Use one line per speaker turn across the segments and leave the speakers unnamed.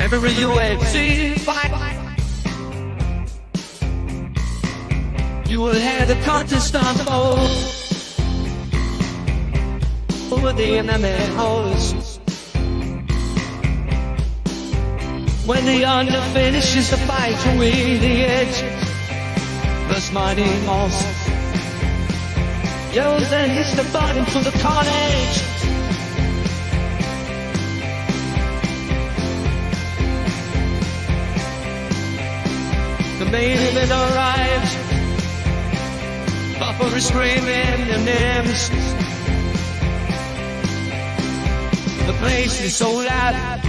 Every UFC fight, you will have the contest unfold over the MMA-Holes. When the under finishes the fight, you win the edge. Thus mighty moss yells and hits the bottom to the carnage. The main event arrives. Buffer is screaming their names. The place is so loud.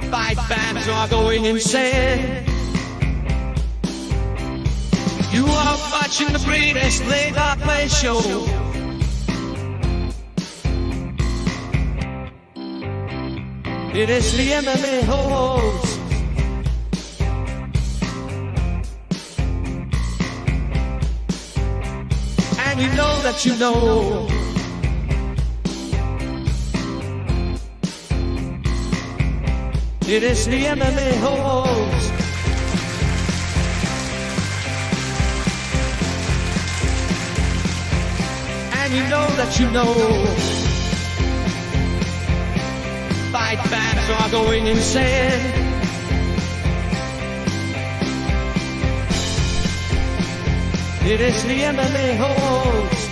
Fight fans are going insane. You are watching the greatest play-by-play show. It is the MMA-Holes. And you know that you know. It is the MMA-Holes. And you know that you know. Fight fans are going insane. It is the MMA-Holes.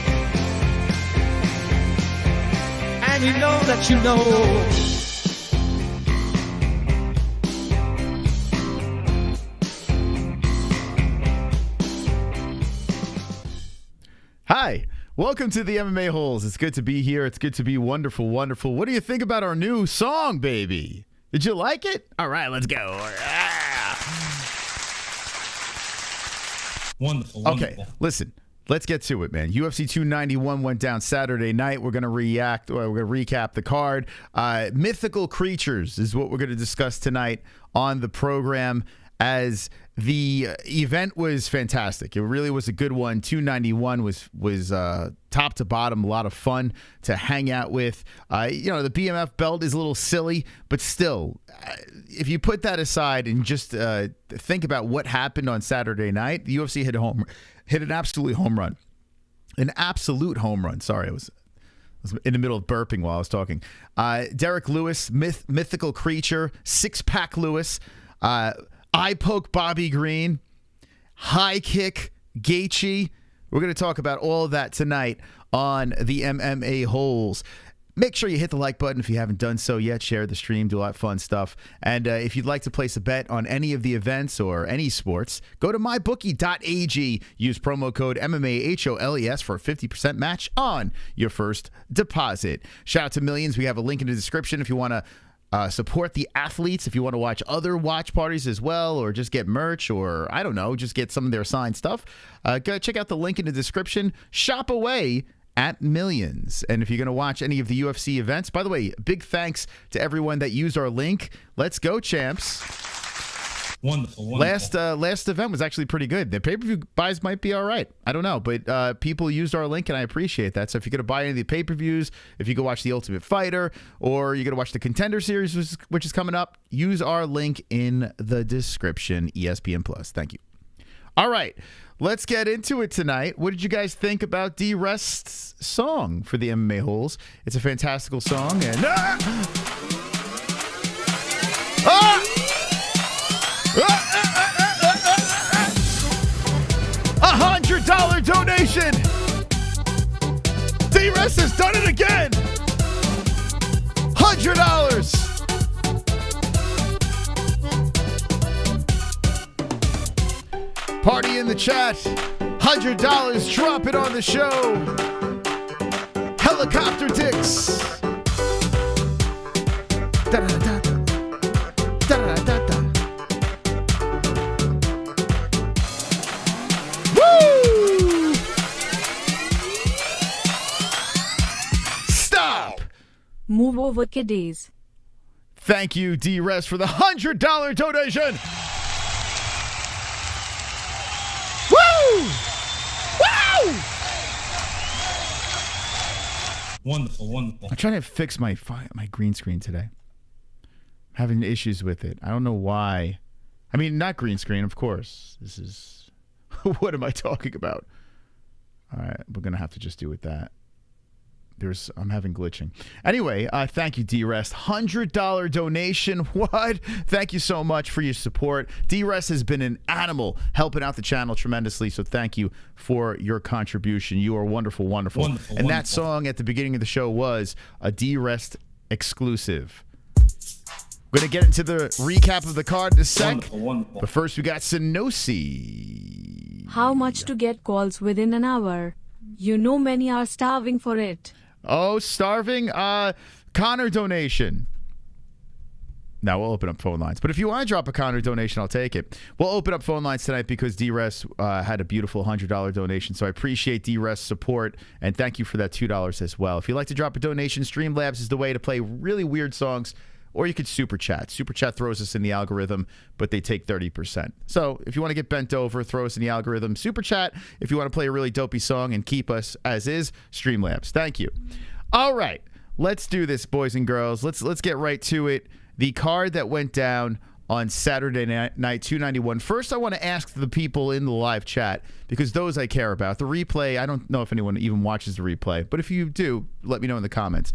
And you know that you know.
Hi, welcome to the MMA-Holes. It's good to be here. It's good to be wonderful, wonderful. What do you think about our new song, baby? Did you like it? All right, let's go.
Wonderful.
Okay, listen, let's get to it, man. UFC 291 went down Saturday night. We're going to recap the card. Mythical creatures is what we're going to discuss tonight on the program, as the event was fantastic. It really was a good one. 291 was top to bottom, a lot of fun to hang out with. You know, the BMF belt is a little silly, but still, if you put that aside and just think about what happened on Saturday night, the UFC hit an absolute home run. An absolute home run. Sorry, I was in the middle of burping while I was talking. Derrick Lewis, mythical creature, six-pack Lewis, eye poke Bobby Green, high kick Gaethje. We're going to talk about all of that tonight on the MMA-Holes. Make sure you hit the like button if you haven't done so yet. Share the stream, do a lot of fun stuff. And if you'd like to place a bet on any of the events or any sports, go to mybookie.ag. Use promo code MMA-HOLES for a 50% match on your first deposit. Shout out to Millions. We have a link in the description if you want to support the athletes, if you want to watch other watch parties as well, or just get merch, or I don't know, just get some of their signed stuff. Go check out the link in the description. Shop away at Millions. And if you're going to watch any of the UFC events, by the way, big thanks to everyone that used our link. Let's go, champs.
Wonderful.
Last event was actually pretty good. The pay-per-view buys might be all right. I don't know, but people used our link, and I appreciate that. So if you're going to buy any of the pay-per-views, if you go watch The Ultimate Fighter, or you're going to watch the Contender Series, which is coming up, use our link in the description, ESPN Plus. Thank you. All right, let's get into it tonight. What did you guys think about D-Rest's song for the MMA-Holes? It's a fantastical song, and $100 donation. D-Rest has done it again. $100. Party in the chat. $100. Drop it on the show. Helicopter dicks. Da-da-da-da. Da-da-da-da. Woo! Stop.
Move over, kiddies.
Thank you, D-Rest, for the $100 donation. Woo! Woo!
Wonderful.
I'm trying to fix my green screen today. Having issues with it. I don't know why. I mean, not green screen, of course. This is... what am I talking about? All right, we're going to have to just do with that. I'm having glitching. Anyway, thank you, D-Rest. $100 donation. What? Thank you so much for your support. D-Rest has been an animal helping out the channel tremendously, so thank you for your contribution. You are wonderful, wonderful. And that song at the beginning of the show was a D-Rest exclusive. We're going to get into the recap of the card in a sec. But first, we got Sanosi.
How much to get calls within an hour? You know many are starving for it.
Oh, starving? Conor donation. Now we'll open up phone lines. But if you want to drop a Conor donation, I'll take it. We'll open up phone lines tonight because D-Rest had a beautiful $100 donation. So I appreciate D-Rest's support, and thank you for that $2 as well. If you'd like to drop a donation, Streamlabs is the way to play really weird songs, or you could Super Chat. Super Chat throws us in the algorithm, but they take 30%. So if you want to get bent over, throw us in the algorithm. Super Chat, if you want to play a really dopey song and keep us as is, Streamlabs. Thank you. All right, let's do this, boys and girls. Let's get right to it. The card that went down on Saturday night, 291. First, I want to ask the people in the live chat, because those I care about. The replay, I don't know if anyone even watches the replay, but if you do, let me know in the comments.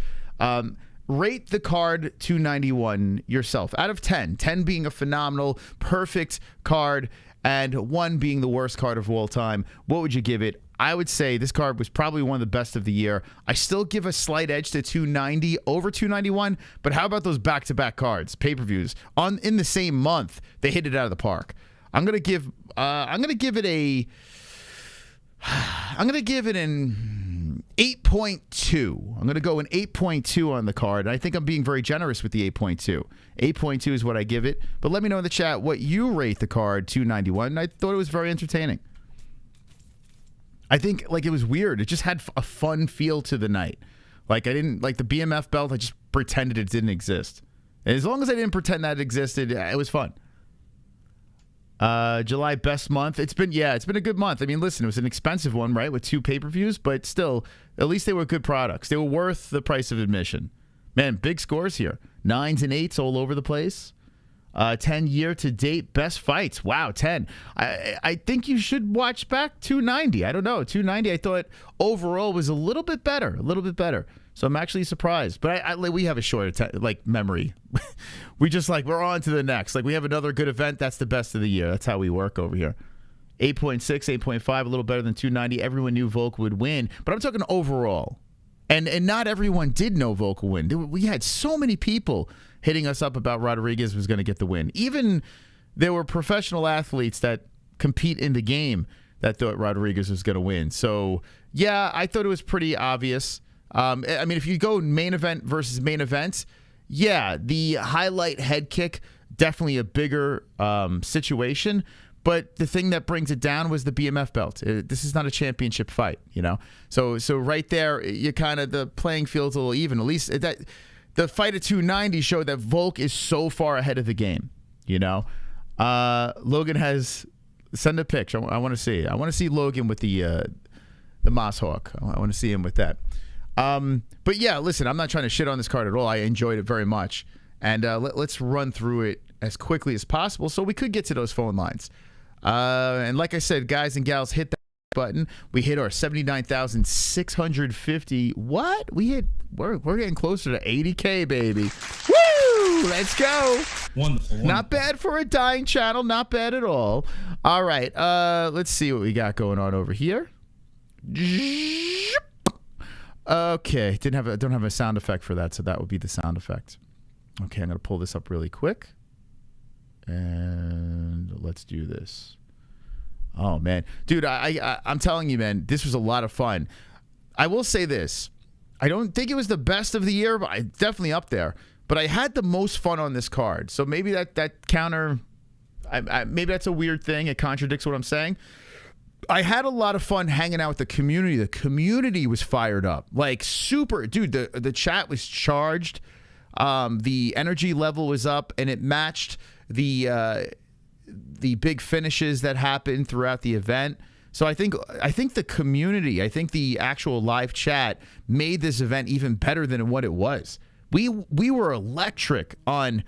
Rate the card 291 yourself out of 10. 10 being a phenomenal, perfect card, and 1 being the worst card of all time. What would you give it? I would say this card was probably one of the best of the year. I still give a slight edge to 290 over 291, but how about those back-to-back cards, pay-per-views in the same month? They hit it out of the park. I'm gonna give it an 8.2. I'm going to go an 8.2 on the card. I think I'm being very generous with the 8.2. 8.2 is what I give it. But let me know in the chat what you rate the card 291. I thought it was very entertaining. I think like it was weird. It just had a fun feel to the night. Like I didn't like the BMF belt. I just pretended it didn't exist. And as long as I didn't pretend that it existed, it was fun. July best month. It's been a good month. I mean, listen, it was an expensive one, right? With 2 pay-per-views, but still, at least they were good products. They were worth the price of admission. Man, big scores here. 9s and 8s all over the place. 10 year to date best fights. Wow, 10. I think you should watch back 290. I don't know. 290 I thought overall was a little bit better. So I'm actually surprised. But we have a short memory. We just we're on to the next. We have another good event. That's the best of the year. That's how we work over here. 8.6, 8.5, a little better than 290. Everyone knew Volk would win. But I'm talking overall. And not everyone did know Volk would win. We had so many people hitting us up about Rodriguez was going to get the win. Even there were professional athletes that compete in the game that thought Rodriguez was going to win. So, yeah, I thought it was pretty obvious. I mean, if you go main event versus main event, yeah, the highlight head kick, definitely a bigger situation. But the thing that brings it down was the BMF belt. This is not a championship fight, you know? So right there, you kind of, the playing field's a little even. At least that the fight at 290 showed that Volk is so far ahead of the game, you know? Logan has, send a picture. I want to see. I want to see Logan with the Moss Hawk. I want to see him with that. But yeah, listen, I'm not trying to shit on this card at all. I enjoyed it very much. And let's run through it as quickly as possible so we could get to those phone lines. And like I said, guys and gals, hit that button. We hit our 79,650. What? We're getting closer to 80K, baby. Woo! Let's go.
Wonderful.
Not bad for a dying channel. Not bad at all. All right. Let's see what we got going on over here. Okay. Don't have a sound effect for that, so that would be the sound effect. Okay, I'm going to pull this up really quick. And let's do this. Oh, man. Dude, I'm telling you, man, this was a lot of fun. I will say this. I don't think it was the best of the year, but it's definitely up there. But I had the most fun on this card. So maybe that counter, maybe that's a weird thing. It contradicts what I'm saying. I had a lot of fun hanging out with the community. The community was fired up. Like, super. Dude, the chat was charged. The energy level was up, and it matched the big finishes that happened throughout the event. So I think the community, I think the actual live chat made this event even better than what it was. We were electric on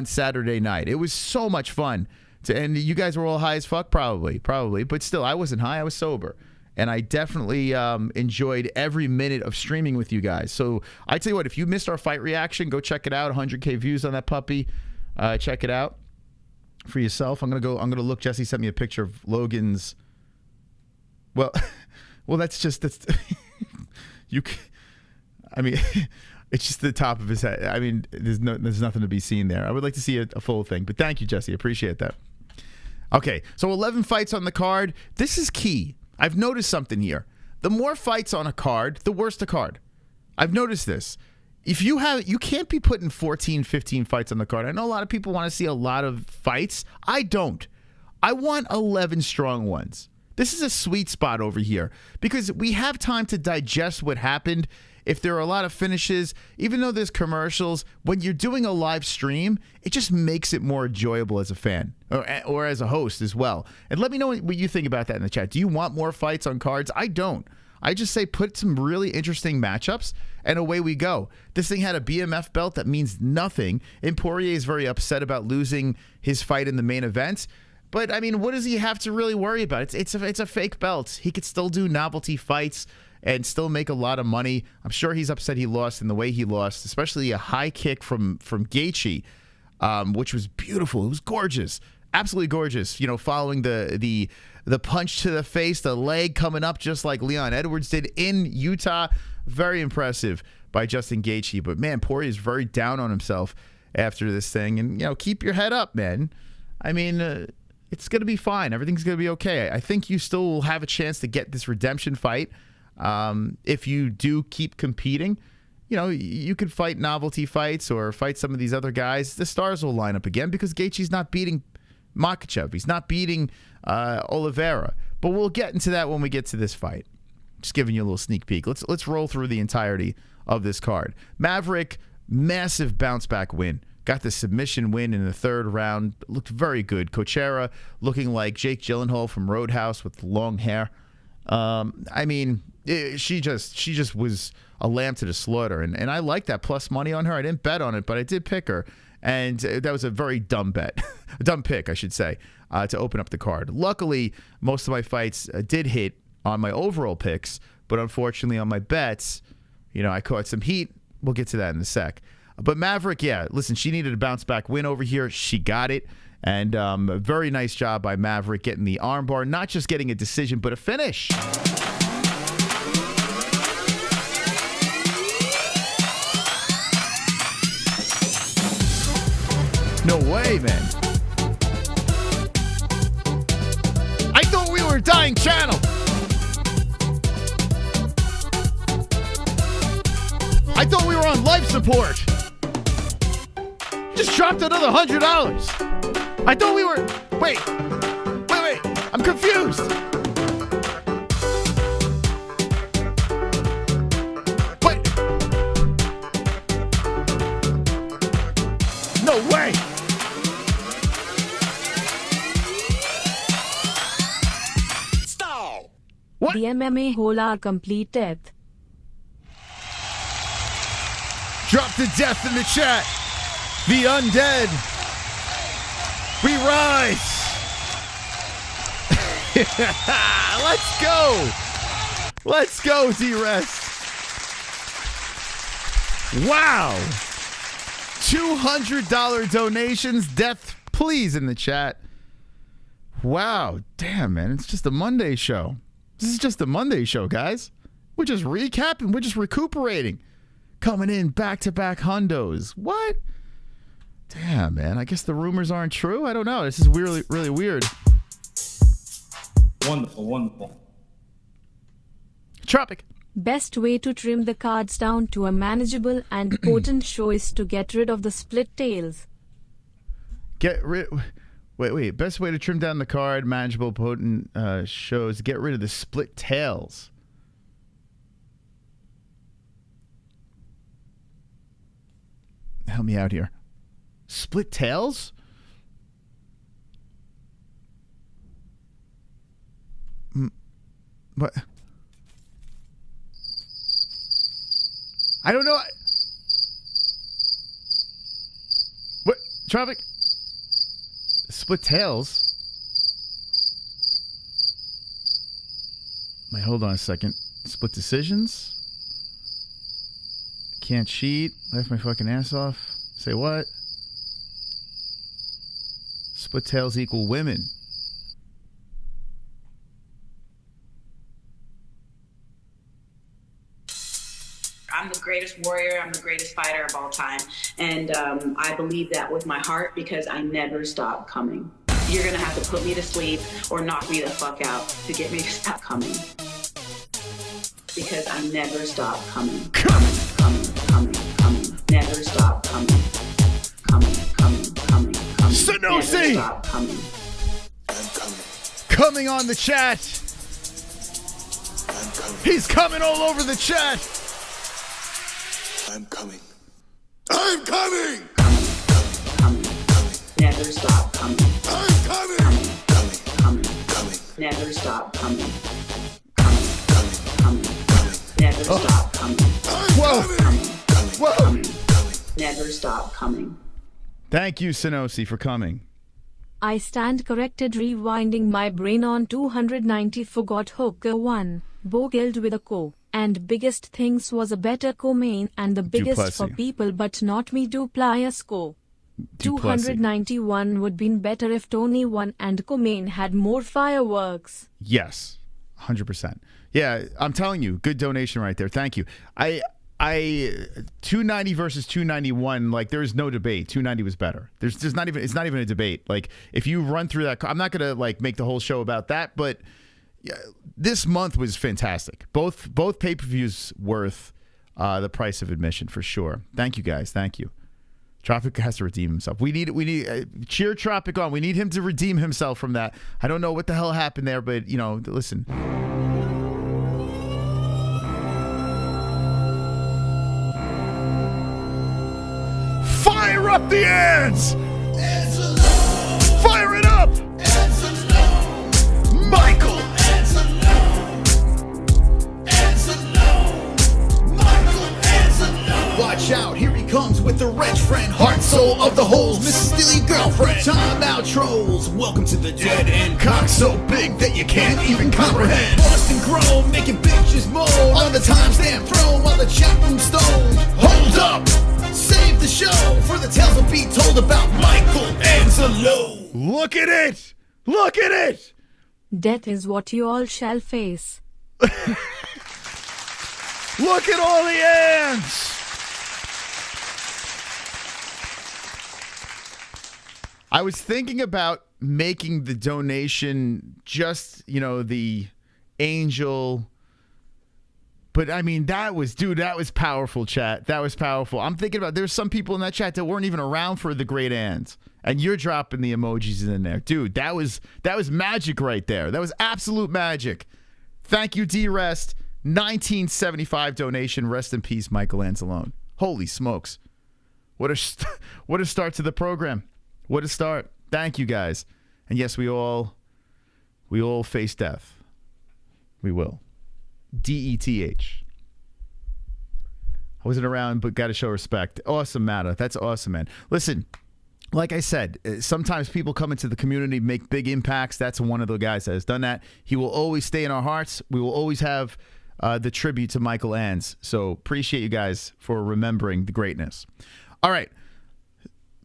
Saturday night. It was so much fun. And you guys were all high as fuck, probably. But still, I wasn't high. I was sober. And I definitely enjoyed every minute of streaming with you guys. So I tell you what, if you missed our fight reaction, go check it out. 100K views on that puppy. Check it out for yourself. I'm gonna look. Jesse sent me a picture of Logan's. Well, that's you. I mean, it's just the top of his head. I mean, there's nothing to be seen there. I would like to see a full thing. But thank you, Jesse. Appreciate that. Okay, so 11 fights on the card. This is key. I've noticed something here. The more fights on a card, the worse the card. I've noticed this. If you can't be putting 14, 15 fights on the card. I know a lot of people want to see a lot of fights. I don't. I want 11 strong ones. This is a sweet spot over here because we have time to digest what happened. If there are a lot of finishes, even though there's commercials, when you're doing a live stream, it just makes it more enjoyable as a fan or as a host as well. And let me know what you think about that in the chat. Do you want more fights on cards? I don't. I just say put some really interesting matchups and away we go. This thing had a BMF belt that means nothing. And Poirier is very upset about losing his fight in the main event. But, I mean, what does he have to really worry about? It's a fake belt. He could still do novelty fights and still make a lot of money. I'm sure he's upset he lost in the way he lost, especially a high kick from Gaethje, which was beautiful. It was gorgeous. Absolutely gorgeous. You know, following the punch to the face, the leg coming up just like Leon Edwards did in Utah. Very impressive by Justin Gaethje. But, man, Poirier is very down on himself after this thing. And, you know, keep your head up, man. I mean, it's going to be fine. Everything's going to be okay. I think you still will have a chance to get this redemption fight. If you do keep competing, you know, you could fight novelty fights or fight some of these other guys. The stars will line up again because Gaethje's not beating Makhachev. He's not beating Oliveira. But we'll get into that when we get to this fight. Just giving you a little sneak peek. Let's roll through the entirety of this card. Maverick, massive bounce back win. Got the submission win in the third round. Looked very good. Cochera looking like Jake Gyllenhaal from Roadhouse with long hair. I mean, she just was a lamb to the slaughter, and I like that plus money on her. I didn't bet on it, but I did pick her, and that was a very dumb bet, a dumb pick, I should say, to open up the card. Luckily, most of my fights did hit on my overall picks, but unfortunately on my bets, you know, I caught some heat. We'll get to that in a sec. But Maverick, yeah, listen, she needed a bounce back win over here. She got it. And a very nice job by Maverick getting the armbar, not just getting a decision, but a finish. No way, man. I thought we were a dying channel. I thought we were on life support. Just dropped another $100. I thought we were... Wait. I'm confused. Wait. No way. Stop. What?
The MMA-Holes are completed.
Drop the death in the chat. The undead. We rise. Let's go. Let's go, Z-Rest. Wow. $200 donations. Death, please, in the chat. Wow. Damn, man. It's just a Monday show. This is just a Monday show, guys. We're just recapping. We're just recuperating. Coming in back-to-back hundos. What? Damn, man. I guess the rumors aren't true. I don't know. This is really, really weird.
Wonderful.
Tropic.
Best way to trim the cards down to a manageable and potent show is to get rid of the split tails.
Wait. Best way to trim down the card, manageable, potent shows. Get rid of the split tails. Help me out here. Split tails? What? I don't know. Tropic. Split tails. Wait, hold on a second. Split decisions. Can't cheat. Left my fucking ass off. Say what? Split tails equal women.
I'm the greatest warrior. I'm the greatest fighter of all time. And I believe that with my heart because I never stop coming. You're going to have to put me to sleep or knock me the fuck out to get me to stop coming. Because I never stop coming. Coming. Never stop coming. Coming.
Sonosi!
Never stop coming.
Coming on the chat. He's coming all over the chat.
I'm coming. I'm coming!
Coming. Never stop coming.
I'm coming!
Coming. Never stop coming. Coming. Never stop coming.
Whoa!
Never stop coming.
Thank you, Sonosi, for coming.
I stand corrected, rewinding my brain on 290. Forgot Hooker 1. Boggled with a co. And biggest things was a better co-main and the biggest
Duplessis.
for people but not me. Dupliers co.
Duplessis.
291 would been better if Tony won and co-main had more fireworks.
Yes, 100%. Yeah, I'm telling you, good donation right there. Thank you. I 290 versus 291, like there's no debate. 290 was better. There's not even, it's not even a debate. Like if you run through that, I'm not gonna like make the whole show about that, but yeah, this month was fantastic. Both pay-per-views worth the price of admission for sure. Thank you guys. Thank you. Tropic has to redeem himself. We need cheer Tropic on. We need him to redeem himself from that. I don't know what the hell happened there, but you know, listen. Fire up the ants! Fire it up! Michael!
Watch out, here he comes with the wrench friend, heart soul of the holes, Mrs. Steely girlfriend. Time out trolls, welcome to the dead end. Cock so big that you can't even comprehend. Boston grown, making bitches moan on the timestamp throne while the chat room stoned. Hold up, save the show, for the tales will be told about Michael Anzalone.
Look at it! Look at it!
Death is what you all shall face.
Look at all the ants! I was thinking about making the donation just, you know, the angel. But I mean, that was powerful, chat. That was powerful. I'm thinking about, there's some people in that chat that weren't even around for the great ants. And you're dropping the emojis in there. Dude, that was magic right there. That was absolute magic. Thank you, D-Rest. 1975 donation. Rest in peace, Michael Anzalone. Holy smokes. What a start to the program. What a start. Thank you, guys. And yes, we all face death. We will. D-E-T-H. I wasn't around, but got to show respect. Awesome, Matta. That's awesome, man. Listen, like I said, sometimes people come into the community, make big impacts. That's one of the guys that has done that. He will always stay in our hearts. We will always have the tribute to Michael Anz. So appreciate you guys for remembering the greatness. All right.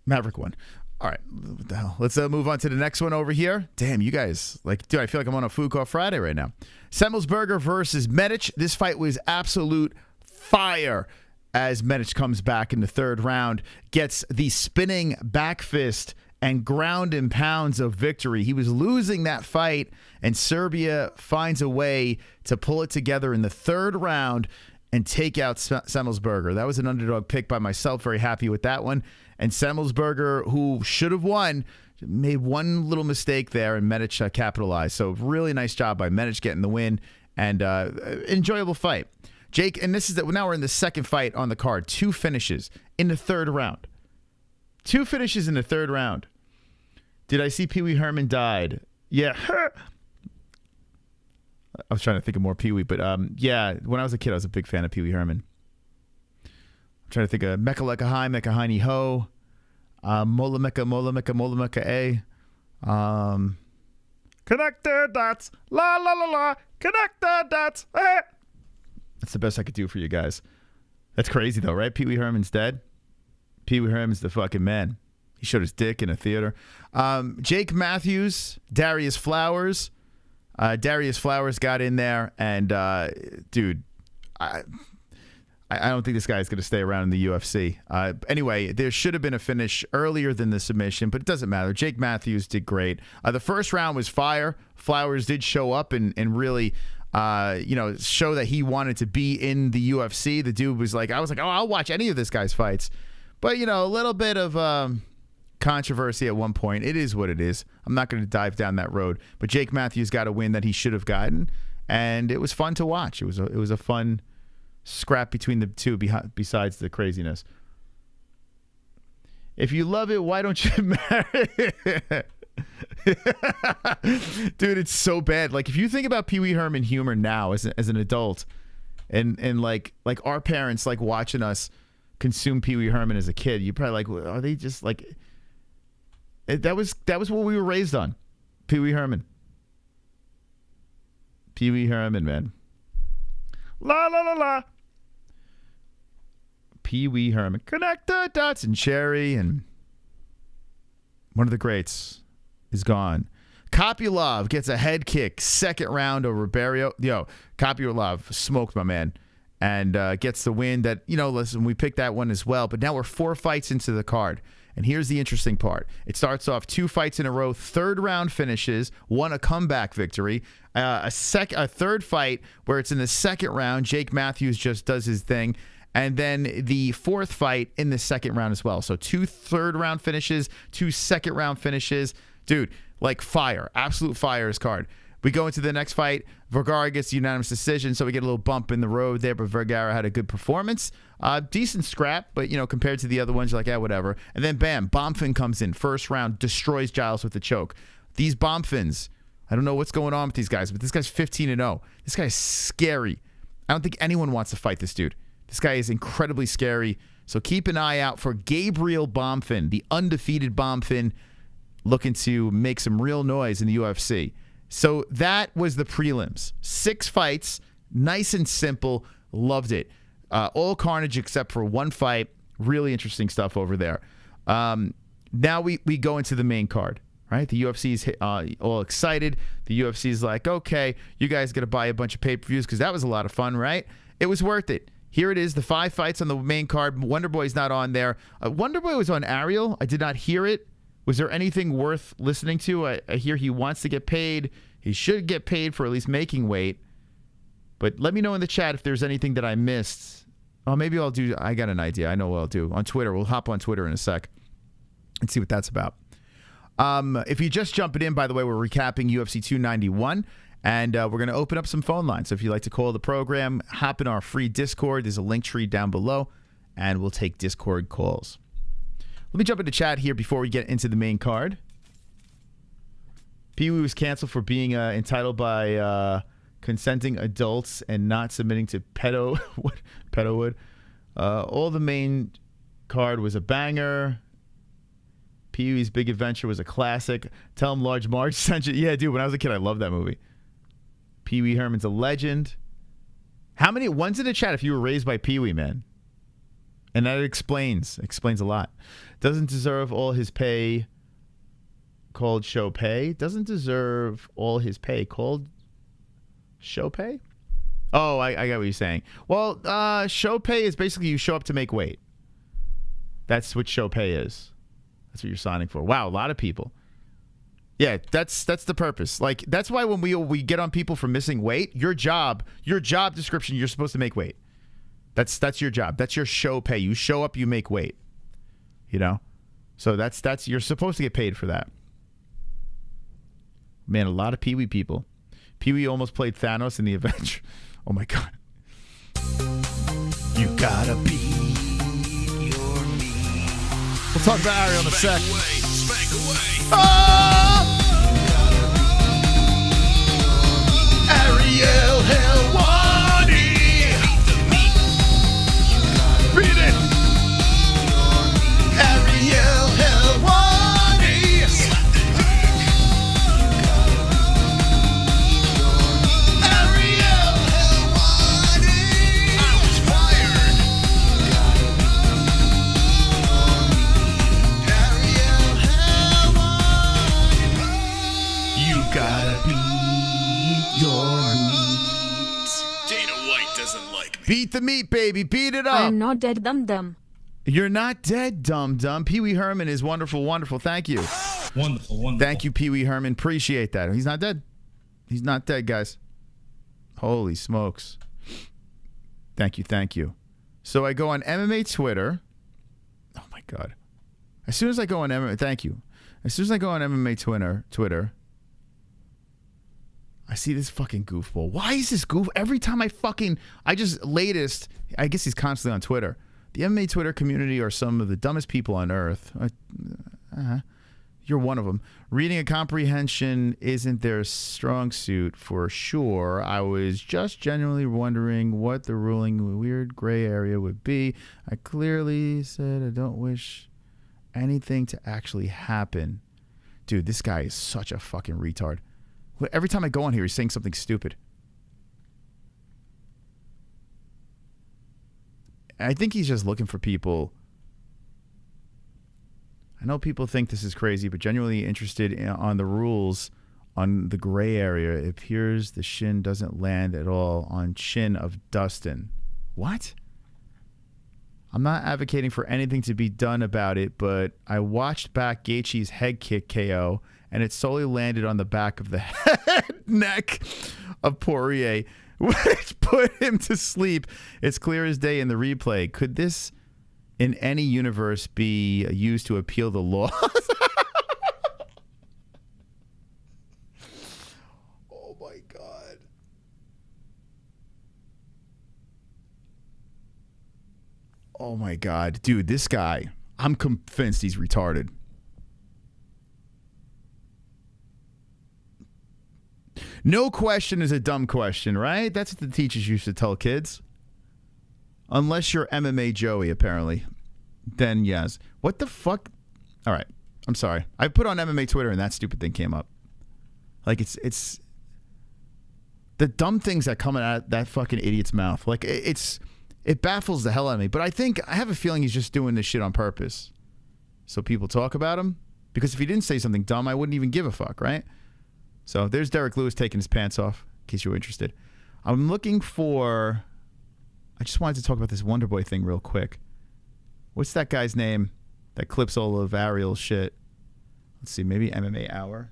Maverick one. All right. What the hell? Let's move on to the next one over here. Damn, you guys. Like, dude, I feel like I'm on a Food Court Friday right now. Semmelsberger versus Medic. This fight was absolute fire as Medic comes back in the third round, gets the spinning back fist and ground and pounds of victory. He was losing that fight, and Serbia finds a way to pull it together in the third round and take out Semmelsberger. That was an underdog pick by myself. Very happy with that one. And Semmelsberger, who should have won, made one little mistake there, and Medic capitalized. So really nice job by Medic getting the win, and enjoyable fight. Jake, and this is now we're in the second fight on the card. 2 finishes in the third round. 2 finishes in the third round. Did I see Pee Wee Herman died? Yeah. I was trying to think of more Pee Wee, but yeah, when I was a kid, I was a big fan of Pee Wee Herman. I'm trying to think of Mecca Lecca High, Mecca Hiney Ho. Molameka A. Connect the dots. La la la la. Connect the dots. Eh. That's the best I could do for you guys. That's crazy though, right? Pee Wee Herman's dead. Pee Wee Herman's the fucking man. He showed his dick in a theater. Jake Matthews, Darius Flowers. Darius Flowers got in there, and dude, I don't think this guy is going to stay around in the UFC. Anyway, there should have been a finish earlier than the submission, but it doesn't matter. Jake Matthews did great. The first round was fire. Flowers did show up and really, show that he wanted to be in the UFC. The dude was like, oh, I'll watch any of this guy's fights. But, a little bit of controversy at one point. It is what it is. I'm not going to dive down that road. But Jake Matthews got a win that he should have gotten, and it was fun to watch. It was a fun scrap between the two besides the craziness. If you love it, why don't you marry? Dude, it's so bad. Like, if you think about Pee Wee Herman humor now as an adult, and like our parents like watching us consume Pee Wee Herman as a kid, you're probably like, are they just like... That was what we were raised on. Pee Wee Herman. Pee Wee Herman, man. La la la la. Pee Wee Herman. Connect the dots. And Cherry, and one of the greats is gone. Kopylov gets a head kick, second round over Barrio. Kopylov smoked my man and gets the win. That, listen, we picked that one as well, but now we're 4 fights into the card. And here's the interesting part. It starts off 2 fights in a row, third round finishes, won a comeback victory. A third fight where it's in the second round, Jake Matthews just does his thing. And then the fourth fight in the second round as well. So 2 third round finishes, 2 second round finishes. Dude, like fire. Absolute fire's card. We go into the next fight. Vergara gets a unanimous decision, so we get a little bump in the road there, but Vergara had a good performance. Decent scrap, but, compared to the other ones, you're like, yeah, whatever. And then, bam, Bombfin comes in. First round, destroys Giles with the choke. These Bombfins, I don't know what's going on with these guys, but this guy's 15-0. This guy's scary. I don't think anyone wants to fight this dude. This guy is incredibly scary. So keep an eye out for Gabriel Bombfin, the undefeated Bombfin, looking to make some real noise in the UFC. So that was the prelims. 6 fights, nice and simple. Loved it. All carnage except for 1 fight. Really interesting stuff over there. Now we go into the main card, right? The UFC's all excited. The UFC's like, okay, you guys got to buy a bunch of pay-per-views because that was a lot of fun, right? It was worth it. Here it is, the 5 fights on the main card. Wonderboy's not on there. Wonderboy was on ARIEL. I did not hear it. Was there anything worth listening to? I hear he wants to get paid. He should get paid for at least making weight. But let me know in the chat if there's anything that I missed. Oh, maybe I'll do... I got an idea. I know what I'll do. On Twitter. We'll hop on Twitter in a sec and see what that's about. If you're just jumping in, by the way, we're recapping UFC 291. And we're going to open up some phone lines. So if you'd like to call the program, hop in our free Discord. There's a link tree down below. And we'll take Discord calls. Let me jump into chat here before we get into the main card. Pee Wee was canceled for being entitled by consenting adults and not submitting to pedowood. All the main card was a banger. Pee Wee's Big Adventure was a classic. Tell him Large Marge sent you. Yeah, dude, when I was a kid, I loved that movie. Pee Wee Herman's a legend. How many ones in the chat if you were raised by Pee Wee, man? And that explains a lot. Doesn't deserve all his pay called show pay. Doesn't deserve all his pay called show pay? Oh, I got what you're saying. Well, show pay is basically you show up to make weight. That's what show pay is. That's what you're signing for. Wow, a lot of people. Yeah, that's the purpose. Like, that's why when we get on people for missing weight, your job description, you're supposed to make weight. That's your job. That's your show pay. You show up, you make weight. So that's you're supposed to get paid for that. Man, a lot of Pee Wee people. Pee Wee almost played Thanos in the Avenger. Oh my God.
You gotta beat your meat.
We'll talk about Ariel in a sec.
Spank away.
Oh!
Ariel Helwani. Beat it. Ariel Helwani. gotta beat your meat. Dana White doesn't like me.
Beat the meat, baby. Beat it up.
I am not dead, dum dum.
You're not dead, dum-dum. Pee Wee Herman is wonderful, wonderful. Thank you.
Wonderful, wonderful.
Thank you, Pee Wee Herman. Appreciate that. He's not dead. He's not dead, guys. Holy smokes. Thank you, thank you. So I go on MMA Twitter. Oh, my God. As soon as I go on MMA... Thank you. As soon as I go on MMA Twitter, I see this fucking goofball. Why is this goof? Every time I just latest... I guess he's constantly on Twitter. The MMA Twitter community are some of the dumbest people on earth. You're one of them. Reading a comprehension isn't their strong suit for sure. I was just genuinely wondering what the ruling weird gray area would be. I clearly said I don't wish anything to actually happen. Dude, this guy is such a fucking retard. Every time I go on here, he's saying something stupid. I think he's just looking for people. I know people think this is crazy, but genuinely interested on the rules on the gray area. It appears the shin doesn't land at all on chin of Dustin. What? I'm not advocating for anything to be done about it, but I watched back Gaethje's head kick KO, and it solely landed on the back of the neck of Poirier, which put him to sleep. It's clear as day in the replay. Could this, in any universe, be used to appeal the laws? Oh, my God. Oh, my God. Dude, this guy, I'm convinced he's retarded. No question is a dumb question, right? That's what the teachers used to tell kids. Unless you're MMA Joey, apparently. Then yes. What the fuck? All right. I'm sorry. I put on MMA Twitter and that stupid thing came up. Like it's the dumb things that come out of that fucking idiot's mouth. Like it baffles the hell out of me. But I have a feeling he's just doing this shit on purpose. So people talk about him. Because if he didn't say something dumb, I wouldn't even give a fuck, right? So there's Derrick Lewis taking his pants off, in case you're interested. I'm looking for... I just wanted to talk about this Wonder Boy thing real quick. What's that guy's name that clips all of ARIEL's shit? Let's see, maybe MMA Hour.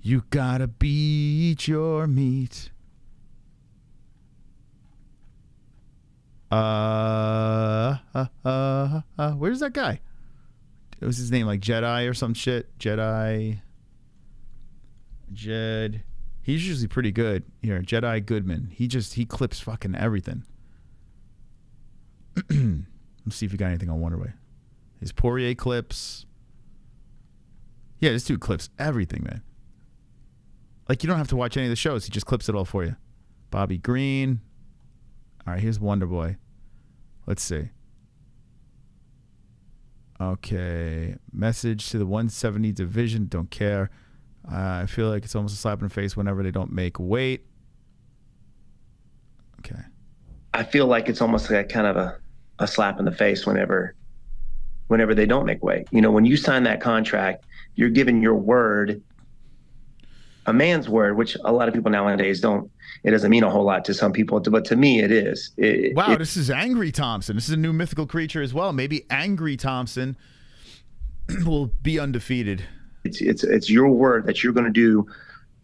You gotta beat your meat. Where's that guy? It was his name, like Jedi or some shit. Jed. He's usually pretty good. Here, Jedi Goodman. He clips fucking everything. Let's see if you got anything on Wonderboy. His Poirier clips. Yeah, this dude clips everything, man. Like, you don't have to watch any of the shows. He just clips it all for you. Bobby Green. All right, here's Wonderboy. Let's see. Okay. Message to the 170 division. Don't care. I feel like it's almost a slap in the face whenever they don't make weight. Okay.
I feel like it's almost like kind of a slap in the face whenever they don't make weight. You know, when you sign that contract, you're giving your word, a man's word, which a lot of people nowadays don't. It doesn't mean a whole lot to some people, but to me, it is.
Wow, this is Angry Thompson. This is a new mythical creature as well. Maybe Angry Thompson will be undefeated.
It's your word that you're going to do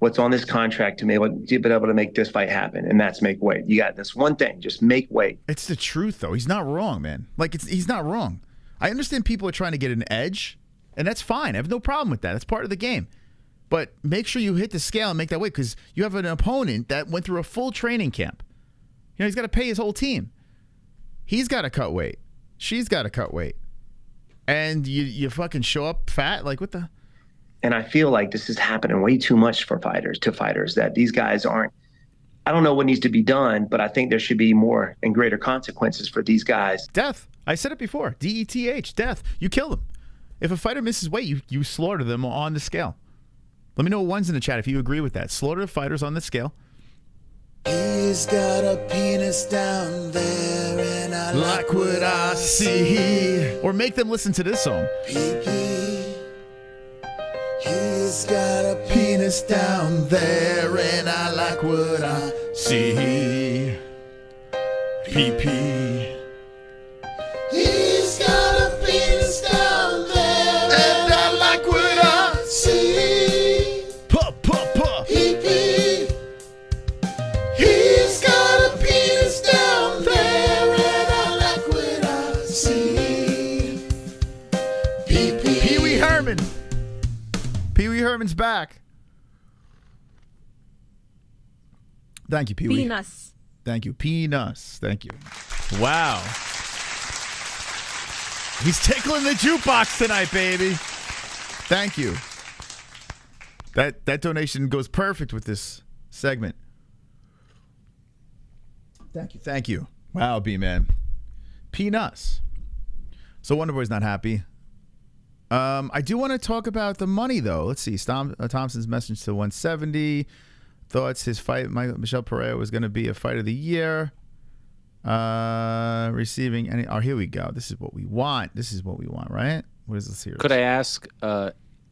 what's on this contract to be able to make this fight happen, and that's make weight. You got this one thing, just make weight.
It's the truth, though. He's not wrong, man. Like, he's not wrong. I understand people are trying to get an edge, and that's fine. I have no problem with that. That's part of the game. But make sure you hit the scale and make that weight, because you have an opponent that went through a full training camp. You know, he's got to pay his whole team. He's got to cut weight. She's got to cut weight. And you fucking show up fat? Like, what the...
And I feel like this is happening way too much for fighters, that these guys aren't, I don't know what needs to be done, but I think there should be more and greater consequences for these guys.
Death. I said it before. DETH, death. You kill them. If a fighter misses weight, you slaughter them on the scale. Let me know what one's in the chat if you agree with that. Slaughter the fighters on the scale.
He's got a penis down there and I like what I see.
Or make them listen to this song.
Pee-pee. He's got a penis down there, and I like what I see. PP. He's got a penis down there, and I like what I see. Puh, puh, puh. PP. He's got a penis down there, and I like what I see. PP.
Pee Wee Herman. Pee Wee Herman's back. Thank you, Pee Wee.
Penis.
Thank you. Penis. Thank you. Wow. He's tickling the jukebox tonight, baby. Thank you. That donation goes perfect with this segment. Thank you. Thank you. Wow, B-Man. Penis. So Wonderboy's not happy. I do want to talk about the money, though. Let's see. Thompson's message to 170. Thoughts his fight, Michelle Pereira, was going to be a fight of the year. Receiving any... Oh, here we go. This is what we want. This is what we want, right? What is this here?
Could I ask,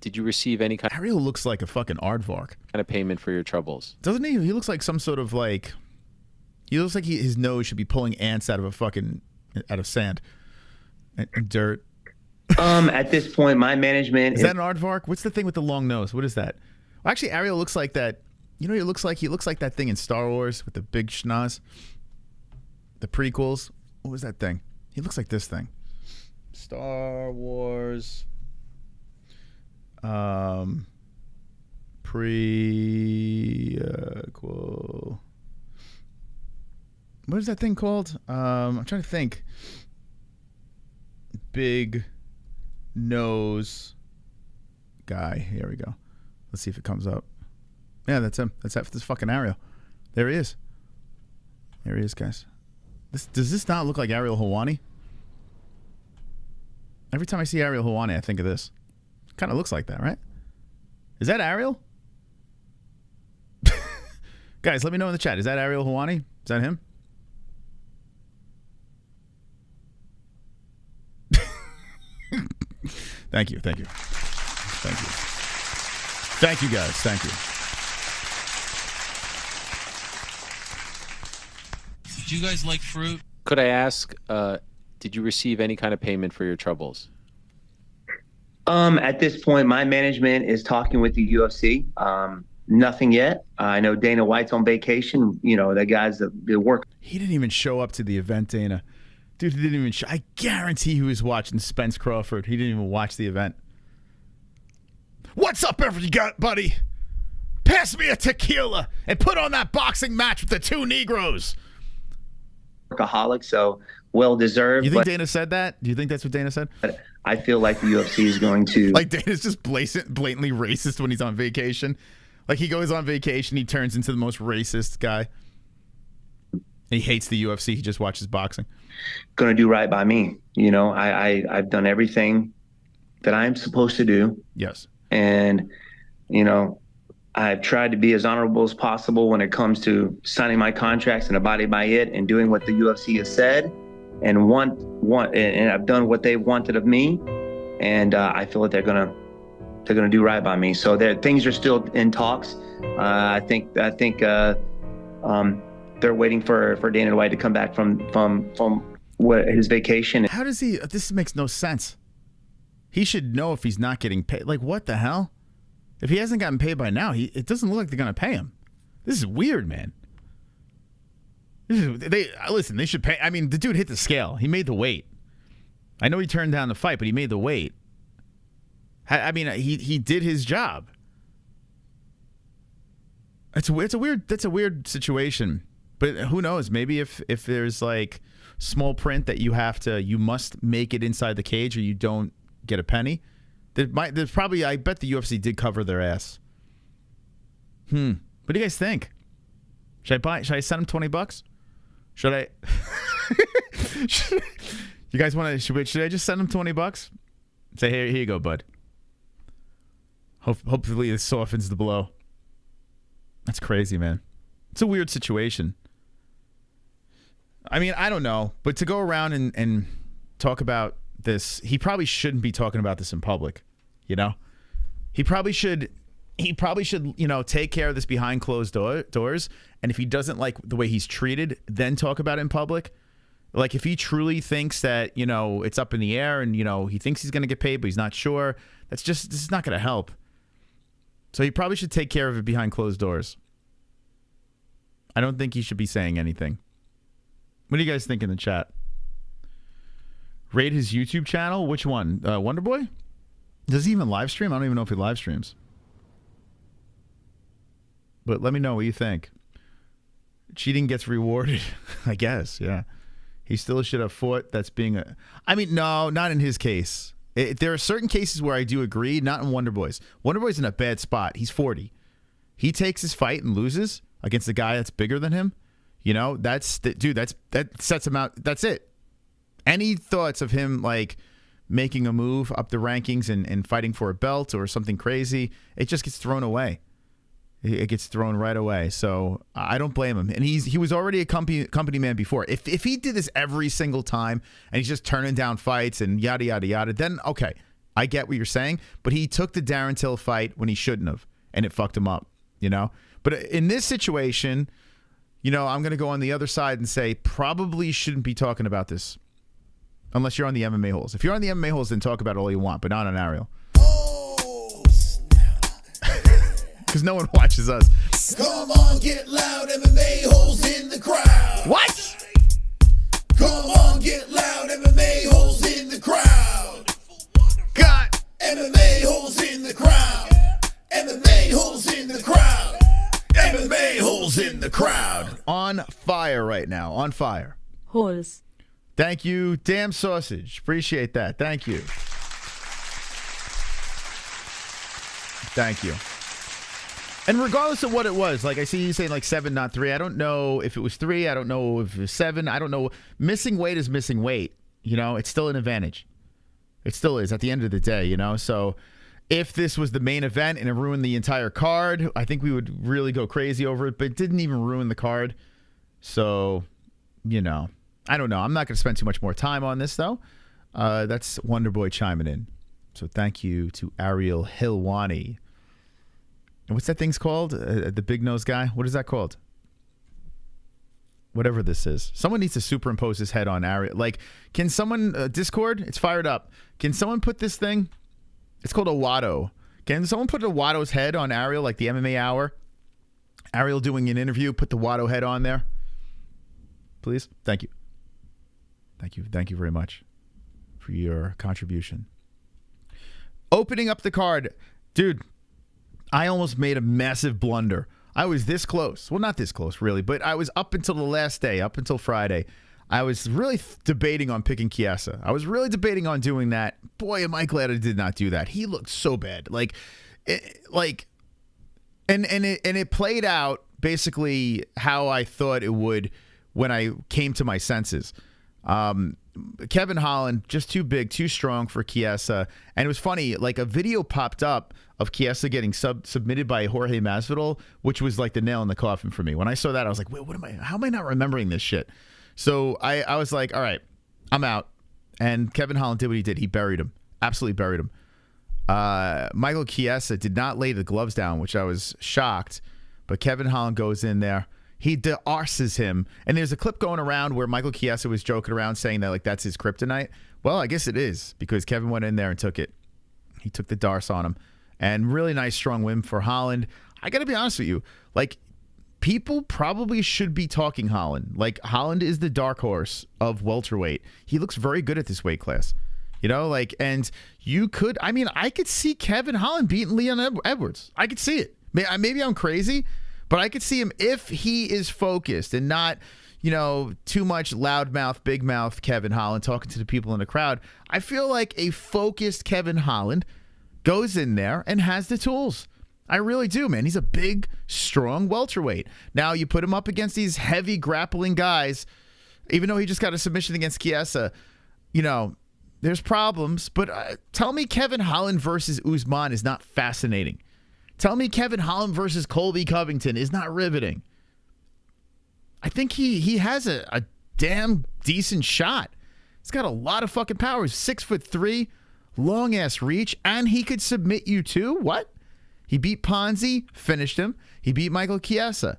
did you receive any kind
Ariel looks like a fucking aardvark.
of payment for your troubles?
Doesn't he? He looks like some sort of like... He looks like his nose should be pulling ants out of a fucking... out of sand and dirt.
At this point, my management
is that an aardvark? What's the thing with the long nose? What is that? Well, actually, Ariel looks like that. You know what he looks like? He looks like that thing in Star Wars with the big schnoz. The prequels. What was that thing? He looks like this thing. Star Wars. Prequel. What is that thing called? I'm trying to think. Big nose guy. Here we go. Let's see if it comes up. Yeah, that's him. That's this fucking Ariel. There he is. There he is, guys. Does this not look like Ariel Helwani? Every time I see Ariel Helwani, I think of this. Kind of looks like that, right? Is that Ariel? Guys, let me know in the chat. Is that Ariel Helwani? Is that him? Thank you. Thank you. Thank you. Thank you, guys. Thank you.
Do you guys like fruit?
Could I ask, did you receive any kind of payment for your troubles?
At this point, my management is talking with the UFC. Nothing yet. I know Dana White's on vacation. You know, the guys that work.
He didn't even show up to the event, Dana. Dude, he didn't even show. I guarantee he was watching Spence Crawford. He didn't even watch the event. What's up, everybody? Pass me a tequila and put on that boxing match with the two Negroes.
Workaholic, so well deserved.
You think Dana said that? Do you think that's what Dana said?
But I feel like the UFC is going to
like Dana's just blatantly racist when he's on vacation. Like he goes on vacation, he turns into the most racist guy. He hates the UFC. He just watches boxing.
Going to do right by me. You know, I've done everything that I'm supposed to do.
Yes.
And you know, I've tried to be as honorable as possible when it comes to signing my contracts and abiding by it and doing what the UFC has said and and I've done what they wanted of me. And I feel that they're gonna do right by me. So things are still in talks. I think they're waiting for Dana White to come back from his vacation.
How does he? This makes no sense. He should know if he's not getting paid. Like, what the hell? If he hasn't gotten paid by now, it doesn't look like they're gonna pay him. This is weird, man. Listen. They should pay. I mean, the dude hit the scale. He made the weight. I know he turned down the fight, but he made the weight. I mean, he did his job. It's a weird. That's a weird situation. But who knows? Maybe if there's like small print that you must make it inside the cage or you don't get a penny. There's probably, I bet the UFC did cover their ass. What do you guys think? Should I send him $20? Should I? You guys want to? Should I just send him $20? Say, here you go, bud. Hopefully this softens the blow. That's crazy, man. It's a weird situation. I mean, I don't know, but to go around and talk about this, he probably shouldn't be talking about this in public. You know, he probably should he probably should, take care of this behind closed doors. And if he doesn't like the way he's treated, then talk about it in public. Like if he truly thinks that, it's up in the air and, he thinks he's going to get paid, but he's not sure. This is not going to help. So he probably should take care of it behind closed doors. I don't think he should be saying anything. What do you guys think in the chat? Rate his YouTube channel? Which one? Wonderboy? Does he even live stream? I don't even know if he live streams. But let me know what you think. Cheating gets rewarded, I guess, yeah. He still should have fought. That's being a... I mean, no, not in his case. There are certain cases where I do agree, not in Wonderboy's. Wonderboy's in a bad spot. He's 40. He takes his fight and loses against a guy that's bigger than him. That sets him out. That's it. Any thoughts of him, like, making a move up the rankings and fighting for a belt or something crazy, it just gets thrown away. It gets thrown right away. So I don't blame him. And he was already a company man before. If he did this every single time and he's just turning down fights and yada, yada, yada, then okay, I get what you're saying. But he took the Darren Till fight when he shouldn't have, and it fucked him up, But in this situation, I'm going to go on the other side and say probably shouldn't be talking about this unless you're on the MMA-Holes. If you're on the MMA-Holes, then talk about it all you want, but not on ARIEL. Because no one watches us.
Come on, get loud, MMA-Holes in the crowd.
What?
Come on, get loud, MMA-Holes in the crowd.
God.
MMA-Holes in the crowd. MMA-Holes in the crowd. MMA-Holes in the crowd.
On fire right now. On fire.
Holes.
Thank you, Damn Sausage. Appreciate that. Thank you. Thank you. And regardless of what it was, like I see you saying like 7, not 3. I don't know if it was 3. I don't know if it was 7. I don't know. Missing weight is missing weight. It's still an advantage. It still is at the end of the day, So if this was the main event and it ruined the entire card, I think we would really go crazy over it. But it didn't even ruin the card. So, I don't know. I'm not going to spend too much more time on this, though. That's Wonderboy chiming in. So thank you to Ariel Hilwani. And what's that thing's called? The big nose guy? What is that called? Whatever this is. Someone needs to superimpose his head on Ariel. Like, can someone... Discord? It's fired up. Can someone put this thing... It's called a Watto. Can someone put a Watto's head on Ariel, like the MMA Hour? Ariel doing an interview, put the Watto head on there. Please? Thank you. Thank you. Thank you very much for your contribution. Opening up the card. Dude... I almost made a massive blunder. I was this close. Well, not this close, really, but I was up until the last day, up until Friday. I was really debating on picking Chiesa. I was really debating on doing that. Boy, am I glad I did not do that. He looked so bad. And it played out basically how I thought it would when I came to my senses. Kevin Holland, just too big, too strong for Chiesa. And it was funny, like a video popped up of Chiesa getting submitted by Jorge Masvidal, which was like the nail in the coffin for me. When I saw that, I was like, wait, how am I not remembering this shit? So I was like, all right, I'm out. And Kevin Holland did what he did. He buried him. Absolutely buried him. Michael Chiesa did not lay the gloves down, which I was shocked. But Kevin Holland goes in there. He arses him. And there's a clip going around where Michael Chiesa was joking around saying that like that's his kryptonite. Well, I guess it is because Kevin went in there and took it. He took the darce on him. And really nice, strong win for Holland. I got to be honest with you. Like, people probably should be talking Holland. Like, Holland is the dark horse of welterweight. He looks very good at this weight class. And you could, I could see Kevin Holland beating Leon Edwards. I could see it. Maybe I'm crazy, but I could see him if he is focused and not, too much loudmouth, big mouth Kevin Holland talking to the people in the crowd. I feel like a focused Kevin Holland goes in there and has the tools. I really do, man. He's a big, strong welterweight. Now, you put him up against these heavy grappling guys, even though he just got a submission against Chiesa, there's problems. But tell me Kevin Holland versus Usman is not fascinating. Tell me Kevin Holland versus Colby Covington is not riveting. I think he has a damn decent shot. He's got a lot of fucking power. He's 6'3", long-ass reach, and he could submit you too? What? He beat Ponzi, finished him. He beat Michael Chiesa.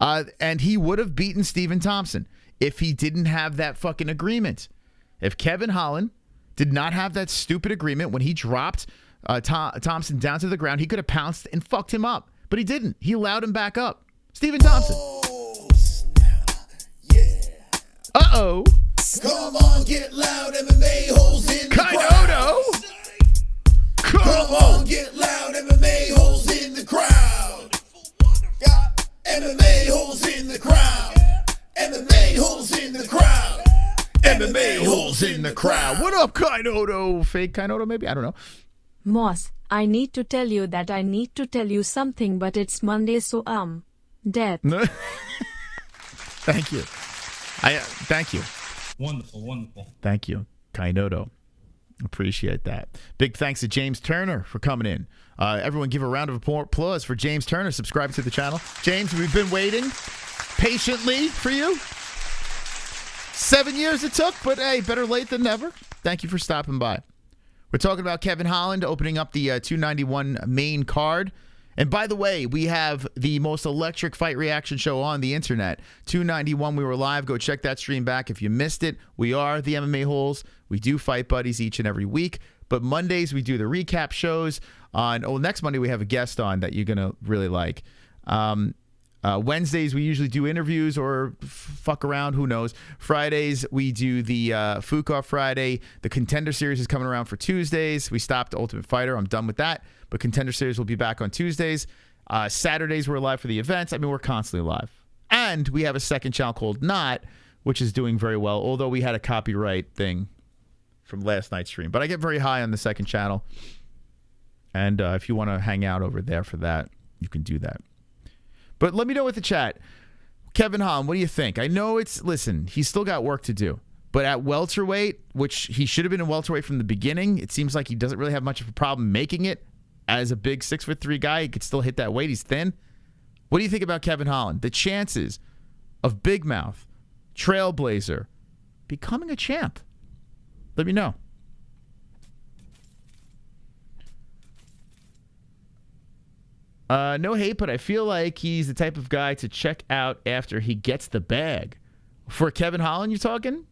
And he would have beaten Stephen Thompson if he didn't have that fucking agreement. If Kevin Holland did not have that stupid agreement when he dropped Thompson down to the ground, he could have pounced and fucked him up. But he didn't. He allowed him back up. Stephen Thompson.
Oh, snap. Yeah.
Uh-oh.
Come on, get loud, MMA holes in the crowd. Come on, get loud, MMA holes in the crowd. Got MMA holes in the crowd. MMA holes in the crowd. MMA holes in the crowd.
What up, Kainoto? Fake Kainoto, maybe? I don't know.
Moss, I need to tell you that I need to tell you something, but it's Monday, so death.
Thank you. Thank you.
Wonderful, wonderful.
Thank you, Kainoto. Appreciate that. Big thanks to James Turner for coming in. Everyone give a round of applause for James Turner. Subscribe to the channel. James, we've been waiting patiently for you. 7 years it took, but hey, better late than never. Thank you for stopping by. We're talking about Kevin Holland opening up the 291 main card. And by the way, we have the most electric fight reaction show on the internet. 291, we were live. Go check that stream back if you missed it. We are the MMA-Holes. We do Fight Buddies each and every week. But Mondays, we do the recap shows. Next Monday, we have a guest on that you're going to really like. Wednesdays, we usually do interviews or fuck around. Who knows? Fridays, we do the Fuka Friday. The Contender Series is coming around for Tuesdays. We stopped Ultimate Fighter. I'm done with that. But Contender Series will be back on Tuesdays. Saturdays, we're live for the events. I mean, we're constantly live. And we have a second channel called Not, which is doing very well, although we had a copyright thing from last night's stream. But I get very high on the second channel. And if you want to hang out over there for that, you can do that. But let me know with the chat. Kevin Holland, what do you think? I know listen, he's still got work to do. But at welterweight, which he should have been in welterweight from the beginning, it seems like he doesn't really have much of a problem making it. As a big 6'3" guy, he could still hit that weight. He's thin. What do you think about Kevin Holland? The chances of Big Mouth, Trailblazer, becoming a champ? Let me know. No hate, but I feel like he's the type of guy to check out after he gets the bag. For Kevin Holland, you talking?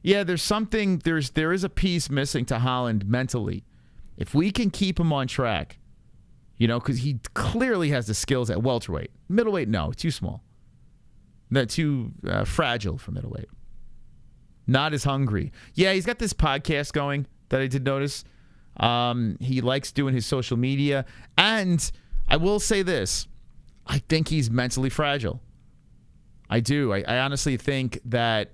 Yeah, there is a piece missing to Holland mentally. If we can keep him on track, because he clearly has the skills at welterweight. Middleweight, no, too small. No, too fragile for middleweight. Not as hungry. Yeah, he's got this podcast going that I did notice. He likes doing his social media. And I will say this. I think he's mentally fragile. I do. I honestly think that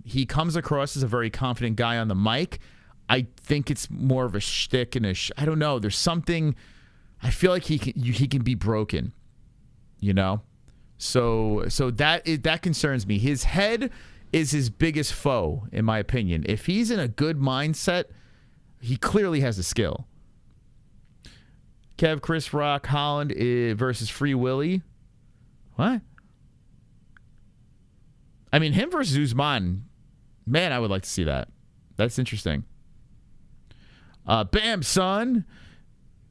he comes across as a very confident guy on the mic. I think it's more of a shtick and I don't know. There's something. I feel like he can be broken. So that concerns me. His head is his biggest foe, in my opinion. If he's in a good mindset, he clearly has the skill. Kev, Chris Rock, Holland versus Free Willy. What? I mean, him versus Usman. Man, I would like to see that. That's interesting. Bam, son.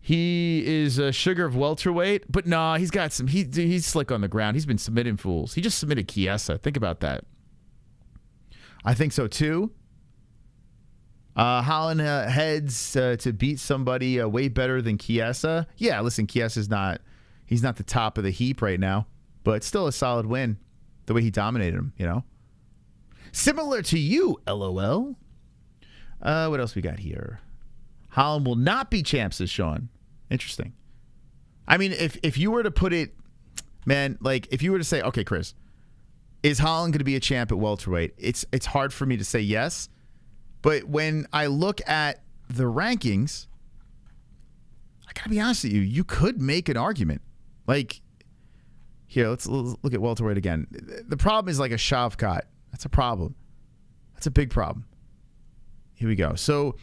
He is a sugar of welterweight. But nah, he's got some... He's slick on the ground. He's been submitting fools. He just submitted Chiesa. Think about that. I think so, too. Holland heads to beat somebody way better than Chiesa. Yeah, listen, Chiesa's not... He's not the top of the heap right now. But still a solid win. The way he dominated him, Similar to you, LOL. What else we got here? Holland will not be champ, says Sean. Interesting. I mean, if you were to put it, man, like if you were to say, okay, Chris, is Holland going to be a champ at welterweight? It's hard for me to say yes. But when I look at the rankings, I got to be honest with you, you could make an argument. Like, here, let's look at welterweight again. The problem is like a Shavkat. That's a problem. That's a big problem. Here we go. So,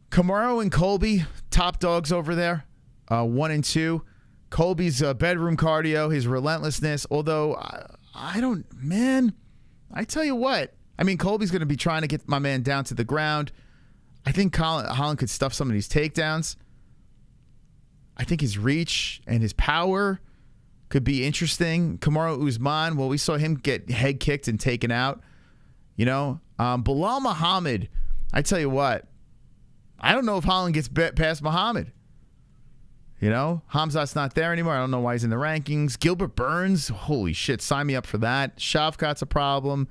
Kamaru and Colby, top dogs over there, 1 and 2. Colby's bedroom cardio, his relentlessness. Although I tell you what. I mean, Colby's going to be trying to get my man down to the ground. I think Holland could stuff some of these takedowns. I think his reach and his power could be interesting. Kamaru Usman, well, we saw him get head kicked and taken out. You know, Bilal Muhammad, I tell you what, I don't know if Holland gets past Muhammad. You know, Khamzat's not there anymore. I don't know why he's in the rankings. Gilbert Burns, holy shit, sign me up for that. Shavkat's a problem.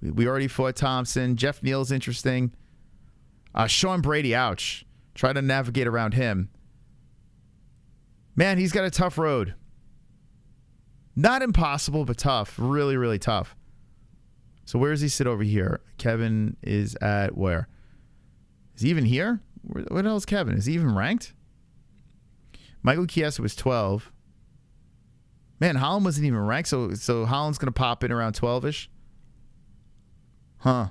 We already fought Thompson. Jeff Neal's interesting. Sean Brady, ouch. Try to navigate around him. Man, he's got a tough road. Not impossible, but tough. Really, really tough. So where does he sit over here? Kevin is at where? Is he even here? Where the hell is Kevin? Is he even ranked? Michael Chiesa was 12. Man, Holland wasn't even ranked, so Holland's going to pop in around 12-ish? Huh.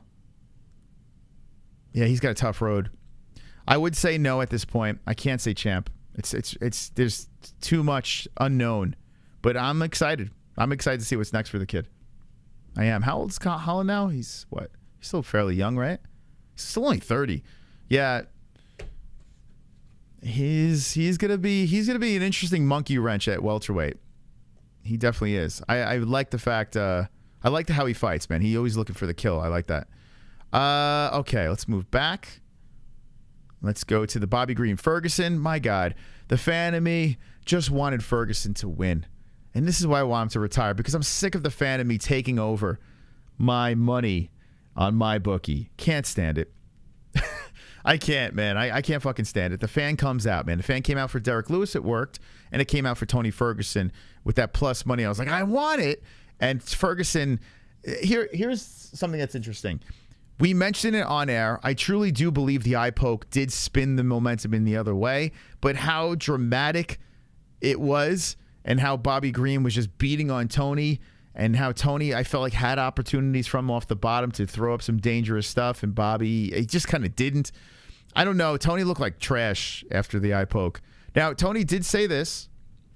Yeah, he's got a tough road. I would say no at this point. I can't say champ. It's there's too much unknown. But I'm excited. I'm excited to see what's next for the kid. I am. How old is Holland now? He's what? He's still fairly young, right? He's still only 30. Yeah. He's gonna be an interesting monkey wrench at welterweight. He definitely is. I like the fact I like how he fights, man. He always looking for the kill. I like that. Okay, let's move back. Let's go to the Bobby Green Ferguson. My God, the fan of me just wanted Ferguson to win. And this is why I want him to retire, because I'm sick of the fan of me taking over my money on my bookie. Can't stand it. I can't, man. I can't fucking stand it. The fan comes out, man. The fan came out for Derrick Lewis. It worked. And it came out for Tony Ferguson with that plus money. I was like, I want it. And Ferguson, here's something that's interesting. We mentioned it on air. I truly do believe the eye poke did spin the momentum in the other way. But how dramatic it was, and how Bobby Green was just beating on Tony, and how Tony, I felt like, had opportunities from off the bottom to throw up some dangerous stuff, and Bobby, he just kind of didn't. I don't know. Tony looked like trash after the eye poke. Now, Tony did say this,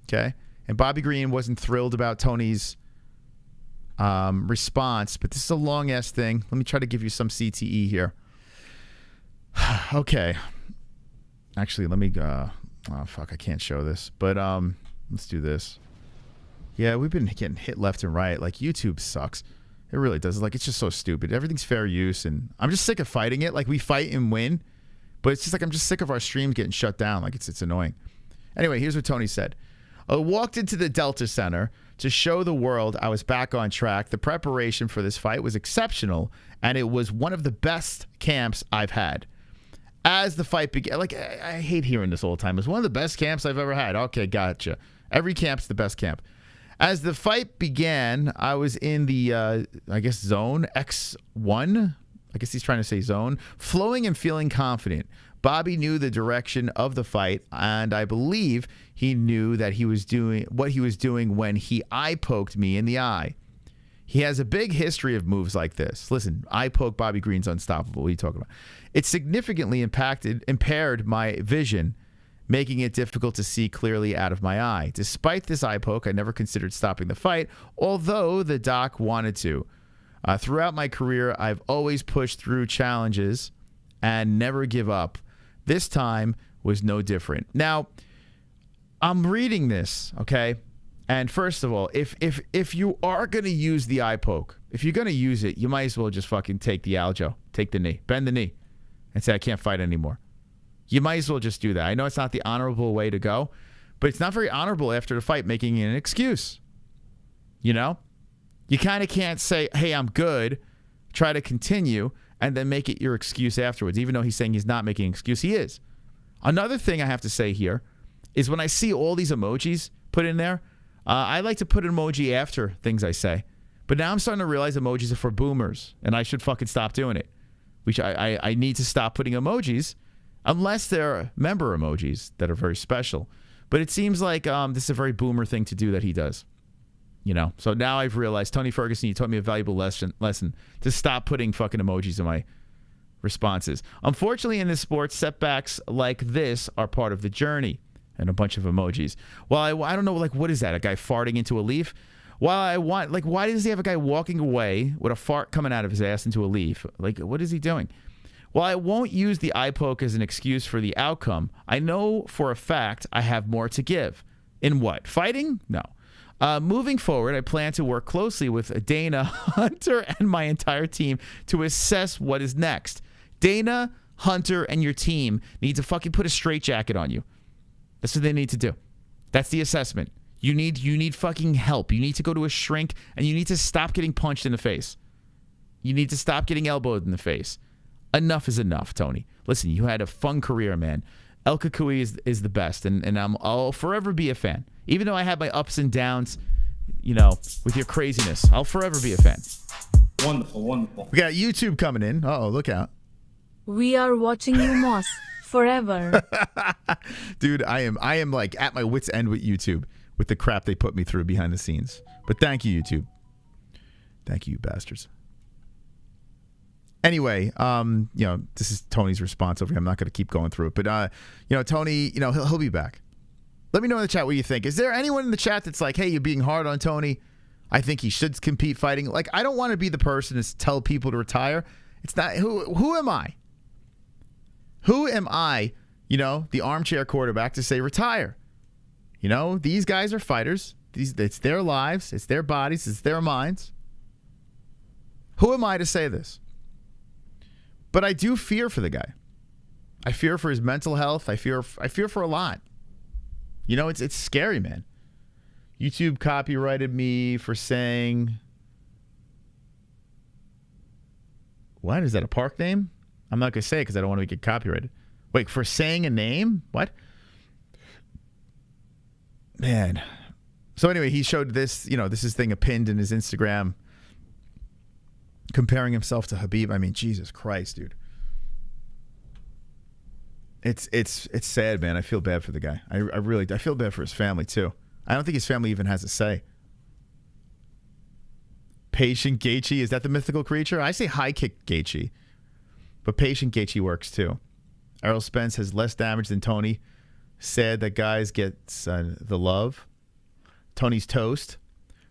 okay, and Bobby Green wasn't thrilled about Tony's response, but this is a long-ass thing. Let me try to give you some CTE here. Okay. Actually, let me oh, fuck, I can't show this, but let's do this. Yeah, we've been getting hit left and right. Like, YouTube sucks. It really does. Like, it's just so stupid. Everything's fair use, and I'm just sick of fighting it. Like, we fight and win, but it's just like I'm just sick of our streams getting shut down. Like, it's annoying. Anyway, here's what Tony said. I walked into the Delta Center to show the world I was back on track. The preparation for this fight was exceptional, and it was one of the best camps I've had. As the fight began, like, I hate hearing this all the time. It's one of the best camps I've ever had. Okay, gotcha. Every camp's the best camp. As the fight began, I was in the, I guess, zone X1. I guess he's trying to say zone. Flowing and feeling confident. Bobby knew the direction of the fight, and I believe he knew that he was doing what he was doing when he eye poked me in the eye. He has a big history of moves like this. Listen, eye poke Bobby Green's unstoppable. What are you talking about? It significantly impaired my vision, making it difficult to see clearly out of my eye. Despite this eye poke, I never considered stopping the fight, although the doc wanted to. Throughout my career, I've always pushed through challenges and never give up. This time was no different. Now, I'm reading this, okay? And first of all, if you are going to use the eye poke, if you're going to use it, you might as well just fucking take the aljo, take the knee, bend the knee, and say, I can't fight anymore. You might as well just do that. I know it's not the honorable way to go, but it's not very honorable after the fight making an excuse. You know? You kind of can't say, hey, I'm good, try to continue, and then make it your excuse afterwards. Even though he's saying he's not making an excuse, he is. Another thing I have to say here is when I see all these emojis put in there, I like to put an emoji after things I say. But now I'm starting to realize emojis are for boomers, and I should fucking stop doing it. Which I need to stop putting emojis unless they're member emojis that are very special. But it seems like this is a very boomer thing to do that he does. You know? So now I've realized, Tony Ferguson, you taught me a valuable lesson to stop putting fucking emojis in my responses. Unfortunately, in this sport, setbacks like this are part of the journey. And a bunch of emojis. Well, I don't know, like, what is that? A guy farting into a leaf? Well, I want, like, why does he have a guy walking away with a fart coming out of his ass into a leaf? Like, what is he doing? While I won't use the eye poke as an excuse for the outcome, I know for a fact I have more to give. In what? Fighting? No. Moving forward, I plan to work closely with Dana, Hunter, and my entire team to assess what is next. Dana, Hunter, and your team need to fucking put a straitjacket on you. That's what they need to do. That's the assessment. You need fucking help. You need to go to a shrink, and you need to stop getting punched in the face. You need to stop getting elbowed in the face. Enough is enough, Tony. Listen, you had a fun career, man. El Kakui is the best, and I'll forever be a fan. Even though I had my ups and downs, with your craziness, I'll forever be a fan.
Wonderful, wonderful.
We got YouTube coming in. Uh-oh, look out.
We are watching you, Moss, forever.
Dude, I am like at my wit's end with YouTube with the crap they put me through behind the scenes. But thank you, YouTube. Thank you, you bastards. Anyway, this is Tony's response over here. I'm not going to keep going through it, but Tony, he'll be back. Let me know in the chat what you think. Is there anyone in the chat that's like, hey, you're being hard on Tony? I think he should compete fighting. Like, I don't want to be the person to tell people to retire. It's not. Who am I? Who am I? The armchair quarterback to say retire. These guys are fighters. It's their lives. It's their bodies. It's their minds. Who am I to say this? But I do fear for the guy. I fear for his mental health. I fear for a lot. It's scary, man. YouTube copyrighted me for saying, what? Is that a park name? I'm not going to say it because I don't want to get copyrighted. Wait, for saying a name? What? Man. So anyway, he showed this, this is thing pinned in his Instagram, comparing himself to Khabib. I mean, Jesus Christ, dude. It's sad, man. I feel bad for the guy. I feel bad for his family too. I don't think his family even has a say. Patient Gaethje, is that the mythical creature? I say high kick Gaethje, but Patient Gaethje works too. Errol Spence has less damage than Tony. Sad that guys get the love. Tony's toast.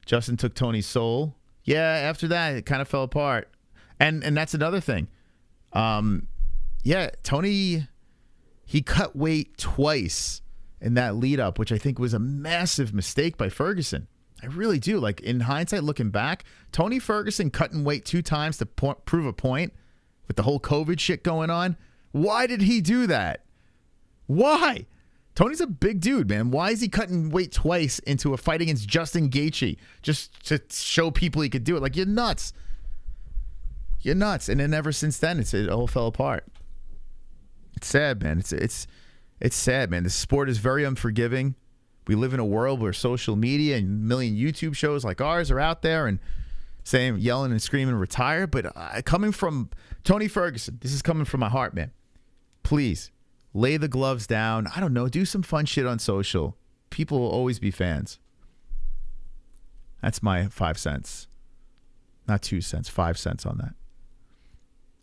Justin took Tony's soul. Yeah, after that, it kind of fell apart. And that's another thing. Tony, he cut weight twice in that lead up, which I think was a massive mistake by Ferguson. I really do. Like, in hindsight, looking back, Tony Ferguson cutting weight 2 times to prove a point with the whole COVID shit going on. Why did he do that? Why? Tony's a big dude, man. Why is he cutting weight twice into a fight against Justin Gaethje just to show people he could do it? Like, you're nuts. You're nuts. And then ever since then, it all fell apart. It's sad, man. It's sad, man. This sport is very unforgiving. We live in a world where social media and a million YouTube shows like ours are out there and saying, yelling and screaming, retire. But coming from Tony Ferguson, this is coming from my heart, man. Please. Lay the gloves down. I don't know. Do some fun shit on social. People will always be fans. That's my 5 cents. Not 2 cents. 5 cents on that.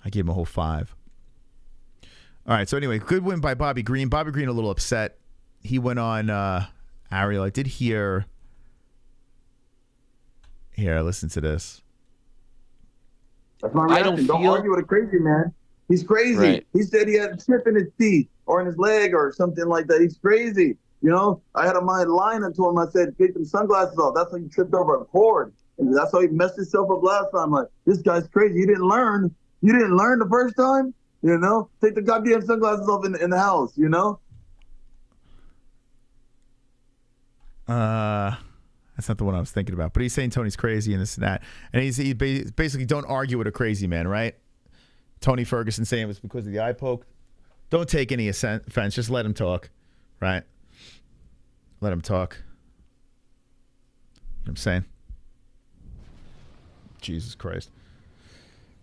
I gave him a whole 5. All right. So anyway, good win by Bobby Green. Bobby Green a little upset. He went on ARIEL. I did hear. Here, listen to this.
That's my reaction. Don't argue with a crazy man. He's crazy. Right. He said he had a chip in his teeth or in his leg or something like that. He's crazy. I had a line to him. I said, take them sunglasses off. That's how you tripped over a cord. And that's how he messed himself up last time. Like, this guy's crazy. You didn't learn. You didn't learn the first time? Take the goddamn sunglasses off in the house,
That's not the one I was thinking about. But he's saying Tony's crazy and this and that. And he basically don't argue with a crazy man, right? Tony Ferguson saying it was because of the eye poke. Don't take any offense. Just let him talk, right? Let him talk. You know what I'm saying? Jesus Christ.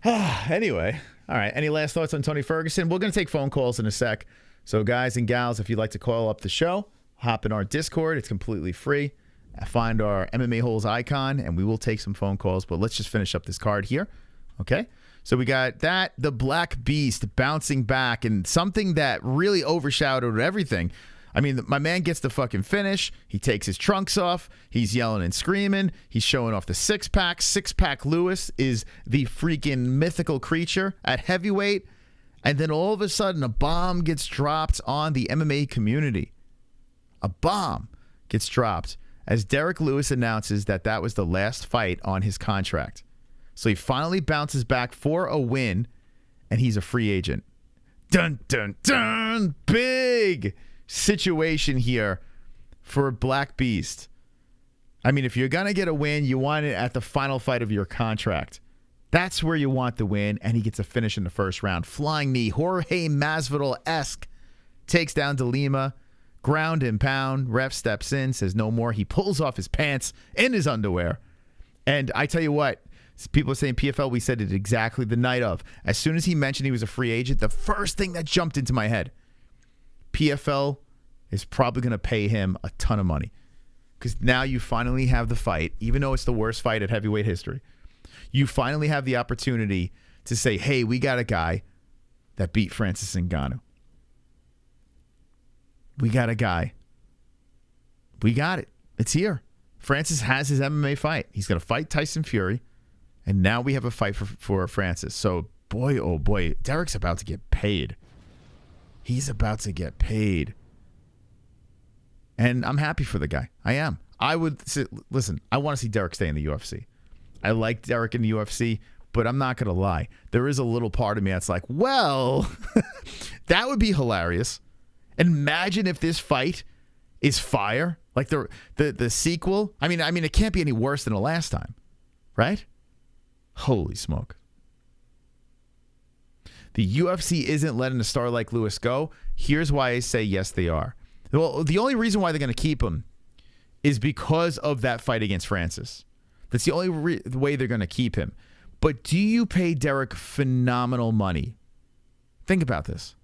Anyway, all right. Any last thoughts on Tony Ferguson? We're going to take phone calls in a sec. So guys and gals, if you'd like to call up the show, hop in our Discord. It's completely free. Find our MMA-Holes icon, and we will take some phone calls. But let's just finish up this card here, okay? So we got that, the Black Beast bouncing back, and something that really overshadowed everything. I mean, my man gets the fucking finish. He takes his trunks off. He's yelling and screaming. He's showing off the six-pack. Six-pack Lewis is the freaking mythical creature at heavyweight. And then all of a sudden, a bomb gets dropped on the MMA community. A bomb gets dropped as Derrick Lewis announces that that was the last fight on his contract. So he finally bounces back for a win, and he's a free agent. Dun, dun, dun. Big situation here for Black Beast. I mean, if you're going to get a win, you want it at the final fight of your contract. That's where you want the win, and he gets a finish in the first round. Flying knee, Jorge Masvidal-esque, takes down De Lima, ground and pound. Ref steps in, says no more. He pulls off his pants in his underwear. And I tell you what, people are saying PFL, we said it exactly the night of. As soon as he mentioned he was a free agent, the first thing that jumped into my head, PFL is probably going to pay him a ton of money. Because now you finally have the fight, even though it's the worst fight at heavyweight history. You finally have the opportunity to say, hey, we got a guy that beat Francis Ngannou. We got a guy. We got it. It's here. Francis has his MMA fight. He's going to fight Tyson Fury. And now we have a fight for Francis. So, boy, oh boy, Derrick's about to get paid. He's about to get paid. And I'm happy for the guy. I am. I would say, listen, I want to see Derrick stay in the UFC. I like Derrick in the UFC, but I'm not going to lie. There is a little part of me that's like, well, that would be hilarious. Imagine if this fight is fire, like the sequel. I mean, it can't be any worse than the last time, right? Holy smoke. The UFC isn't letting a star like Lewis go. Here's why I say yes, they are. Well, the only reason why they're going to keep him is because of that fight against Francis. That's the only way they're going to keep him. But do you pay Derrick phenomenal money? Think about this.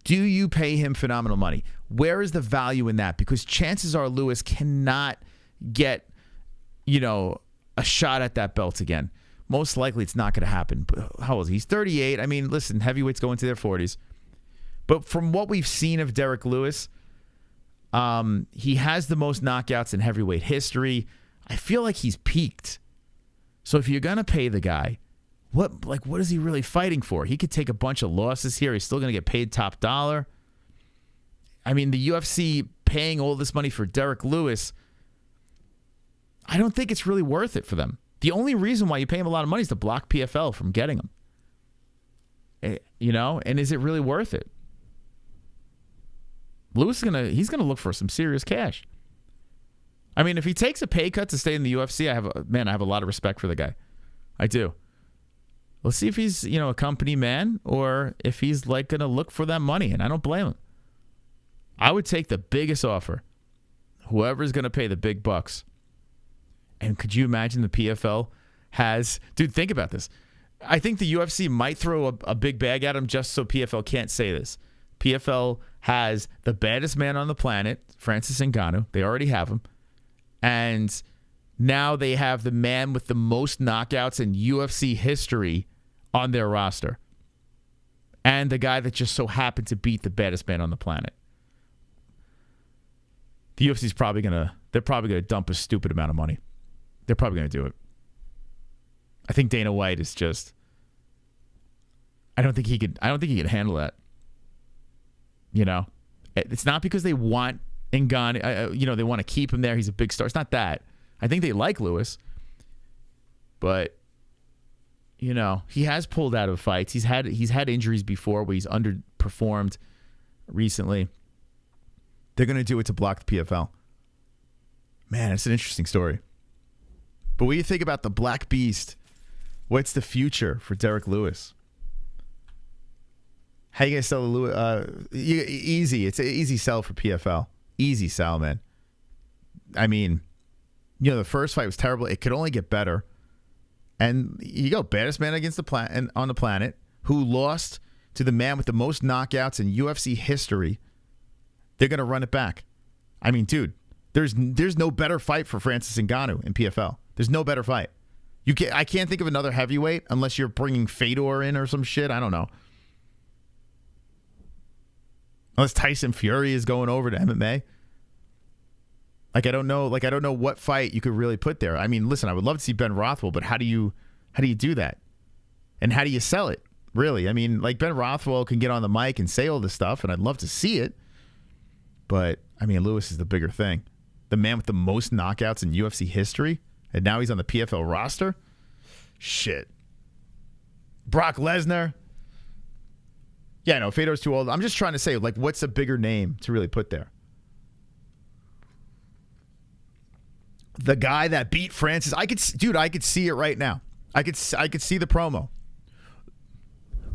Do you pay him phenomenal money? Where is the value in that? Because chances are Lewis cannot get, a shot at that belt again. Most likely it's not going to happen. But how old is he? He's 38. I mean, listen, heavyweights go into their 40s. But from what we've seen of Derrick Lewis, he has the most knockouts in heavyweight history. I feel like he's peaked. So if you're going to pay the guy, what is he really fighting for? He could take a bunch of losses here. He's still going to get paid top dollar. I mean, the UFC paying all this money for Derrick Lewis, I don't think it's really worth it for them. The only reason why you pay him a lot of money is to block PFL from getting him. And is it really worth it? Lewis he's gonna look for some serious cash. I mean, if he takes a pay cut to stay in the UFC, I have a lot of respect for the guy. I do. Let's see if he's, a company man or if he's gonna look for that money, and I don't blame him. I would take the biggest offer. Whoever's gonna pay the big bucks. And could you imagine the PFL has... Dude, think about this. I think the UFC might throw a big bag at him just so PFL can't say this. PFL has the baddest man on the planet, Francis Ngannou. They already have him. And now they have the man with the most knockouts in UFC history on their roster. And the guy that just so happened to beat the baddest man on the planet. The UFC's probably going to dump a stupid amount of money. They're probably going to do it. I think Dana White is just... I don't think he could handle that. It's not because they want Ngannou, they want to keep him there. He's a big star. It's not that. I think they like Lewis. But, he has pulled out of fights. He's had injuries before where he's underperformed recently. They're going to do it to block the PFL. Man, it's an interesting story. But what do you think about the Black Beast? What's the future for Derrick Lewis? How you going to sell the Lewis? Easy. It's an easy sell for PFL. Easy sell, man. I mean, the first fight was terrible. It could only get better. And you go, baddest man against on the planet, who lost to the man with the most knockouts in UFC history. They're going to run it back. I mean, dude, there's no better fight for Francis Ngannou in PFL. There's no better fight. I can't think of another heavyweight unless you're bringing Fedor in or some shit. I don't know. Unless Tyson Fury is going over to MMA. I don't know what fight you could really put there. I mean, listen, I would love to see Ben Rothwell, but how do you do that? And how do you sell it? really. I mean, like Ben Rothwell can get on the mic and say all this stuff, and I'd love to see it. But, I mean, Lewis is the bigger thing. The man with the most knockouts in UFC history, and now he's on the PFL roster? Shit. Brock Lesnar? Yeah, no, Fedor's too old. I'm just trying to say, like, what's a bigger name to really put there? The guy that beat Francis, I could see it right now. I could see the promo.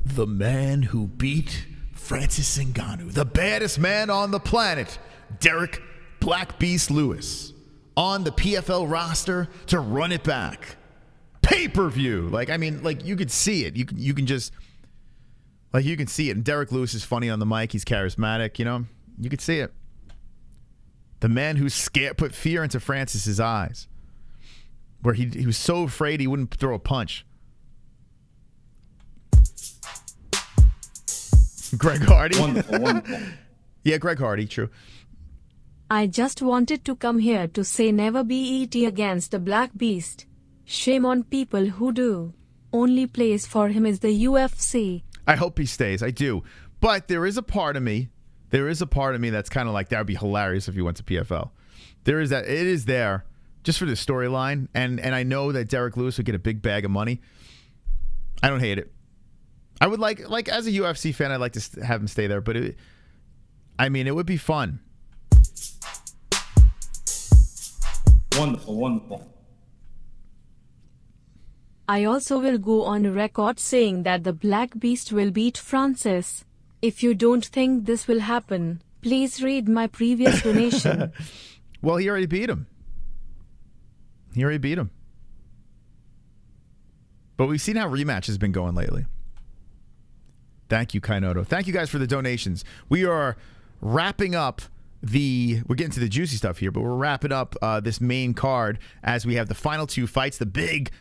The man who beat Francis Ngannou, the baddest man on the planet, Derrick Black Beast Lewis, on the PFL roster to run it back. Pay-per-view. Like, I mean, like, you could see it. You can just, like, you can see it. And Derrick Lewis is funny on the mic. He's charismatic, you know? You could see it. The man who put fear into Francis's eyes, where he was so afraid he wouldn't throw a punch. Greg Hardy.
Wonderful.
Yeah, Greg Hardy, true.
I just wanted to come here to say never BET against the Black Beast. Shame on people who do. Only place for him is the UFC.
I hope he stays. I do. But there is a part of me that's kind of like, that would be hilarious if he went to PFL. There is that. It is there just for the storyline. And I know that Derrick Lewis would get a big bag of money. I don't hate it. I would like as a UFC fan, I'd like to have him stay there. But it would be fun.
Wonderful.
I also will go on record saying that the Black Beast will beat Francis. If you don't think this will happen, please read my previous donation.
Well, he already beat him. But we've seen how rematch has been going lately. Thank you, Kainoto. Thank you guys for the donations. We are wrapping up we're getting to the juicy stuff here, but we're wrapping up this main card as we have the final two fights, the big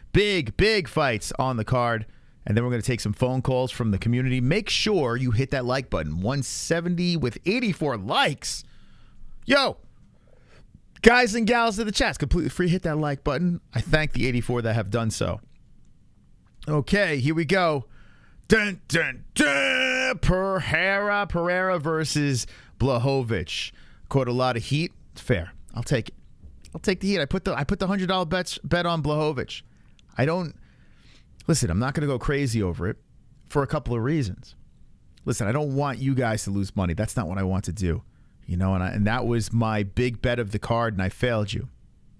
fights on the card. And then we're going to take some phone calls from the community. Make sure you hit that like button. 170 with 84 likes. Yo, guys and gals in the chat, it's completely free. Hit that like button. I thank the 84 that have done so. Okay, here we go. Dun, dun, dun. Pereira versus Blachowicz. Caught a lot of heat. It's fair. I'll take it. I'll take the heat. I put the $100 bet on Blachowicz. Listen, I'm not going to go crazy over it for a couple of reasons. Listen, I don't want you guys to lose money. That's not what I want to do. You know, and that was my big bet of the card, and I failed you.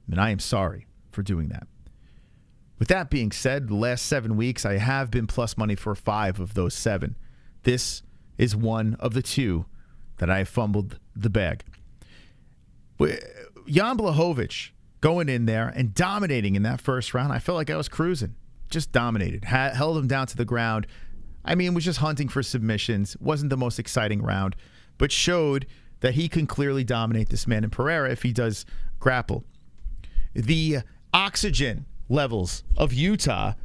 And I am sorry for doing that. With that being said, the last 7 weeks, I have been plus money for 5 of those 7. This is one of the 2 that I fumbled the bag. Jan Blachowicz going in there and dominating in that first round, I felt like I was cruising. Just dominated. Held him down to the ground. I mean, was just hunting for submissions. Wasn't the most exciting round, but showed that he can clearly dominate this man in Pereira if he does grapple. The oxygen levels of Utah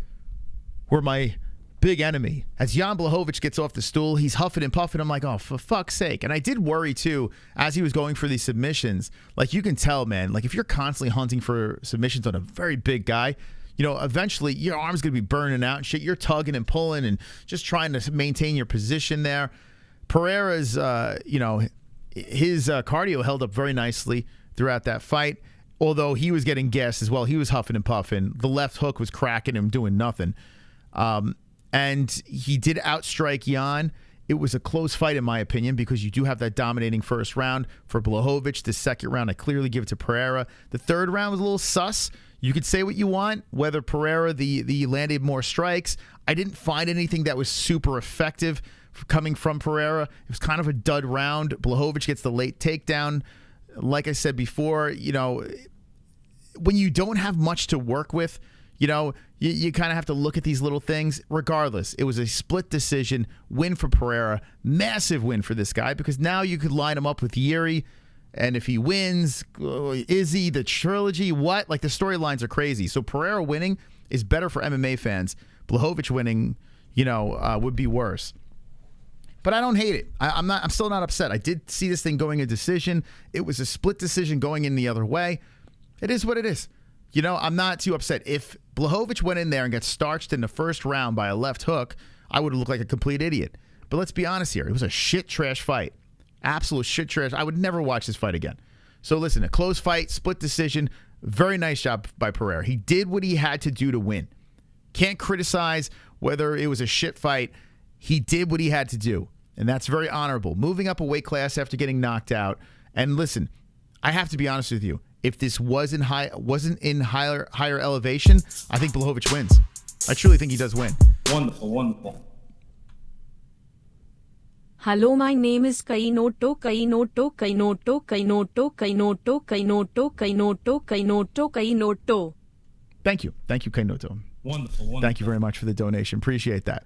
were my big enemy. As Jan Blachowicz gets off the stool, he's huffing and puffing. I'm like, oh, for fuck's sake. And I did worry, too, as he was going for these submissions. Like, you can tell, man, like, if you're constantly hunting for submissions on a very big guy, you know, eventually your arm's going to be burning out and shit. You're tugging and pulling and just trying to maintain your position there. Pereira's, his cardio held up very nicely throughout that fight, although he was getting gassed as well. He was huffing and puffing. The left hook was cracking him, doing nothing. And he did outstrike Jan. It was a close fight, in my opinion, because you do have that dominating first round for Blachowicz. The second round, I clearly give it to Pereira. The third round was a little sus. You could say what you want, whether Pereira the landed more strikes. I didn't find anything that was super effective coming from Pereira. It was kind of a dud round. Blachowicz gets the late takedown. Like I said before, you know, when you don't have much to work with, you know, you kind of have to look at these little things. Regardless, it was a split decision win for Pereira. Massive win for this guy, because now you could line him up with Yuri. And if he wins, IZZY, the trilogy, what? Like, the storylines are crazy. So Pereira winning is better for MMA fans. Blachowicz winning, would be worse. But I don't hate it. I'm still not upset. I did see this thing going a decision. It was a split decision going in the other way. It is what it is. You know, I'm not too upset. If Blachowicz went in there and got starched in the first round by a left hook, I would have looked like a complete idiot. But let's be honest here. It was a shit trash fight. Absolute shit trash. I would never watch this fight again. So listen, a close fight, split decision. Very nice job by Pereira. He did what he had to do to win. Can't criticize whether it was a shit fight. He did what he had to do, and that's very honorable. Moving up a weight class after getting knocked out. And listen, I have to be honest with you. If this wasn't in higher elevation, I think Blachowicz wins. I truly think he does win.
Wonderful, wonderful.
Hello, my name is Kainoto, Kainoto, Kainoto, Kainoto, Kainoto, Kainoto, Kainoto, Kainoto, Kainoto.
Thank you. Thank you, Kainoto.
Wonderful, wonderful.
Thank you very much for the donation. Appreciate that.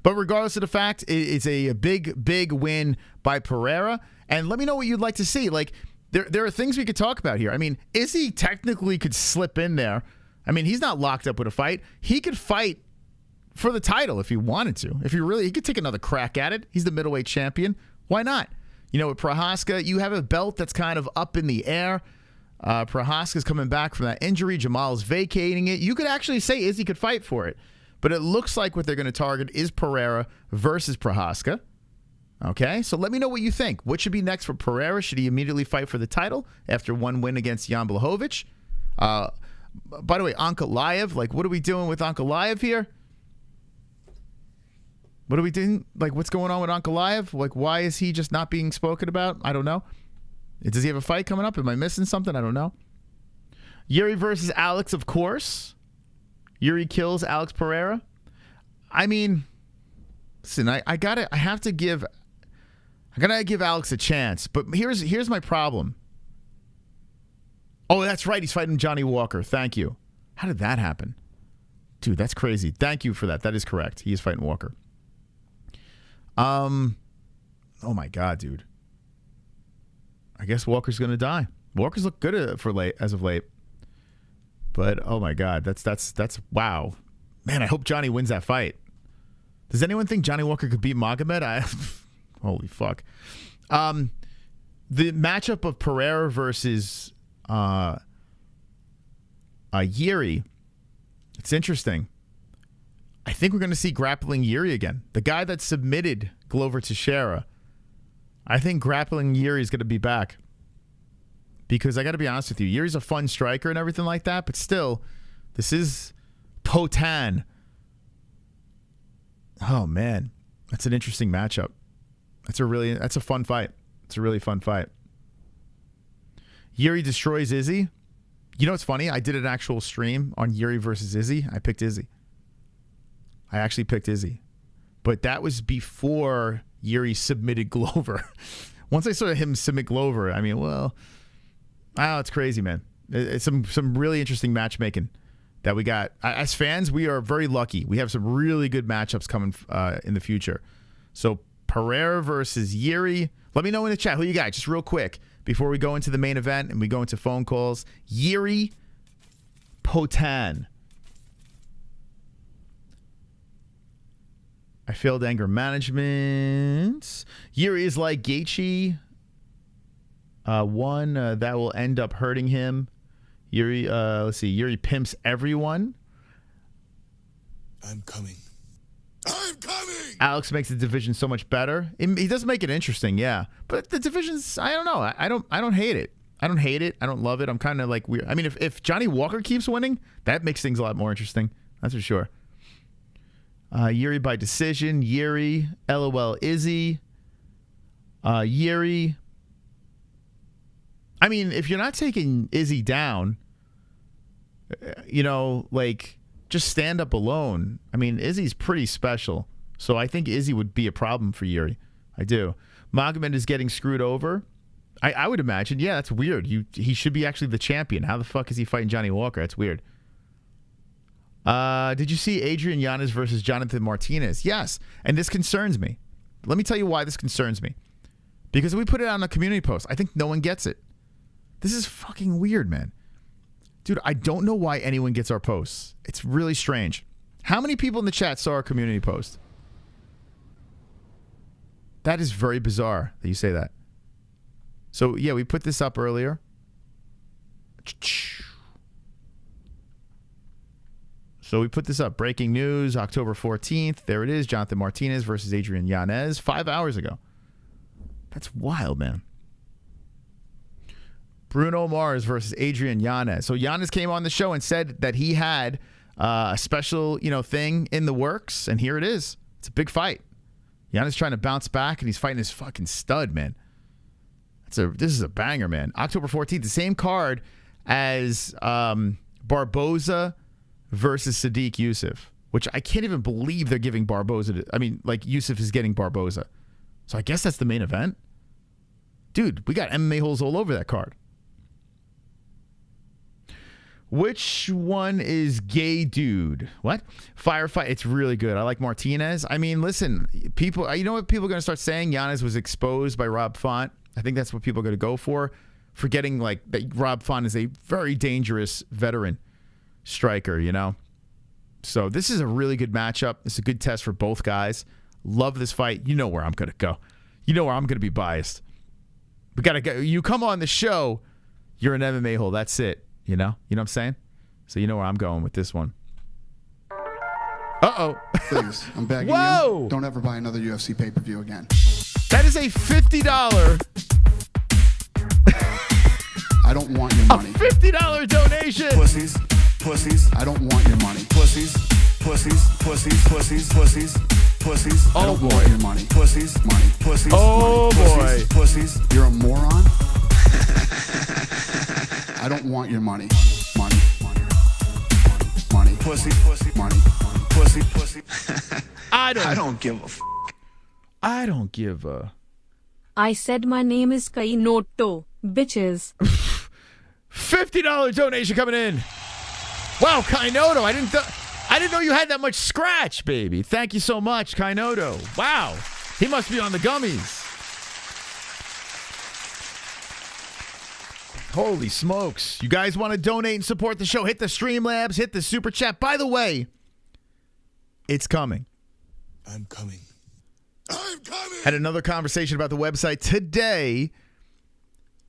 But regardless of the fact, it's a big win by Pereira. And let me know what you'd like to see. Like, there are things we could talk about here. I mean, Izzy technically could slip in there. I mean, he's not locked up with a fight. He could fight for the title if he wanted to. He could take another crack at it. He's the middleweight champion. Why not? You know, with Prochazka, you have a belt that's kind of up in the air. Prochazka's coming back from that injury. Jamal's vacating it. You could actually say Izzy could fight for it. But it looks like what they're going to target is Pereira versus Prochazka. Okay, so let me know what you think. What should be next for Pereira? Should he immediately fight for the title after one win against Jan Blachowicz? By the way, Ankalaev, like, what are we doing with Ankalaev here? What are we doing? Like, what's going on with Ankalaev? Like, why is he just not being spoken about? I don't know. Does he have a fight coming up? Am I missing something? I don't know. Yuri versus Alex, of course. Yuri kills Alex Pereira. I mean, listen, I gotta give Alex a chance. But here's my problem. Oh, that's right. He's fighting Johnny Walker. Thank you. How did that happen? Dude, that's crazy. Thank you for that. That is correct. He is fighting Walker. Oh my God, dude. I guess Walker's gonna die. Walker's looked good as of late. But oh my God, that's wow. Man, I hope Johnny wins that fight. Does anyone think Johnny Walker could beat Magomed? Holy fuck. The matchup of Pereira versus Yuri, it's interesting. I think we're going to see grappling Yuri again. The guy that submitted Glover Teixeira. I think grappling Yuri is going to be back. Because I got to be honest with you, Yuri's a fun striker and everything like that, but still, this is Potan. Oh man, that's an interesting matchup. That's a fun fight. It's a really fun fight. Yuri destroys Izzy. You know what's funny? I did an actual stream on Yuri versus Izzy. I picked Izzy. I actually picked Izzy. But that was before Yuri submitted Glover. Once I saw him submit Glover, I mean, well, it's crazy, man. It's some really interesting matchmaking that we got. As fans, we are very lucky. We have some really good matchups coming in the future. So Pereira versus Yuri. Let me know in the chat who you got, just real quick, before we go into the main event and we go into phone calls. Yuri Potan. I failed anger management. Yuri is like Gaethje. One that will end up hurting him. Yuri, let's see. Yuri pimps everyone.
I'm coming. I'm coming.
Alex makes the division so much better. He does make it interesting, yeah. But the division's, I don't know. I don't hate it. I don't hate it. I don't love it. I'm kind of like weird. I mean, if Johnny Walker keeps winning, that makes things a lot more interesting. That's for sure. Yuri by decision. Yuri. LOL Izzy. Yuri. I mean, if you're not taking Izzy down, you know, like, just stand up alone. I mean, Izzy's pretty special. So I think Izzy would be a problem for Yuri. I do. Magomed is getting screwed over. I would imagine. Yeah, that's weird. He should be actually the champion. How the fuck is he fighting Johnny Walker? That's weird. Did you see Adrian Yanez versus Jonathan Martinez? Yes. And this concerns me. Let me tell you why this concerns me. Because we put it on a community post. I think no one gets it. This is fucking weird, man. Dude, I don't know why anyone gets our posts. It's really strange. How many people in the chat saw our community post? That is very bizarre that you say that. So, yeah, we put this up So So we put this up. Breaking news, October 14th. There it is. Jonathan Martinez versus Adrian Yanez 5 hours ago. That's wild, man. Bruno Mars versus Adrian Yanez. So Yanez came on the show and said that he had a special, thing in the works, and here it is. It's a big fight. Yanez trying to bounce back, and he's fighting his fucking stud, man. This is a banger, man. October 14th, the same card as Barboza versus Sadiq Yusuf, which I can't even believe they're giving Barboza. Yusuf is getting Barboza. So I guess that's the main event. Dude, we got MMA holes all over that card. Which one is gay dude? What? Firefight. It's really good. I like Martinez. I mean, listen, people, you know what people are going to start saying? Yanez was exposed by Rob Font. I think that's what people are going to go for. Forgetting that Rob Font is a very dangerous veteran striker, So this is a really good matchup. It's a good test for both guys. Love this fight. You know where I'm going to go. You know where I'm going to be biased. We got to go. You come on the show, you're an MMA hole. That's it. You know what I'm saying? So you know where I'm going with this one. Uh-oh.
Please, I'm begging
Whoa!
you. Don't ever buy another UFC pay-per-view again.
That is a $50.
I don't want your money.
A $50 donation.
Pussies. Pussies. I don't want your money. Pussies. Pussies. Pussies. Pussies. Pussies. Pussies. I don't want your money. Pussies. Money. Pussies.
Oh,
money.
boy.
Pussies. You're a moron. I don't want your money. Money. Money. Pussy. Pussy. Money. Pussy. Pussy.
I
don't give a f.
I don't give a.
I said my name is Kainoto, bitches.
$50 donation coming in. Wow, Kainoto. I didn't know you had that much scratch, baby. Thank you so much, Kainoto. Wow. He must be on the gummies. Holy smokes. You guys want to donate and support the show? Hit the Streamlabs, hit the Super Chat. By the way, it's coming.
I'm coming. I'm coming.
Had another conversation about the website today.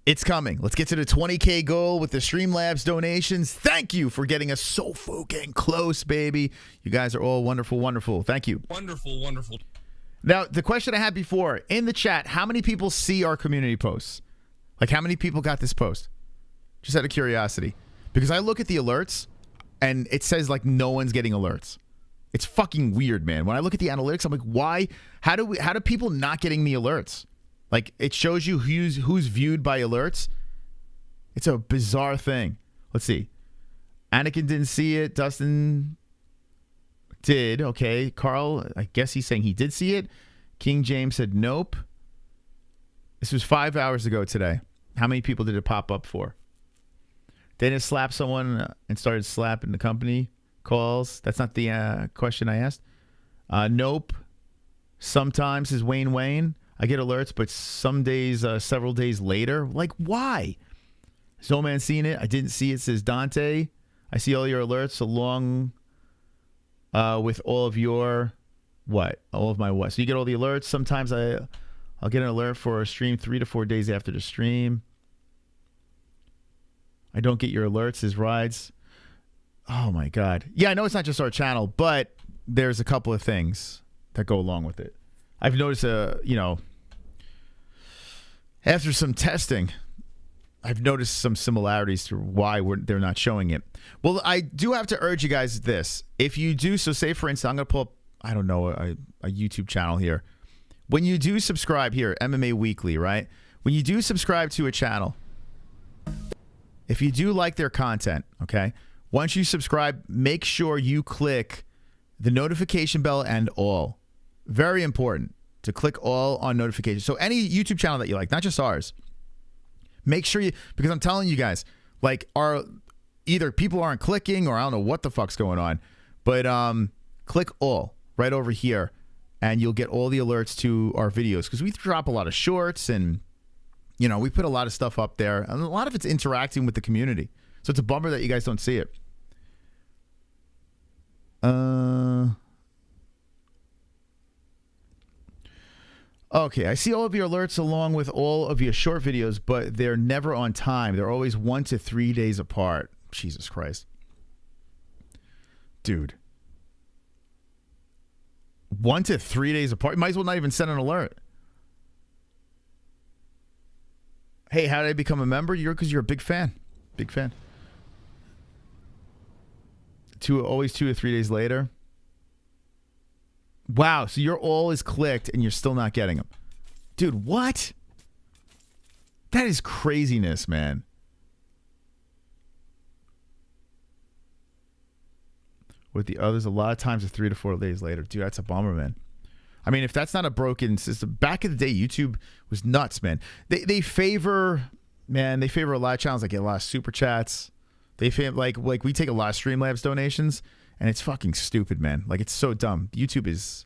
It's coming. Let's get to the 20K goal with the Streamlabs donations. Thank you for getting us so fucking close, baby. You guys are all wonderful, wonderful. Thank you.
Wonderful, wonderful.
Now, the question I had before, in the chat, how many people see our community posts? Like, how many people got this post? Just out of curiosity. Because I look at the alerts, and it says, no one's getting alerts. It's fucking weird, man. When I look at the analytics, I'm like, why? How do people not getting the alerts? It shows you who's viewed by alerts. It's a bizarre thing. Let's see. Anakin didn't see it. Dustin did. Okay. Carl, I guess he's saying he did see it. King James said nope. This was 5 hours ago today. How many people did it pop up for? They didn't slap someone and started slapping the company calls. That's not the question I asked. Nope. Sometimes is Wayne. I get alerts, but some days, several days later. Why? Has no man seen it? I didn't see it, says Dante. I see all your alerts along with all of your what? All of my what? So you get all the alerts. Sometimes I'll get an alert for a stream 3 to 4 days after the stream. I don't get your alerts, says Rides. Oh, my God. Yeah, I know it's not just our channel, but there's a couple of things that go along with it. I've noticed, after some testing, I've noticed some similarities to why they're not showing it. Well, I do have to urge you guys this. If you do, so say, for instance, I'm going to pull up, I don't know, a YouTube channel here. When you do subscribe here, MMA Weekly, right? When you do subscribe to a channel, if you do like their content, okay, once you subscribe, make sure you click the notification bell and all. Very important to click all on notifications. So any YouTube channel that you like, not just ours, make sure you, because I'm telling you guys, either people aren't clicking or I don't know what the fuck's going on, but click all right over here and you'll get all the alerts to our videos because we drop a lot of shorts and, we put a lot of stuff up there and a lot of it's interacting with the community. So it's a bummer that you guys don't see it. Okay, I see all of your alerts along with all of your short videos, but they're never on time. They're always 1 to 3 days apart. Jesus Christ. Dude. 1 to 3 days apart. You might as well not even send an alert. Hey, how did I become a member? Because you're a big fan. Big fan. Always 2 to 3 days later. Wow, so your all is clicked and you're still not getting them. Dude, what? That is craziness, man. With the others, a lot of times, 3 to 4 days later. Dude, that's a bummer, man. I mean, if that's not a broken system, back in the day, YouTube was nuts, man. They favor a lot of channels that get a lot of super chats. They favor, like we take a lot of Streamlabs donations, and it's fucking stupid, man. Like, it's so dumb. YouTube is.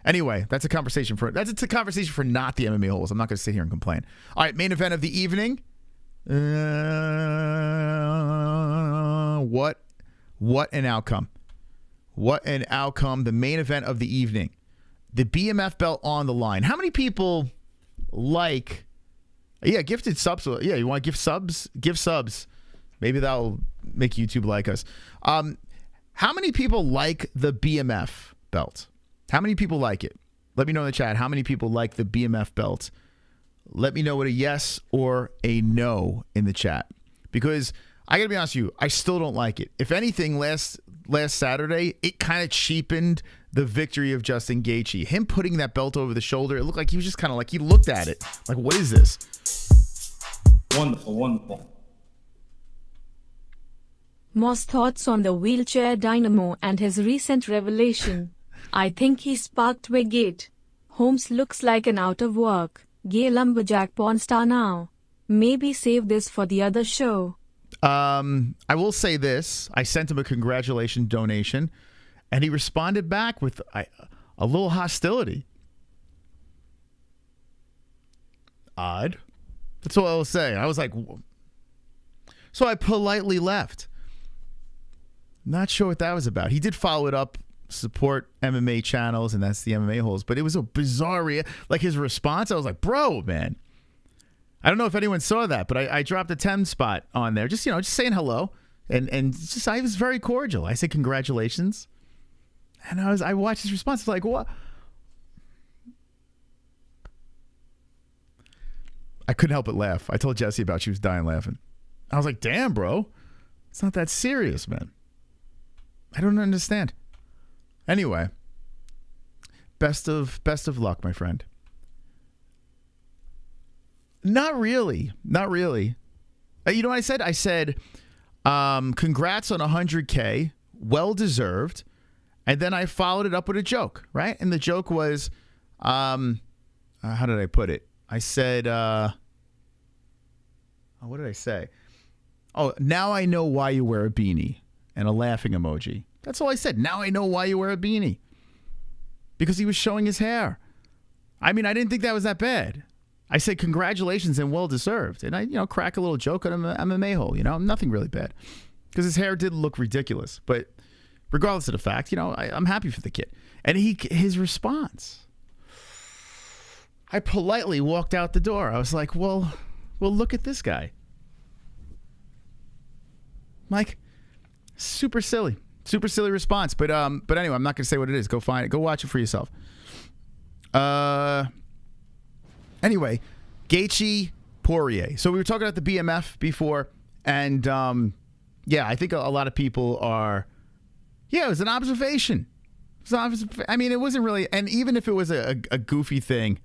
Anyway, that's a conversation for not the MMA holes. I'm not going to sit here and complain. All right, main event of the evening. What an outcome. What an outcome. The main event of the evening. The BMF belt on the line. How many people like... Yeah, gifted subs. Yeah, you want to gift subs? Give subs. Maybe that'll make YouTube like us. How many people like the BMF belt? How many people like it? Let me know in the chat. How many people like the BMF belt? Let me know with a yes or a no in the chat. Because I got to be honest with you, I still don't like it. If anything, last Saturday, it kind of cheapened the victory of Justin Gaethje. Him putting that belt over the shoulder, it looked like he was just kind of like, he looked at it. Like, what is this?
Wonderful, wonderful.
Moss thoughts on the wheelchair dynamo and his recent revelation. I think he sparked Wegate. Holmes looks like an out of work, gay lumberjack porn star now. Maybe save this for the other show.
I will say this. I sent him a congratulations donation, and he responded back with a little hostility. Odd. That's all I will say. I was like... So I politely left. Not sure what that was about. He did follow it up, support MMA channels, and that's the MMA holes. But it was a bizarre... Like, his response, I was like, bro, man... I don't know if anyone saw that, but I dropped a 10 spot on there. Just, just saying hello. And just, I was very cordial. I said congratulations. And I watched his response. I was like, what? I couldn't help but laugh. I told Jesse about she was dying laughing. I was like, damn, bro. It's not that serious, man. I don't understand. Anyway. Best of luck, my friend. Not really. Not really. You know what I said? I said, congrats on 100K. Well deserved. And then I followed it up with a joke, right? And the joke was, how did I put it? I said, what did I say? Oh, now I know why you wear a beanie. And a laughing emoji. That's all I said. Now I know why you wear a beanie. Because he was showing his hair. I mean, I didn't think that was that bad. I said congratulations and well deserved, and I crack a little joke on an MMA hole. Nothing really bad, because his hair did look ridiculous. But regardless of the fact, I'm happy for the kid. And his response, I politely walked out the door. I was like, well, look at this guy. Like, super silly response. But anyway, I'm not gonna say what it is. Go find it. Go watch it for yourself. Anyway, Gaethje, Poirier. So we were talking about the BMF before, and I think a lot of people are. Yeah, it was an observation. I mean, it wasn't really, and even if it was a goofy thing,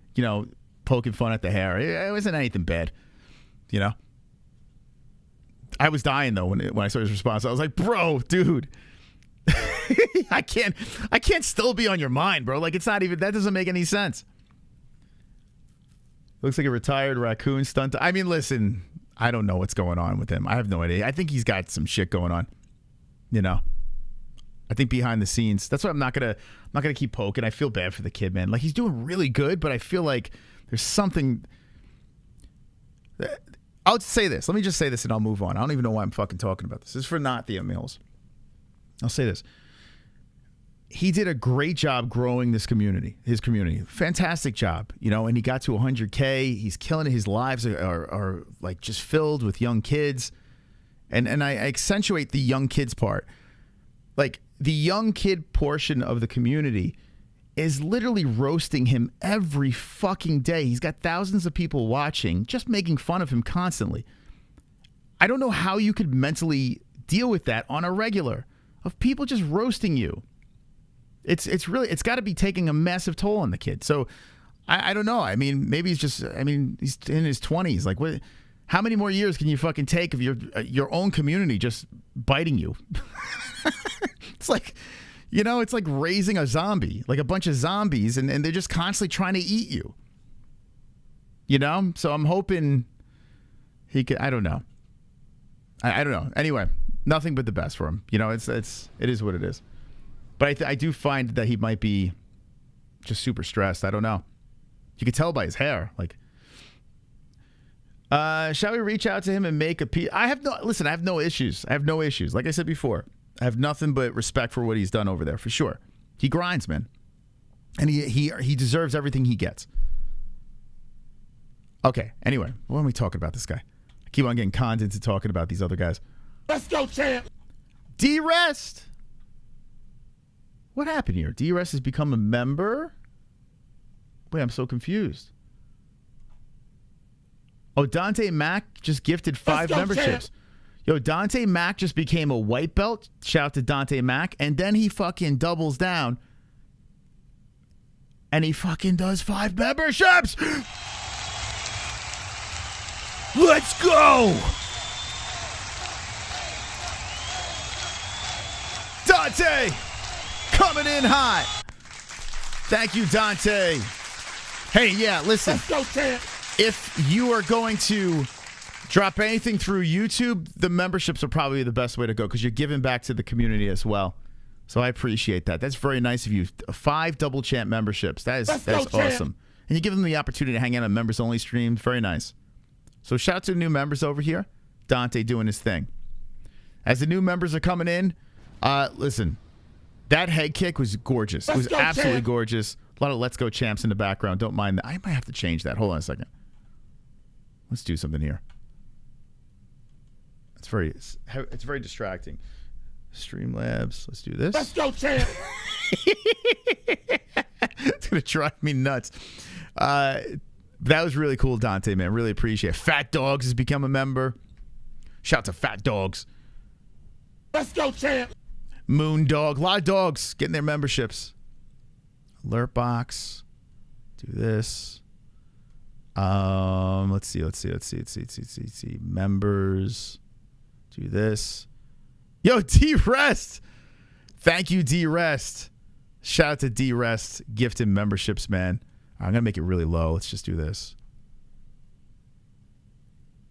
poking fun at the hair, it wasn't anything bad. I was dying though when I saw his response. I was like, bro, dude. I can't still be on your mind, bro. Like, it's not even, that doesn't make any sense. Looks like a retired raccoon stunt. I mean, listen, I don't know what's going on with him. I have no idea. I think he's got some shit going on. I think behind the scenes. That's why I'm not gonna keep poking. I feel bad for the kid, man. Like, he's doing really good, but I feel like there's something. I'll say this. Let me just say this and I'll move on. I don't even know why I'm fucking talking about this. This is for not the MMAs. I'll say this. He did a great job growing his community. Fantastic job, and he got to 100K. He's killing it. His lives are like just filled with young kids. And I accentuate the young kids part. Like, the young kid portion of the community is literally roasting him every fucking day. He's got thousands of people watching, just making fun of him constantly. I don't know how you could mentally deal with that on a regular, of people just roasting you. It's got to be taking a massive toll on the kid. So I don't know. I mean, maybe he's in his 20s. Like, what? How many more years can you fucking take of your own community just biting you? It's like, it's like raising a zombie, like a bunch of zombies, and they're just constantly trying to eat you. So I'm hoping he could. I don't know. I don't know. Anyway, nothing but the best for him. It is what it is. But I do find that he might be just super stressed. I don't know. You could tell by his hair. Like, shall we reach out to him and make a piece? I have no issues. I have no issues. Like I said before, I have nothing but respect for what he's done over there, for sure. He grinds, man. And he deserves everything he gets. Okay, anyway, why are we talking about this guy? I keep on getting conned into talking about these other guys.
Let's go, champ.
D-Rest. What happened here? D-Rest has become a member? Wait, I'm so confused. Oh, Dante Mack just gifted 5 memberships. Yo, Dante Mack just became a white belt. Shout out to Dante Mack. And then he fucking doubles down. And he fucking does 5 memberships. Let's go. Dante coming in hot. Thank you, Dante. Hey, yeah, listen.
Let's go, champ.
If you are going to drop anything through YouTube, the memberships are probably the best way to go because you're giving back to the community as well. So I appreciate that. That's very nice of you. 5 double champ memberships. That's awesome. And you give them the opportunity to hang out on members only streams. Very nice. So shout out to the new members over here. Dante doing his thing. As the new members are coming in, listen, that head kick was gorgeous. It was absolutely gorgeous. A lot of Let's Go champs in the background. Don't mind that. I might have to change that. Hold on a second. Let's do something here. It's very distracting. Streamlabs. Let's do this.
Let's go, champ.
It's going to drive me nuts. That was really cool, Dante, man. Really appreciate it. Fat Dogs has become a member. Shout out to Fat Dogs.
Let's go, champ.
Moon Dog. A lot of dogs getting their memberships. Alert box. Do this. Let's see. Members. Do this. Yo, D-Rest. Thank you, D-Rest. Shout out to D-Rest. Gifted memberships, man. I'm going to make it really low. Let's just do this.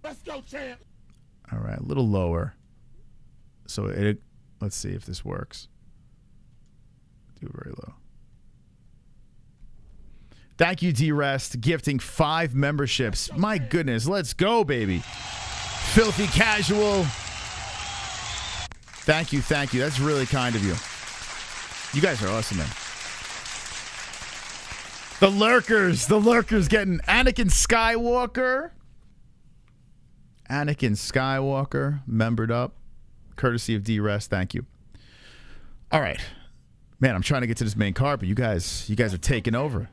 Let's go, champ.
All right, a little lower. So let's see if this works. Do it very low. Thank you, D-Rest. Gifting 5 memberships. My goodness. Let's go, baby. Filthy Casual. Thank you. That's really kind of you. You guys are awesome, man. The Lurkers getting Anakin Skywalker membered up. Courtesy of D-Rest. Thank you. All right. Man, I'm trying to get to this main card, but you guys are taking over.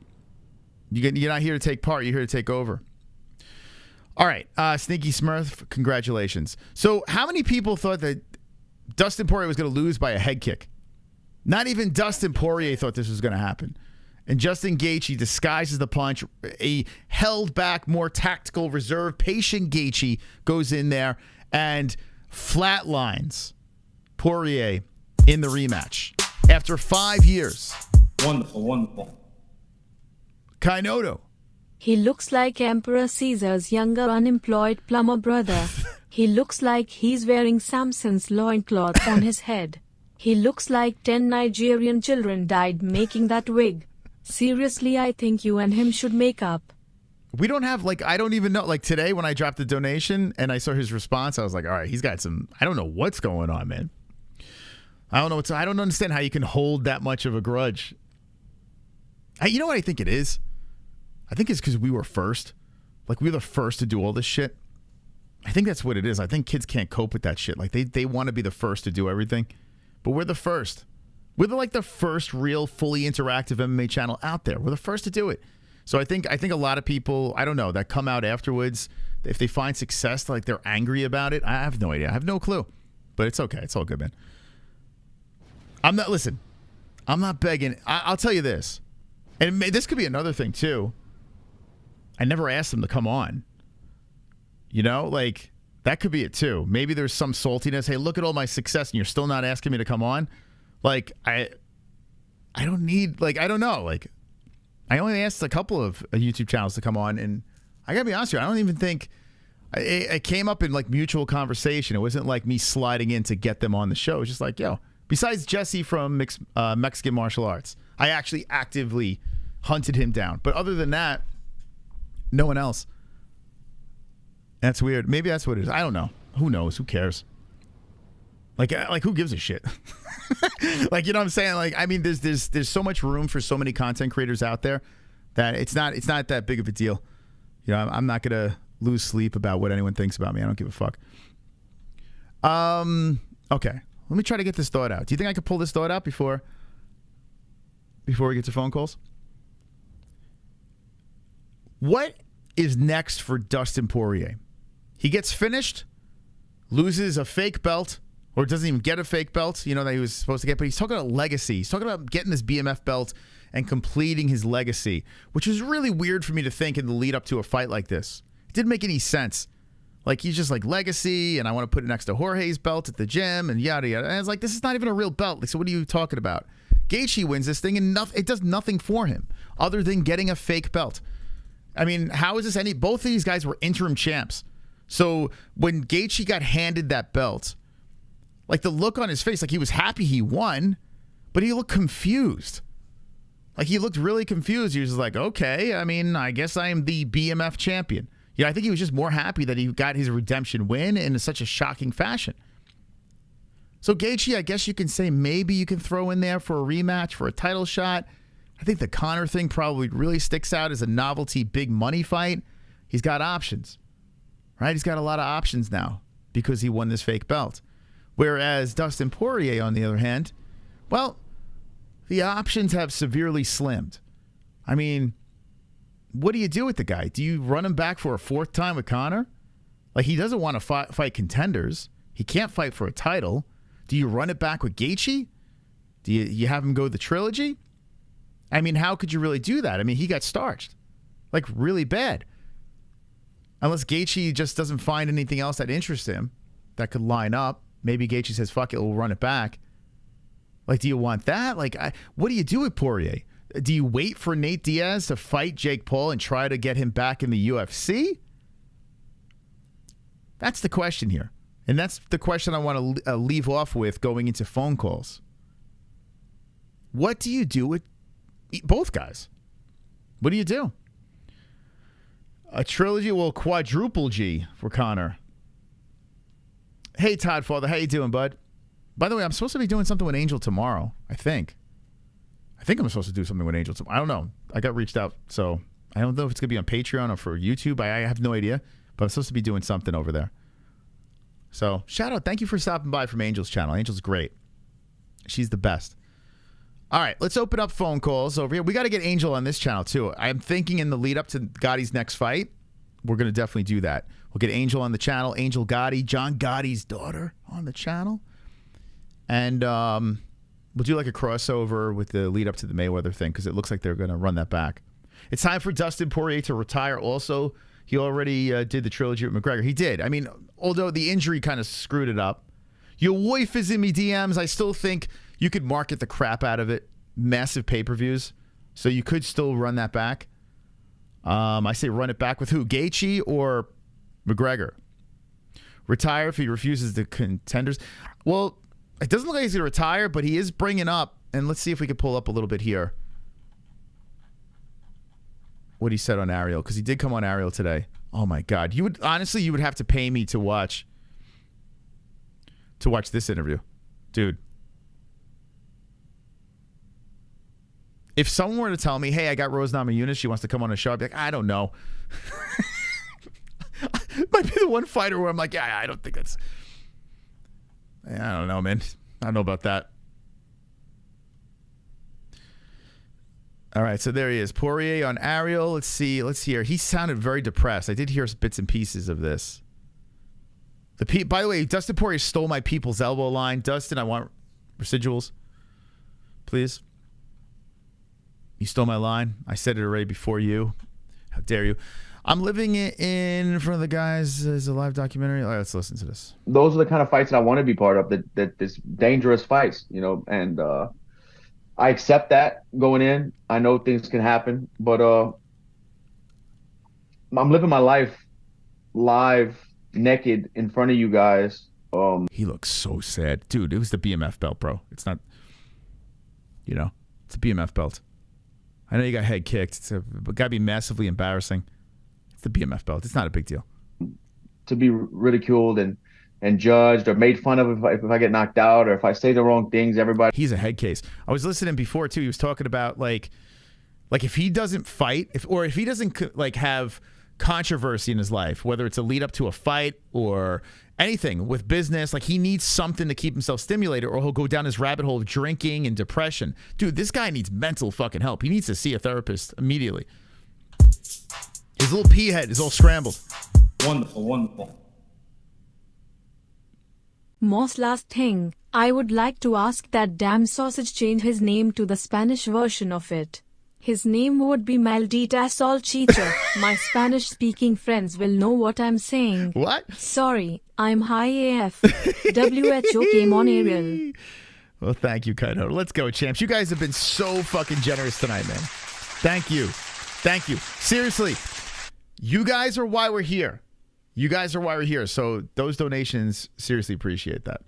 You're not here to take part. You're here to take over. All right. Sneaky Smurf, congratulations. So how many people thought that Dustin Poirier was going to lose by a head kick? Not even Dustin Poirier thought this was going to happen. And Justin Gaethje disguises the punch. A held back, more tactical, reserved, patient Gaethje goes in there and flatlines Poirier in the rematch after 5 years.
Wonderful.
Kainoto.
He looks like Emperor Caesar's younger unemployed plumber brother. He looks like he's wearing Samson's loincloth on his head. He looks like 10 Nigerian children died making that wig. Seriously, I think you and him should make up.
We don't have, I don't even know. Like today when I dropped the donation and I saw his response, I was like, all right, he's got some, I don't know what's going on, man. I don't understand how you can hold that much of a grudge. You know what I think it is? I think it's because we were first. Like, we were the first to do all this shit. I think that's what it is. I think kids can't cope with that shit. Like, they want to be the first to do everything. But we're the first. We're like the first real fully interactive MMA channel out there. We're the first to do it. So I think a lot of people, I don't know, that come out afterwards, if they find success, like they're angry about it. I have no idea. I have no clue. But it's okay. It's all good, man. I'm not begging. I'll tell you this. And this could be another thing, too. I never asked them to come on. You know, like, that could be it, too. Maybe there's some saltiness. Hey, look at all my success, and you're still not asking me to come on. Like, I don't need, like, I don't know. Like, I only asked a couple of YouTube channels to come on, and I gotta be honest with you, I don't even think it came up in like mutual conversation. It wasn't like me sliding in to get them on the show. It was just like, yo, besides Jesse from Mexican Martial Arts, I actually actively hunted him down. But other than that, no one else. That's weird. Maybe that's what it is. I don't know. Who knows? Who cares? Like who gives a shit? Like, you know what I'm saying? Like, I mean, there's so much room for so many content creators out there that it's not that big of a deal. You know, I'm not gonna lose sleep about what anyone thinks about me. I don't give a fuck. Okay. Let me try to get this thought out. Do you think I could pull this thought out before we get to phone calls? What is next for Dustin Poirier? He gets finished, loses a fake belt, or doesn't even get a fake belt, you know, that he was supposed to get, but he's talking about legacy. He's talking about getting this BMF belt and completing his legacy, which is really weird for me to think in the lead up to a fight like this. It didn't make any sense. Like, he's just like, legacy, and I want to put it next to Jorge's belt at the gym, and yada, yada. And it's like, this is not even a real belt. Like, so what are you talking about? Gaethje wins this thing, and it does nothing for him other than getting a fake belt. I mean, how is this both of these guys were interim champs. So when Gaethje got handed that belt, like, the look on his face, like, he was happy he won, but he looked confused. Like, he looked really confused. He was like, okay, I mean, I guess I am the BMF champion. Yeah, I think he was just more happy that he got his redemption win in such a shocking fashion. So Gaethje, I guess you can say maybe you can throw in there for a rematch, for a title shot. I think the Conor thing probably really sticks out as a novelty big money fight. He's got options, right? He's got a lot of options now because he won this fake belt. Whereas Dustin Poirier, on the other hand, well, the options have severely slimmed. I mean, what do you do with the guy? Do you run him back for a fourth time with Conor? Like, he doesn't want to fight contenders. He can't fight for a title. Do you run it back with Gaethje? Do you have him go the trilogy? I mean, how could you really do that? I mean, he got starched. Like, really bad. Unless Gaethje just doesn't find anything else that interests him that could line up. Maybe Gaethje says, fuck it, we'll run it back. Like, do you want that? Like, what do you do with Poirier? Do you wait for Nate Diaz to fight Jake Paul and try to get him back in the UFC? That's the question here. And that's the question I want to leave off with going into phone calls. What do you do with both guys? What do you do? A trilogy, well, quadruple G for Conor. Hey, Todd Father, how you doing, bud? By the way, I'm supposed to be doing something with Angel tomorrow, I think. I'm supposed to do something with Angel tomorrow. I don't know. I got reached out, so I don't know if it's going to be on Patreon or for YouTube. I have no idea, but I'm supposed to be doing something over there. So, shout out. Thank you for stopping by from Angel's channel. Angel's great. She's the best. All right, let's open up phone calls over here. We got to get Angel on this channel, too. I'm thinking in the lead up to Gotti's next fight, we're going to definitely do that. We'll get Angel on the channel, Angel Gotti, John Gotti's daughter on the channel. And we'll do like a crossover with the lead up to the Mayweather thing because it looks like they're going to run that back. It's time for Dustin Poirier to retire also. He already did the trilogy with McGregor. He did. I mean, although the injury kind of screwed it up. Your wife is in me DMs. I still think you could market the crap out of it. Massive pay-per-views. So you could still run that back. I say run it back with who? Gaethje or McGregor? Retire if he refuses the contenders. Well, it doesn't look like he's going to retire, but he is bringing up, and let's see if we can pull up a little bit here, what he said on ARIEL, because he did come on ARIEL today. Oh, my God. You would have to pay me to watch this interview. Dude. If someone were to tell me, hey, I got Rose Namajunas, she wants to come on a show, I'd be like, I don't know. Might be the one fighter where I'm like, yeah, I don't think that's... I don't know, man. I don't know about that. All right, so there he is. Poirier on ARIEL. Let's see. Let's hear. He sounded very depressed. I did hear bits and pieces of this. By the way, Dustin Poirier stole my people's elbow line. Dustin, I want residuals, please. You stole my line. I said it already before you. How dare you? I'm living in front of the guys as a live documentary. All right, let's listen to this.
Those are the kind of fights that I want to be part of. That this dangerous fights, you know, and I accept that going in. I know things can happen, but I'm living my life live, naked in front of you guys.
He looks so sad, dude. It was the BMF belt, bro. It's not, you know, it's a BMF belt. I know you got head kicked. It's got to be massively embarrassing. It's the BMF belt. It's not a big deal.
To be ridiculed and judged or made fun of if I get knocked out or if I say the wrong things, everybody.
He's a head case. I was listening before too. He was talking about like if he doesn't fight, if he doesn't like have controversy in his life, whether it's a lead up to a fight or anything with business, like he needs something to keep himself stimulated or he'll go down his rabbit hole of drinking and depression. Dude, this guy needs mental fucking help. He needs to see a therapist immediately. His little pea head is all scrambled.
Wonderful, wonderful.
Most last thing, I would like to ask that damn sausage change his name to the Spanish version of it. His name would be Maldita Salchicha. My Spanish-speaking friends will know what I'm saying.
What?
Sorry, I'm high AF. WHO came on ARIEL.
Well, thank you, Kaido. Let's go, champs. You guys have been so fucking generous tonight, man. Thank you. Thank you. Seriously, you guys are why we're here. You guys are why we're here. So those donations, seriously appreciate that.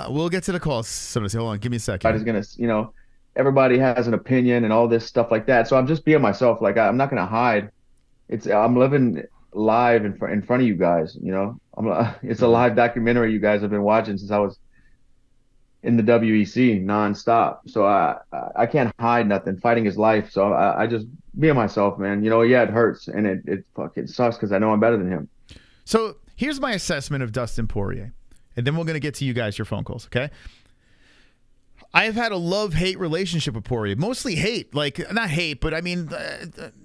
We'll get to the calls. So hold on, give me a second.
I'm just gonna, you know, everybody has an opinion and all this stuff like that. So I'm just being myself. Like I'm not gonna hide. I'm living live in front of you guys. You know, it's a live documentary you guys have been watching since I was in the WEC nonstop. So I can't hide nothing. Fighting is life. So I just being myself, man. You know, yeah, it hurts and it fucking sucks because I know I'm better than him.
So here's my assessment of Dustin Poirier, and then we're gonna get to you guys, your phone calls, okay? I have had a love-hate relationship with Poirier. Mostly hate, like not hate, but I mean,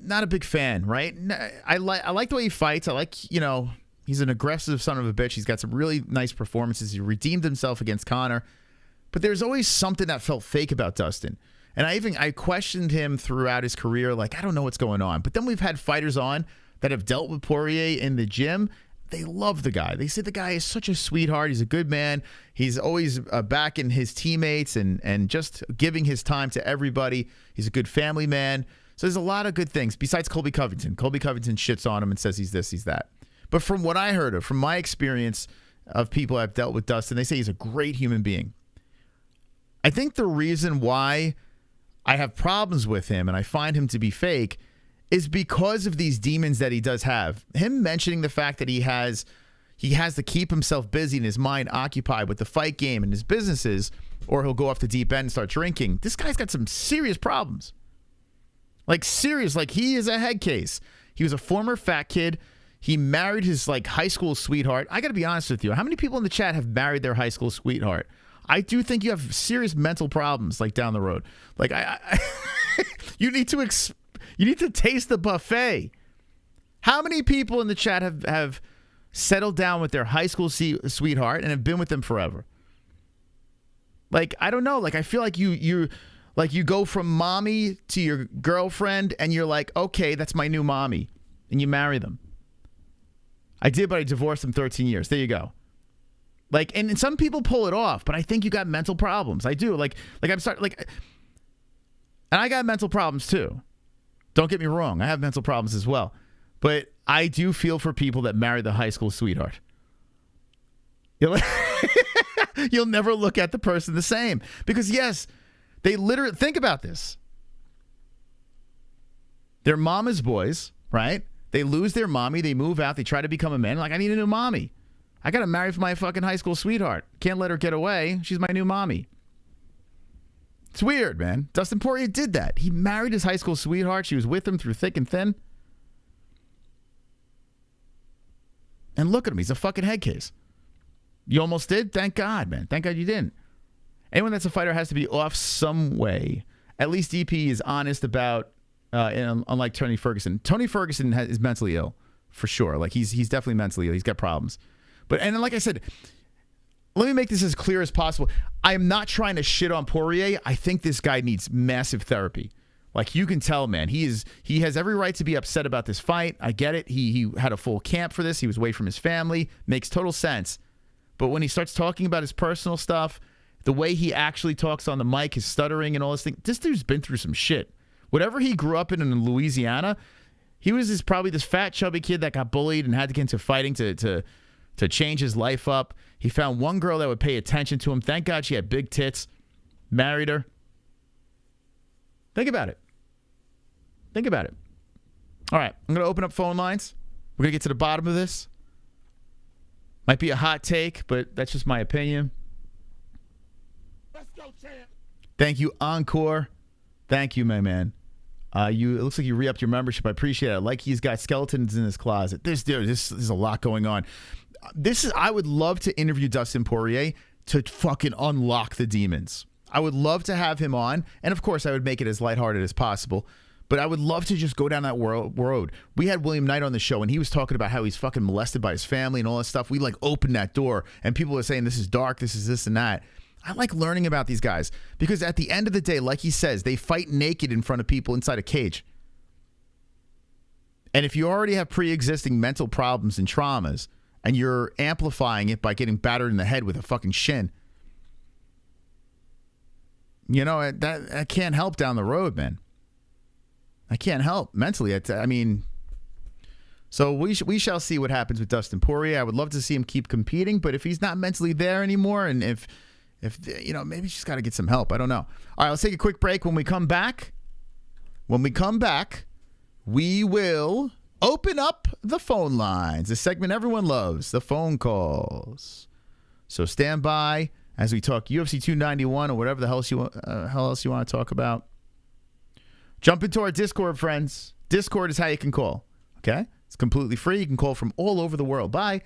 not a big fan, right? I like the way he fights. I like, you know, he's an aggressive son of a bitch. He's got some really nice performances. He redeemed himself against Conor, but there's always something that felt fake about Dustin. And I questioned him throughout his career, like I don't know what's going on. But then we've had fighters on that have dealt with Poirier in the gym. They love the guy. They say the guy is such a sweetheart. He's a good man. He's always backing his teammates and just giving his time to everybody. He's a good family man. So there's a lot of good things besides Colby Covington. Colby Covington shits on him and says he's this, he's that. But from what I heard of, from my experience of people I've dealt with Dustin, they say he's a great human being. I think the reason why I have problems with him and I find him to be fake is because of these demons that he does have. Him mentioning the fact that he has to keep himself busy and his mind occupied with the fight game and his businesses, or he'll go off the deep end and start drinking. This guy's got some serious problems. Like serious, like he is a head case. He was a former fat kid. He married his like high school sweetheart. I got to be honest with you. How many people in the chat have married their high school sweetheart? I do think you have serious mental problems like down the road. Like you need to taste the buffet. How many people in the chat have settled down with their high school sweetheart and have been with them forever? Like, I don't know. Like, I feel like you go from mommy to your girlfriend and you're like, okay, that's my new mommy. And you marry them. I did, but I divorced them 13 years. There you go. Like, and some people pull it off, but I think you got mental problems. I do. Like I'm sorry. Like, and I got mental problems too. Don't get me wrong. I have mental problems as well. But I do feel for people that marry the high school sweetheart. You'll never look at the person the same. Because, yes, they literally... Think about this. They're mama's boys, right? They lose their mommy. They move out. They try to become a man. Like, I need a new mommy. I got to marry for my fucking high school sweetheart. Can't let her get away. She's my new mommy. It's weird, man. Dustin Poirier did that. He married his high school sweetheart. She was with him through thick and thin. And look at him. He's a fucking head case. You almost did? Thank God, man. Thank God you didn't. Anyone that's a fighter has to be off some way. at least DP is honest about, unlike Tony Ferguson. Tony Ferguson is mentally ill, for sure. Like, he's definitely mentally ill. He's got problems. And like I said, let me make this as clear as possible. I'm not trying to shit on Poirier. I think this guy needs massive therapy. Like, you can tell, man, he has every right to be upset about this fight. I get it. He had a full camp for this. He was away from his family. Makes total sense. But when he starts talking about his personal stuff, the way he actually talks on the mic, his stuttering and all this thing, this dude's been through some shit. Whatever he grew up in Louisiana, he was probably this fat, chubby kid that got bullied and had to get into fighting to change his life up. He found one girl that would pay attention to him. Thank God she had big tits. Married her. Think about it. Think about it. All right, I'm going to open up phone lines. We're going to get to the bottom of this. Might be a hot take, but that's just my opinion.
Let's go, champ.
Thank you, Encore. Thank you, my man. It looks like you re-upped your membership. I appreciate it. Like, he's got skeletons in his closet. This is a lot going on. I would love to interview Dustin Poirier to fucking unlock the demons. I would love to have him on, and of course I would make it as lighthearted as possible, but I would love to just go down that road. We had William Knight on the show, and he was talking about how he's fucking molested by his family and all that stuff. We like opened that door, and people were saying this is dark, this is this and that. I like learning about these guys because at the end of the day, like he says, they fight naked in front of people inside a cage. And if you already have pre-existing mental problems and traumas, and you're amplifying it by getting battered in the head with a fucking shin, you know, that can't help down the road, man. I can't help mentally. I mean, so we shall see what happens with Dustin Poirier. I would love to see him keep competing, but if he's not mentally there anymore, and if you know, maybe he's just got to get some help. I don't know. All right, let's take a quick break. When we come back, we will open up the phone lines. The segment everyone loves, the phone calls. So stand by as we talk UFC 291 or whatever the hell else you want to talk about. Jump into our Discord, friends. Discord is how you can call. Okay? It's completely free. You can call from all over the world. Bye.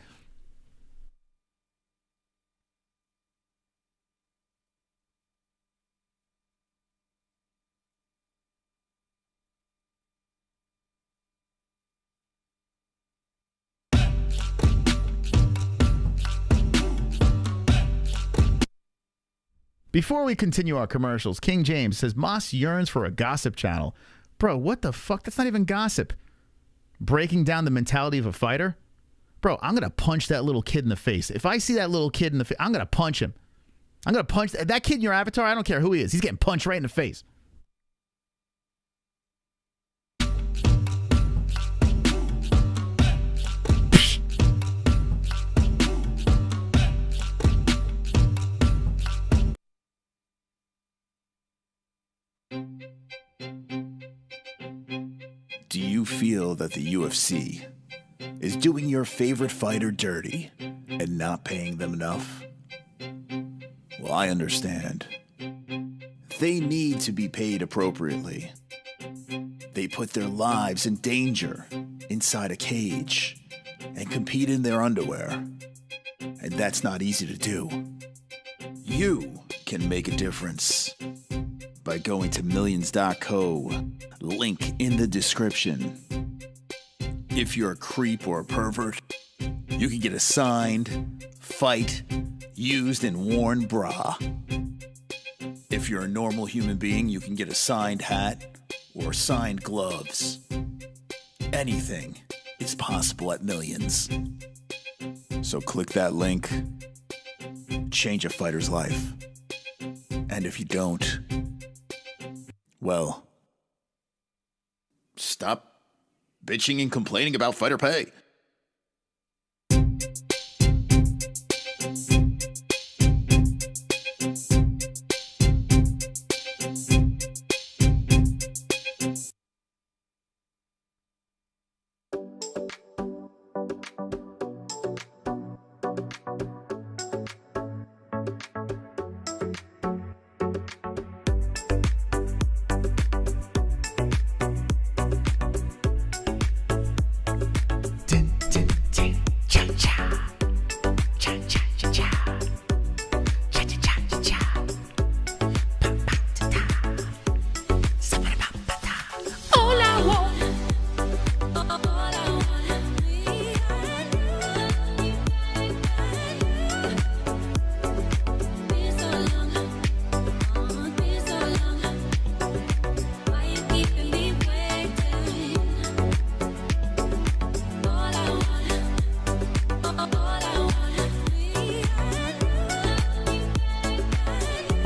Before we continue our commercials, King James says, Moss yearns for a gossip channel. Bro, what the fuck? That's not even gossip. Breaking down the mentality of a fighter? Bro, I'm going to punch that little kid in the face. If I see that little kid in the face, I'm going to punch him. I'm going to punch that kid in your avatar. I don't care who he is. He's getting punched right in the face.
Do you feel that the UFC is doing your favorite fighter dirty and not paying them enough? Well, I understand. They need to be paid appropriately. They put their lives in danger inside a cage and compete in their underwear. And that's not easy to do. You can make a difference by going to millions.co, link in the description. If you're a creep or a pervert, you can get a signed, fight, used, and worn bra. If you're a normal human being, you can get a signed hat or signed gloves. Anything is possible at Millions. So click that link, change a fighter's life. And if you don't, well, stop bitching and complaining about fighter pay.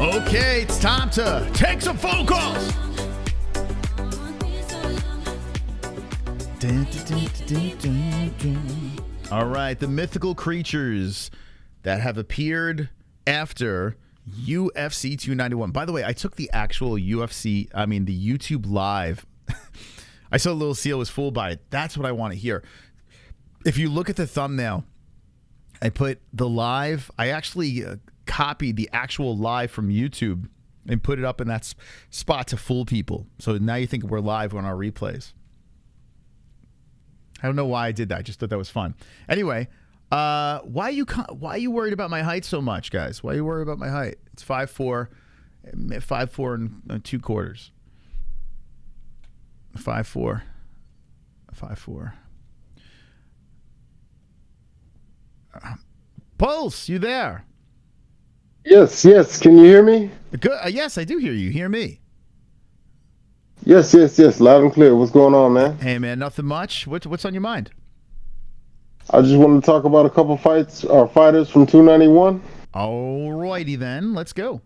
Okay, it's time to take some phone calls. All right, the mythical creatures that have appeared after UFC 291. By the way, I took the actual the YouTube live. I saw Little Seal was fooled by it. That's what I want to hear. If you look at the thumbnail, I put the live. I actually copied the actual live from YouTube and put it up in that spot to fool people. So now you think we're live on our replays. I don't know why I did that. I just thought that was fun. Anyway, why are you worried about my height so much, guys? Why are you worried about my height? It's 5'4", 5'4" and 2/4. 5'4", 5'4". Pulse, you there?
Yes. Can you hear me?
Good. Yes, I do hear you. Hear me?
Yes. Loud and clear. What's going on, man?
Hey, man, nothing much. What's on your mind?
I just wanted to talk about a couple fighters from 291.
All righty then. Let's go.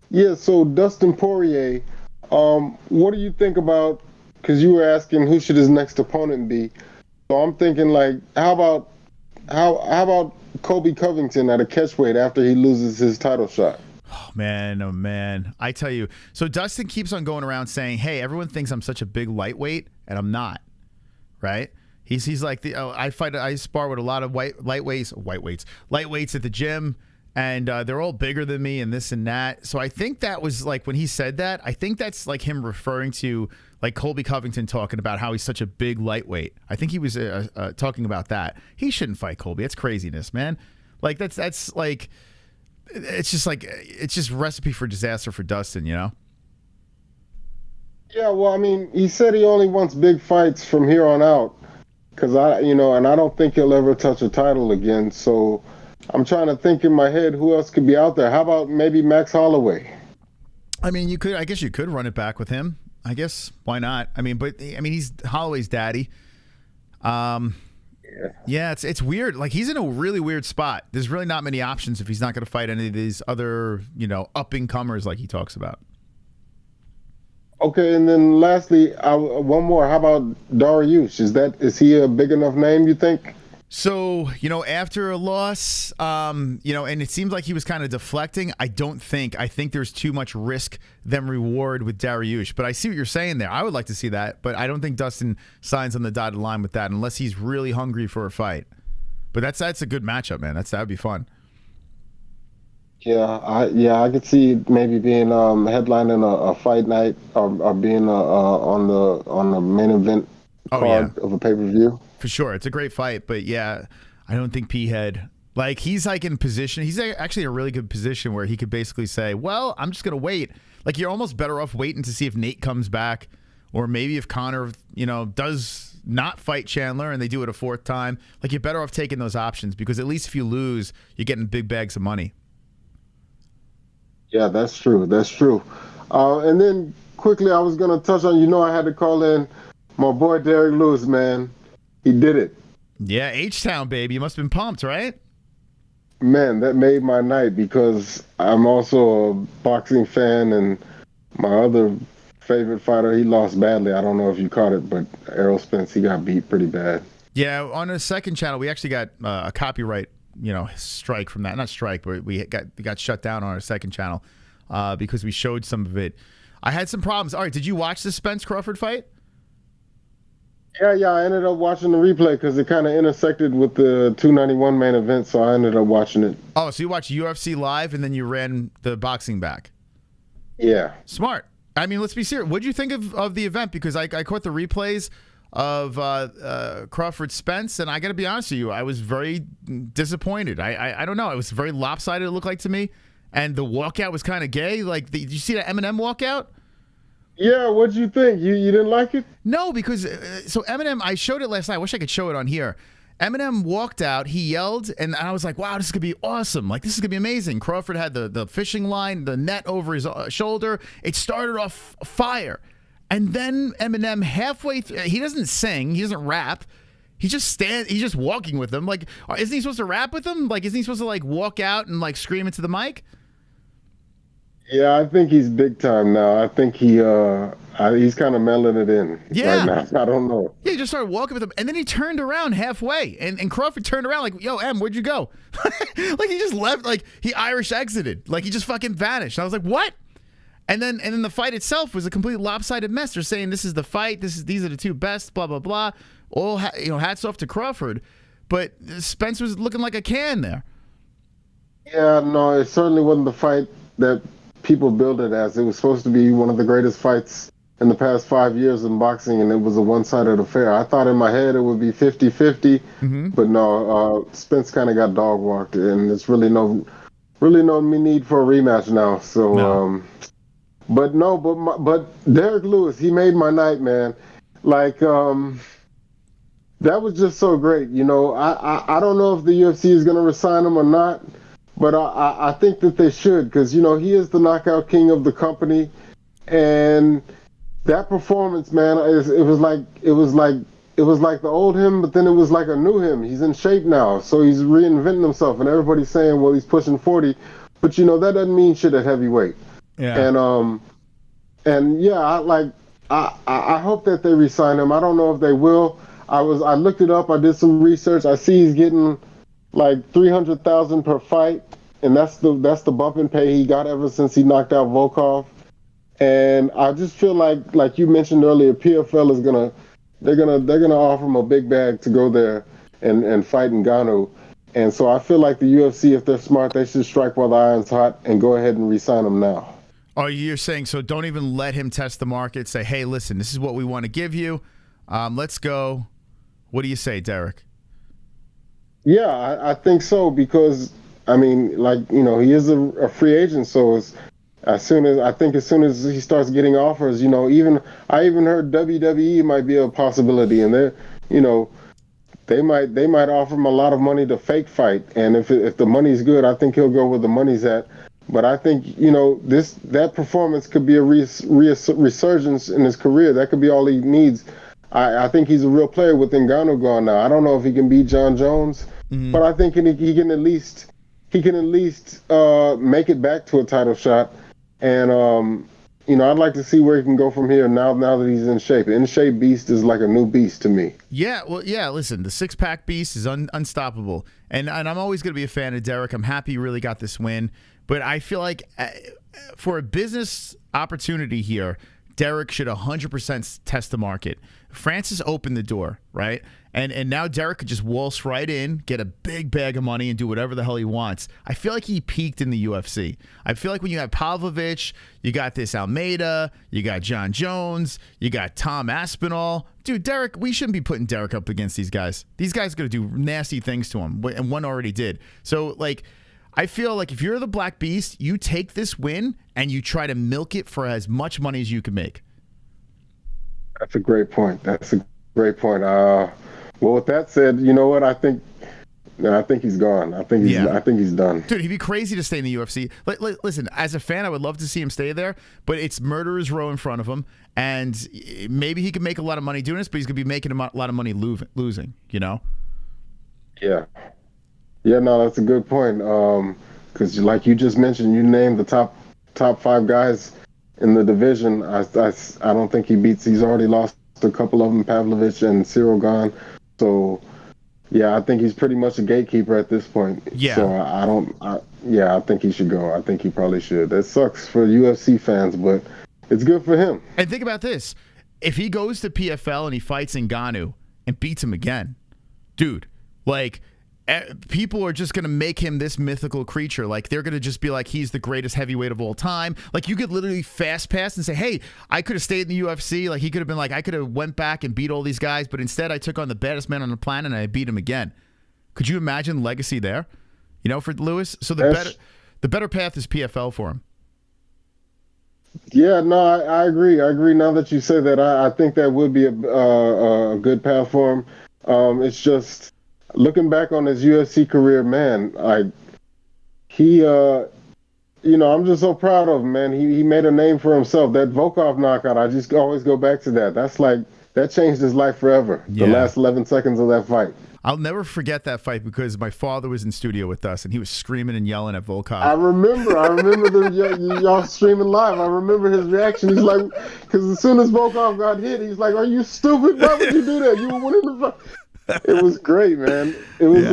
Yeah, so Dustin Poirier, what do you think about, because you were asking who should his next opponent be. So I'm thinking, like, how about Colby Covington at a catchweight after he loses his title shot?
Oh, man. I tell you. So Dustin keeps on going around saying, hey, everyone thinks I'm such a big lightweight, and I'm not. Right? He's like, I spar with a lot of lightweights at the gym, and they're all bigger than me and this and that. So I think that was like, when he said that, I think that's like him referring to like Colby Covington talking about how he's such a big lightweight. I think he was talking about that. He shouldn't fight Colby. That's craziness, man. Like that's like, it's just recipe for disaster for Dustin, you know?
Yeah, well, I mean, he said he only wants big fights from here on out. Because and I don't think he'll ever touch a title again. So I'm trying to think in my head who else could be out there. How about maybe Max Holloway? I mean,
I guess you could run it back with him. I guess why not? I mean, he's Holloway's daddy. Yeah, it's weird. Like, he's in a really weird spot. There's really not many options if he's not going to fight any of these other, up and comers like he talks about.
Okay, and then lastly, one more. How about Dariush? Is he a big enough name, you think?
So, after a loss, and it seems like he was kind of deflecting. I think there's too much risk than reward with Dariush. But I see what you're saying there. I would like to see that, but I don't think Dustin signs on the dotted line with that unless he's really hungry for a fight. But that's a good matchup, man. That would be fun.
Yeah, I could see maybe being headlining a fight night or being on the main event card of a pay-per-view.
For sure. It's a great fight, but yeah, I don't think P-Head, like, he's like in position. He's actually in a really good position where he could basically say, well, I'm just going to wait. Like, you're almost better off waiting to see if Nate comes back, or maybe if Conor, does not fight Chandler and they do it a fourth time. Like, you're better off taking those options because at least if you lose, you're getting big bags of money.
Yeah, that's true. And then quickly, I was going to touch on, I had to call in my boy Derrick Lewis, man. He did it.
Yeah, H-Town, baby. You must have been pumped, right?
Man, that made my night because I'm also a boxing fan, and my other favorite fighter, he lost badly. I don't know if you caught it, but Errol Spence, he got beat pretty bad.
Yeah, on a second channel, we actually got a copyright strike from that. Not strike, but we got shut down on our second channel because we showed some of it. I had some problems. All right, did you watch the Spence Crawford fight?
Yeah, I ended up watching the replay because it kind of intersected with the 291 main event, so I ended up watching it.
Oh, so you watched UFC live and then you ran the boxing back?
Yeah.
Smart. I mean, let's be serious. What did you think of the event? Because I caught the replays of Crawford Spence, and I got to be honest with you, I was very disappointed. I don't know. It was very lopsided, it looked like to me, and the walkout was kind of gay. Like, did you see the Eminem walkout?
Yeah, what'd you think? You didn't like it?
No, because so Eminem, I showed it last night. I wish I could show it on here. Eminem walked out, he yelled, and I was like, wow, this is going to be awesome. Like, this is going to be amazing. Crawford had the fishing line, the net over his shoulder. It started off fire. And then Eminem halfway through, he doesn't sing, he doesn't rap. He's just walking with them. Like, isn't he supposed to rap with them? Like, isn't he supposed to, like, walk out and, like, scream into the mic?
Yeah, I think he's big time now. I think he's kind of mailing it in right now. I don't know.
Yeah, he just started walking with him, and then he turned around halfway, and Crawford turned around like, "Yo, M, where'd you go?" Like he just left, like he Irish exited, like he just fucking vanished. I was like, "What?" And then the fight itself was a complete lopsided mess. They're saying this is the fight, these are the two best, blah blah blah. All hats off to Crawford, but Spence was looking like a can there.
Yeah, no, it certainly wasn't the fight that people billed it as. It was supposed to be one of the greatest fights in the past 5 years in boxing, and it was a one-sided affair. I thought in my head it would be 50-50, but no, Spence kind of got dog-walked, and there's really no need for a rematch now. So, but Derrick Lewis, he made my night, man. Like, that was just so great. You know, I don't know if the UFC is going to resign him or not, but I think that they should, because, you know, he is the knockout king of the company, and that performance, man, it was like the old him, but then it was like a new him. He's in shape now, so he's reinventing himself, and everybody's saying, well, he's pushing 40, but you know that doesn't mean shit at heavyweight. Yeah. And yeah, I hope that they re-sign him. I don't know if they will. I looked it up. I did some research. I see he's getting like $300,000 per fight, and that's the bump in pay he got ever since he knocked out Volkov. And I just feel like you mentioned earlier, PFL is they're gonna offer him a big bag to go there and fight Ngannou. And so I feel like the UFC, if they're smart, they should strike while the iron's hot and go ahead and re-sign him now.
Oh, you're saying so? Don't even let him test the market. Say, hey, listen, this is what we want to give you. Let's go. What do you say, Derrick?
Yeah, I think so, because I mean, like, you know, he is a free agent, so as soon as he starts getting offers, you know, I even heard WWE might be a possibility, and they're, you know, they might offer him a lot of money to fake fight, and if the money's good, I think he'll go where the money's at. But I think, you know, that performance could be a resurgence in his career. That could be all he needs. I think he's a real player with Ngannou gone now. I don't know if he can beat John Jones, but I think he can at least make it back to a title shot. And you know, I'd like to see where he can go from here now that he's in shape. In shape beast is like a new beast to me.
Yeah, well, yeah. Listen, the six-pack beast is unstoppable, and I'm always going to be a fan of Derrick. I'm happy he really got this win, but I feel like for a business opportunity here, Derrick should 100% test the market. Francis opened the door, right? And now Derrick could just waltz right in, get a big bag of money, and do whatever the hell he wants. I feel like he peaked in the UFC. I feel like when you have Pavlovich, you got this Almeida, you got John Jones, you got Tom Aspinall. Dude, Derrick, we shouldn't be putting Derrick up against these guys. These guys are going to do nasty things to him, and one already did. So, like, I feel like if you're the Black Beast, you take this win and you try to milk it for as much money as you can make.
That's a great point. Well, with that said, you know what? I think he's gone. I think he's done.
Dude, he'd be crazy to stay in the UFC. Listen, as a fan, I would love to see him stay there, but it's murderer's row in front of him, and maybe he could make a lot of money doing this, but he's going to be making a lot of money losing, you know?
Yeah. Yeah, no, that's a good point. Because like you just mentioned, you named the top five guys in the division. I don't think he beats. He's already lost a couple of them, Pavlovich and Cyril Gane. So, yeah, I think he's pretty much a gatekeeper at this point.
Yeah.
So I think he should go. I think he probably should. That sucks for UFC fans, but it's good for him.
And think about this: if he goes to PFL and he fights Ngannou and beats him again, dude, like, people are just going to make him this mythical creature. Like, they're going to just be like, he's the greatest heavyweight of all time. Like, you could literally fast pass and say, hey, I could have stayed in the UFC. Like, he could have been like, I could have went back and beat all these guys, but instead I took on the baddest man on the planet and I beat him again. Could you imagine legacy there, you know, for Lewis? So the better path is PFL for him.
Yeah, no, I agree. Now that you say that, I think that would be a good path for him. It's just, looking back on his UFC career, man, I'm just so proud of him, man. He made a name for himself. That Volkov knockout, I just always go back to that. That changed his life forever. Yeah. The last 11 seconds of that fight.
I'll never forget that fight because my father was in studio with us and he was screaming and yelling at Volkov.
I remember y'all streaming live. I remember his reaction. He's like, because as soon as Volkov got hit, he's like, "Are you stupid? Why would you do that? You were winning the fight." It was great, man. It was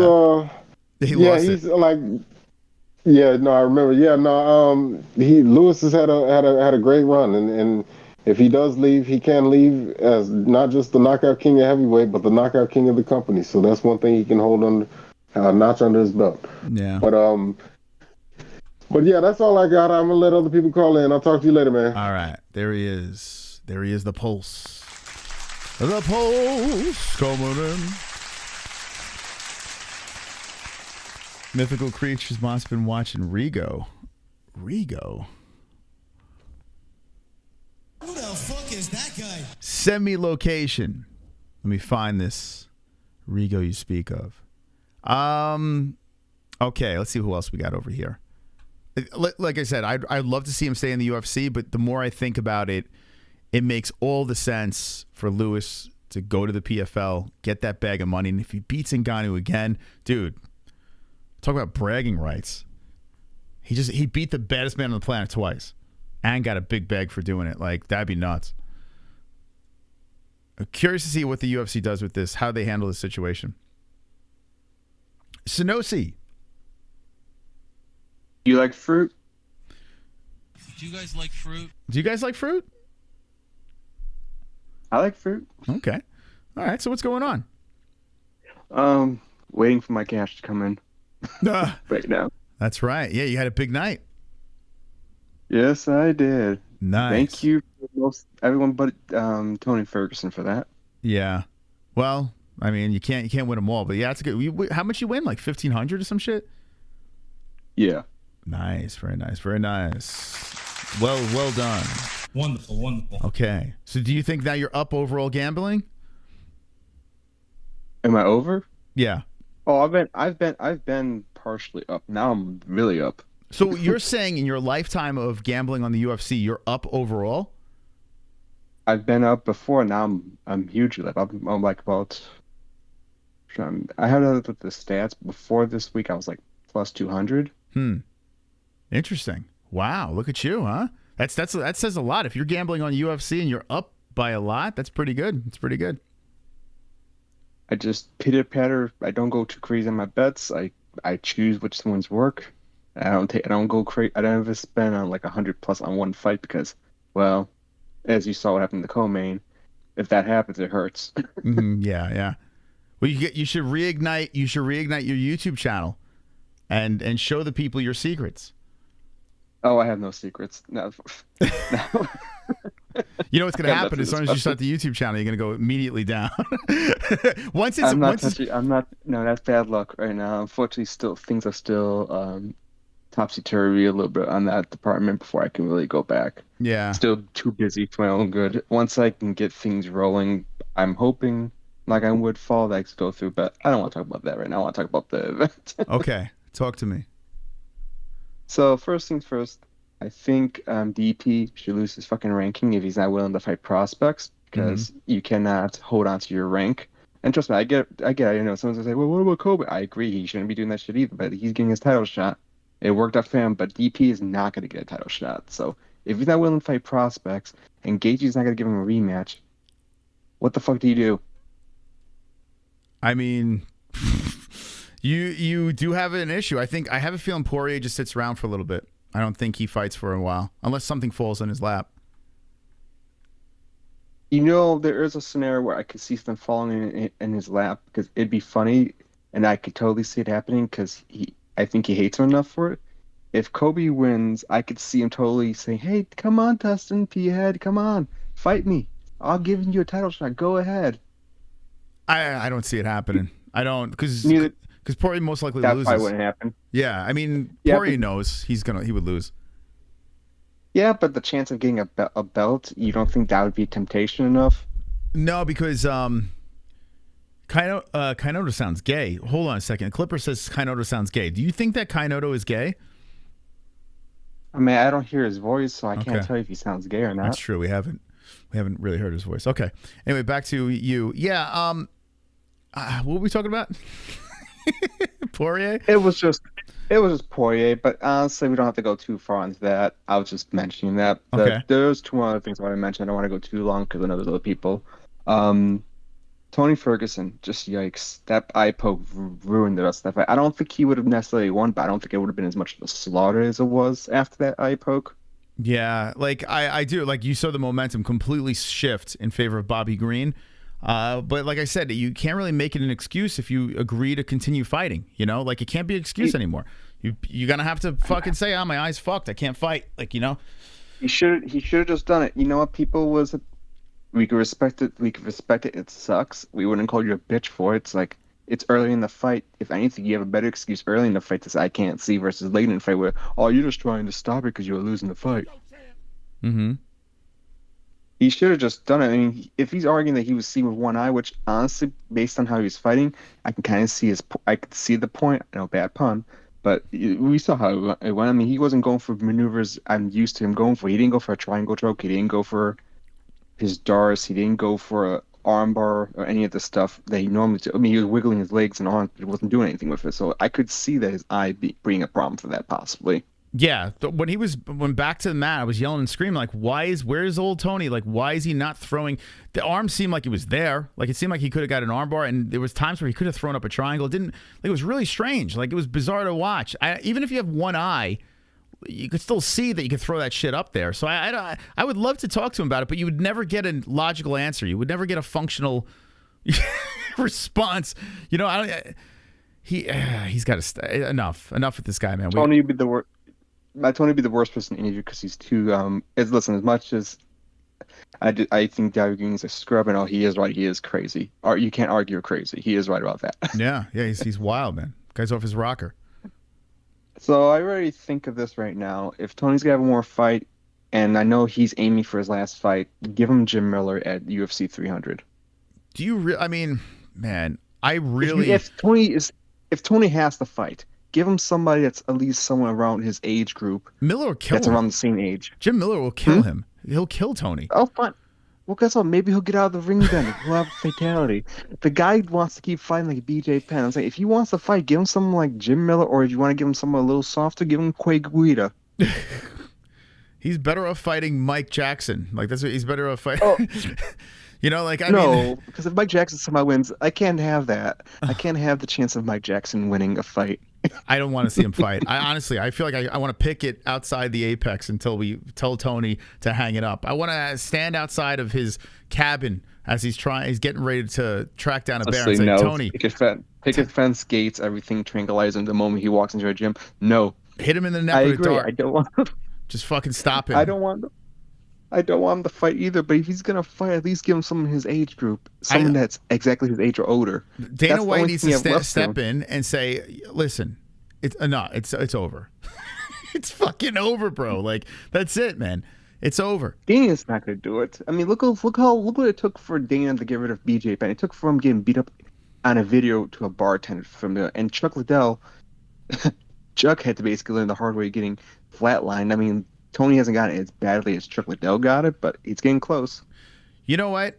he's like, no, I remember. Lewis has had a great run, and if he does leave, he can leave as not just the knockout king of heavyweight, but the knockout king of the company. So that's one thing he can hold on, notch under his belt.
Yeah.
But yeah, that's all I got. I'm gonna let other people call in. I'll talk to you later, man.
All right, there he is. There he is, the Pulse. The Pulse coming in. Mythical Creatures must have been watching Rigo. Rigo.
Who the fuck is that guy?
Send me location. Let me find this Rigo you speak of. Okay, let's see who else we got over here. Like I said, I'd love to see him stay in the UFC, but the more I think about it, it makes all the sense for Lewis to go to the PFL, get that bag of money, and if he beats Ngannou again, dude, talk about bragging rights. He beat the baddest man on the planet twice and got a big bag for doing it. Like, that'd be nuts. I'm curious to see what the UFC does with this, how they handle this situation. Sonosi.
You like fruit?
Do you guys like fruit?
Do you guys like fruit?
I like fruit.
Okay. All right. So what's going on?
Waiting for my cash to come in right now.
That's right. Yeah, you had a big night.
Yes, I did.
Nice.
Thank you, everyone but Tony Ferguson for that.
Yeah. Well, I mean, you can't win them all, but yeah, it's good. How much you win? Like 1,500 or some shit?
Yeah.
Nice. Very nice. Very nice. Well done.
Wonderful, wonderful.
Okay. So do you think now you're up overall gambling?
Am I over?
Yeah.
Oh, I've been partially up. Now I'm really up.
So you're saying in your lifetime of gambling on the UFC, you're up overall?
I've been up before. Now I'm hugely up. I'm like about. I had to look at the stats before this week. I was like plus 200.
Interesting. Wow. Look at you, huh? That says a lot. If you're gambling on UFC and you're up by a lot, that's pretty good. It's pretty good.
I just pitter patter. I don't go too crazy on my bets. I choose which ones work. I don't go crazy. I don't ever spend on like 100 plus on one fight because, well, as you saw what happened in the co-main, if that happens, it hurts.
Yeah. Well, you should reignite. You should reignite your YouTube channel, and show the people your secrets.
Oh, I have no secrets. No.
You know what's going to happen as soon as you start the YouTube channel, you're going to go immediately down. No,
that's bad luck right now. Unfortunately, things are still topsy-turvy a little bit on that department before I can really go back.
Yeah.
Still too busy for my own good. Once I can get things rolling, I'm hoping like I would fall that I could go through, but I don't want to talk about that right now. I want to talk about the event.
Okay. Talk to me.
So first things first, I think DP should lose his fucking ranking if he's not willing to fight prospects, because you cannot hold on to your rank. And trust me, I get it. You know, someone's gonna say, well, what about Kobe? I agree, he shouldn't be doing that shit either, but he's getting his title shot. It worked out for him, but DP is not going to get a title shot. So if he's not willing to fight prospects and Gaethje's not going to give him a rematch, what the fuck do you do?
I mean, you do have an issue. I have a feeling Poirier just sits around for a little bit. I don't think he fights for a while, unless something falls in his lap.
You know, there is a scenario where I could see something falling in his lap, because it'd be funny, and I could totally see it happening, because I think he hates him enough for it. If Kobe wins, I could see him totally saying, hey, come on, Dustin, P-head, come on, fight me. I'll give you a title shot. Go ahead.
I don't see it happening. I don't, because Poirier most likely loses.
That fight wouldn't happen.
Yeah, I mean, Poirier knows he would lose.
Yeah, but the chance of getting a belt, you don't think that would be temptation enough?
No, because Kainoto sounds gay. Hold on a second. Clipper says Kainoto sounds gay. Do you think that Kainoto is gay?
I mean, I don't hear his voice, so I can't tell you if he sounds gay or not.
That's true. We haven't really heard his voice. Okay. Anyway, back to you. Yeah. What were we talking about? Poirier?
It was just Poirier, but honestly, we don't have to go too far into that. I was just mentioning that.
Okay.
There's two other things I want to mention. I don't want to go too long because I know there's other people. Tony Ferguson, just yikes. That eye poke ruined the rest of that fight. I don't think he would have necessarily won, but I don't think it would have been as much of a slaughter as it was after that eye poke.
Yeah, like I do. Like you saw the momentum completely shift in favor of Bobby Green. But like I said, you can't really make it an excuse if you agree to continue fighting. You know, like it can't be an excuse anymore. You're gonna have to fucking say, "Oh, my eye's fucked. I can't fight." Like, you know,
he should have just done it. You know what? We could respect it. We could respect it. It sucks. We wouldn't call you a bitch for it. It's like it's early in the fight. If anything, you have a better excuse early in the fight to say I can't see versus late in the fight where you're just trying to stop it because you were losing the fight.
Mm-hmm.
He should have just done it. I mean, if he's arguing that he was seeing with one eye, which honestly, based on how he was fighting, I can kind of see I could see the point. I know, bad pun, but we saw how it went. I mean, he wasn't going for maneuvers I'm used to him going for. He didn't go for a triangle choke. He didn't go for his Dars. He didn't go for a armbar or any of the stuff that he normally do. I mean, he was wiggling his legs and arms, but he wasn't doing anything with it. So I could see that his eye being a problem for that possibly.
Yeah, when back to the mat, I was yelling and screaming like, where's old Tony? Like, why is he not throwing? The arm seemed like it was there. Like it seemed like he could have got an armbar, and there was times where he could have thrown up a triangle. It didn't. Like, it was really strange. Like it was bizarre to watch. Even if you have one eye, you could still see that you could throw that shit up there. So I would love to talk to him about it, but you would never get a logical answer. You would never get a functional response. You know, he's got to stay. Enough with this guy, man.
Tony would be the worst. Tony would be the worst person to interview because he's too. As much as I think Derrick Green is a scrub, and he is right. He is crazy. You can't argue crazy. He is right about that.
Yeah, he's wild, man. Guy's off his rocker.
So I already think of this right now. If Tony's gonna have one more fight, and I know he's aiming for his last fight, give him Jim Miller at UFC 300.
Do you? I mean, man, I really.
If Tony has to fight, give him somebody that's at least someone around his age group.
Miller will kill him.
That's around the same age.
Jim Miller will kill him. He'll kill Tony.
Oh, fine. Well, guess what? Maybe he'll get out of the ring then. He'll have a fatality. The guy wants to keep fighting like BJ Penn. I'm saying, if he wants to fight, give him someone like Jim Miller, or if you want to give him someone a little softer, give him Quay Guida.
He's better off fighting Mike Jackson. Like, that's what he's better off fighting. Oh. You know, like, I
mean...
No,
because if Mike Jackson somehow wins, I can't have that. I can't have the chance of Mike Jackson winning a fight.
I don't want to see him fight. I feel like I want to pick it outside the apex until we tell Tony to hang it up. I want to stand outside of his cabin as he's getting ready to track down a bear and say, Tony.
Picket fence, gates, everything, tranquilize him the moment he walks into a gym. No.
Hit him in the neck with a dart.
I don't want him.
Just fucking stop him.
I don't want him to fight either, but if he's going to fight, at least give him someone in his age group. Someone that's exactly his age or older.
Dana White needs to step in and say, listen, it's over. It's fucking over, bro. Like, that's it, man. It's over.
Dana's not going to do it. I mean, look what it took for Dana to get rid of BJ Penn. It took for him getting beat up on a video to a bartender and Chuck Liddell, Chuck had to basically learn the hard way getting flatlined. I mean, Tony hasn't gotten it as badly as Chuck Liddell got it, but he's getting close.
You know what?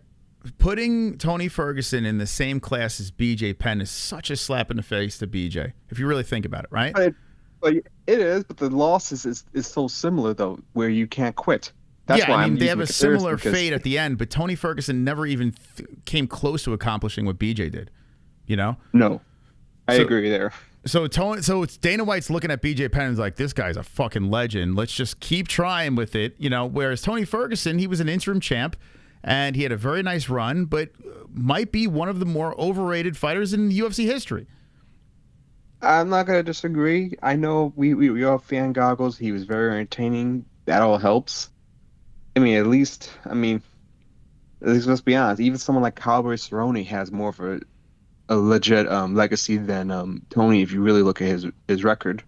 Putting Tony Ferguson in the same class as BJ Penn is such a slap in the face to BJ, if you really think about it, right?
It is, but the loss is so similar, though, where you can't quit. That's why
they have a similar fate at the end, but Tony Ferguson never even came close to accomplishing what BJ did, you know?
No, I agree there.
So it's Dana White's looking at BJ Penn and is like, this guy's a fucking legend. Let's just keep trying with it, you know. Whereas Tony Ferguson, he was an interim champ, and he had a very nice run, but might be one of the more overrated fighters in UFC history.
I'm not gonna disagree. I know we all have fan goggles. He was very entertaining. That all helps. At least let's be honest. Even someone like Cowboy Cerrone has more of a legit legacy than Tony, if you really look at his record.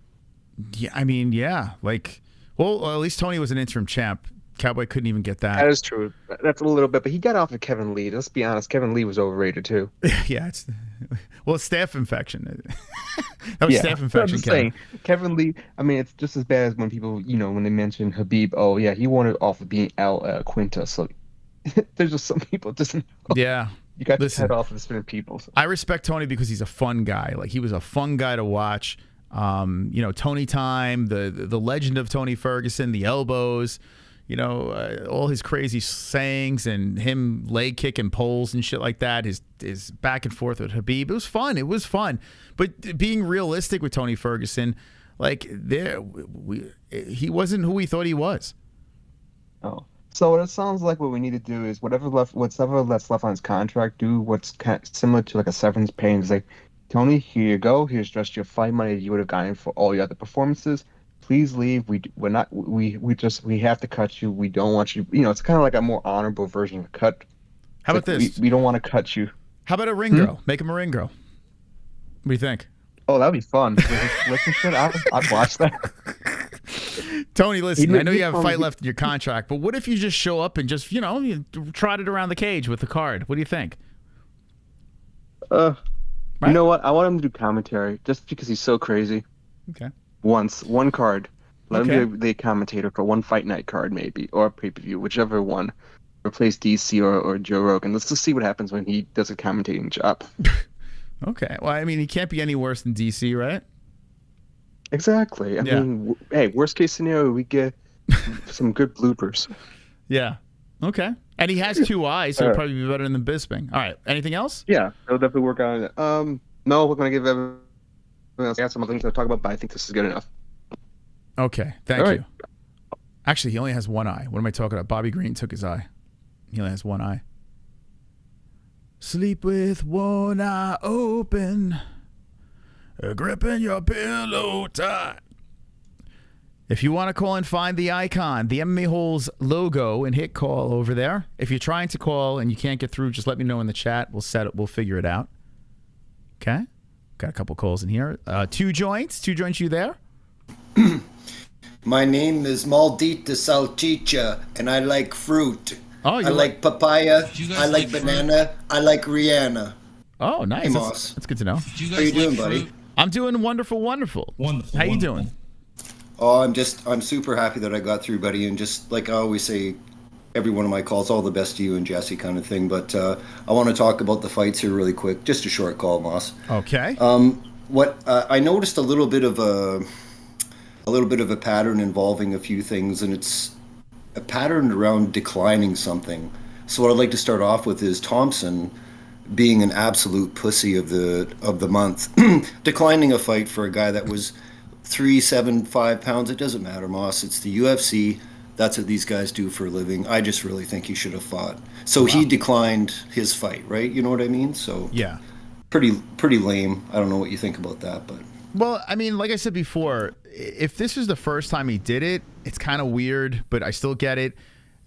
Yeah, like, well, at least Tony was an interim champ. Cowboy couldn't even get that.
That is true. That's a little bit, but he got off of Kevin Lee. Let's be honest, Kevin Lee was overrated too.
Yeah, it's staph infection. That was staph infection. I'm just saying,
Kevin Lee. It's just as bad as when people, when they mention Habib. Oh yeah, he won it off of being Al Quinta. So there's just some people just.
Yeah.
You got
Listen,
your head off of the spinning people. So.
I respect Tony because he's a fun guy. Like, he was a fun guy to watch. You know, Tony Time, the legend of Tony Ferguson, the elbows, you know, all his crazy sayings and him leg kicking poles and shit like that. His back and forth with Khabib. It was fun. It was fun. But being realistic with Tony Ferguson, like, he wasn't who we thought he was.
Oh. So what it sounds like what we need to do is whatever that's left on his contract, do what's similar to like a severance pay. It's like, Tony, here you go. Here's just your fight money that you would have gotten for all your other performances. Please leave. We have to cut you. We don't want you. You know, it's kind of like a more honorable version of a cut.
How about this?
We don't want to cut you.
How about a ring girl? Make him a ring girl. What do you think?
Oh, that'd be fun. Listen to it. I'd watch that.
Tony, listen, I know you have a fight left in your contract, but what if you just show up and just, you know, you trot it around the cage with the card? What do you think?
Right? You know what? I want him to do commentary just because he's so crazy.
Okay.
One card. Let him be the commentator for one fight night card, maybe, or a pay-per-view, whichever one. Replace DC or Joe Rogan. Let's just see what happens when he does a commentating job.
Okay. Well, I mean, he can't be any worse than DC, right?
Exactly. I mean, hey, worst case scenario, we get some good bloopers.
Yeah. Okay. And he has 2 eyes, so he'll probably be better than Bisping. All right. Anything else?
Yeah, they'll definitely work on it. No, we're gonna give everyone else. I got some other things to talk about, but I think this is good enough.
Okay. Thank you. Actually, he only has 1 eye. What am I talking about? Bobby Green took his eye. He only has 1 eye. Sleep with 1 eye open, gripping your pillow tight. If you want to call and find the icon, the MMA-Holes logo, and hit call over there. If you're trying to call and you can't get through, just let me know in the chat. We'll set it. We'll figure it out. Okay. Got a couple calls in here. 2 joints. 2 joints, you there?
My name is Maldita Salchicha, and I like fruit.
Oh,
I like papaya. I like banana.
Fruit?
I like Rihanna.
Oh, nice.
Hey, Moss.
That's good to know.
How you doing, buddy?
I'm doing wonderful, wonderful. How you doing?
Oh, I'm super happy that I got through, buddy. And just like I always say, every one of my calls, all the best to you and Jesse, kind of thing. But I want to talk about the fights here really quick. Just a short call, Moss.
Okay.
I noticed a little bit of a pattern involving a few things, and it's a pattern around declining something. So what I'd like to start off with is Thompson being an absolute pussy of the month, declining a fight for a guy that was 375 pounds. It doesn't matter, Moss. It's the UFC. That's what these guys do for a living. I just really think he should have fought. So he declined his fight, right? You know what I mean? So
yeah,
pretty lame. I don't know what you think about that, but
well, I mean, like I said before, if this was the first time he did it, it's kind of weird, but I still get it.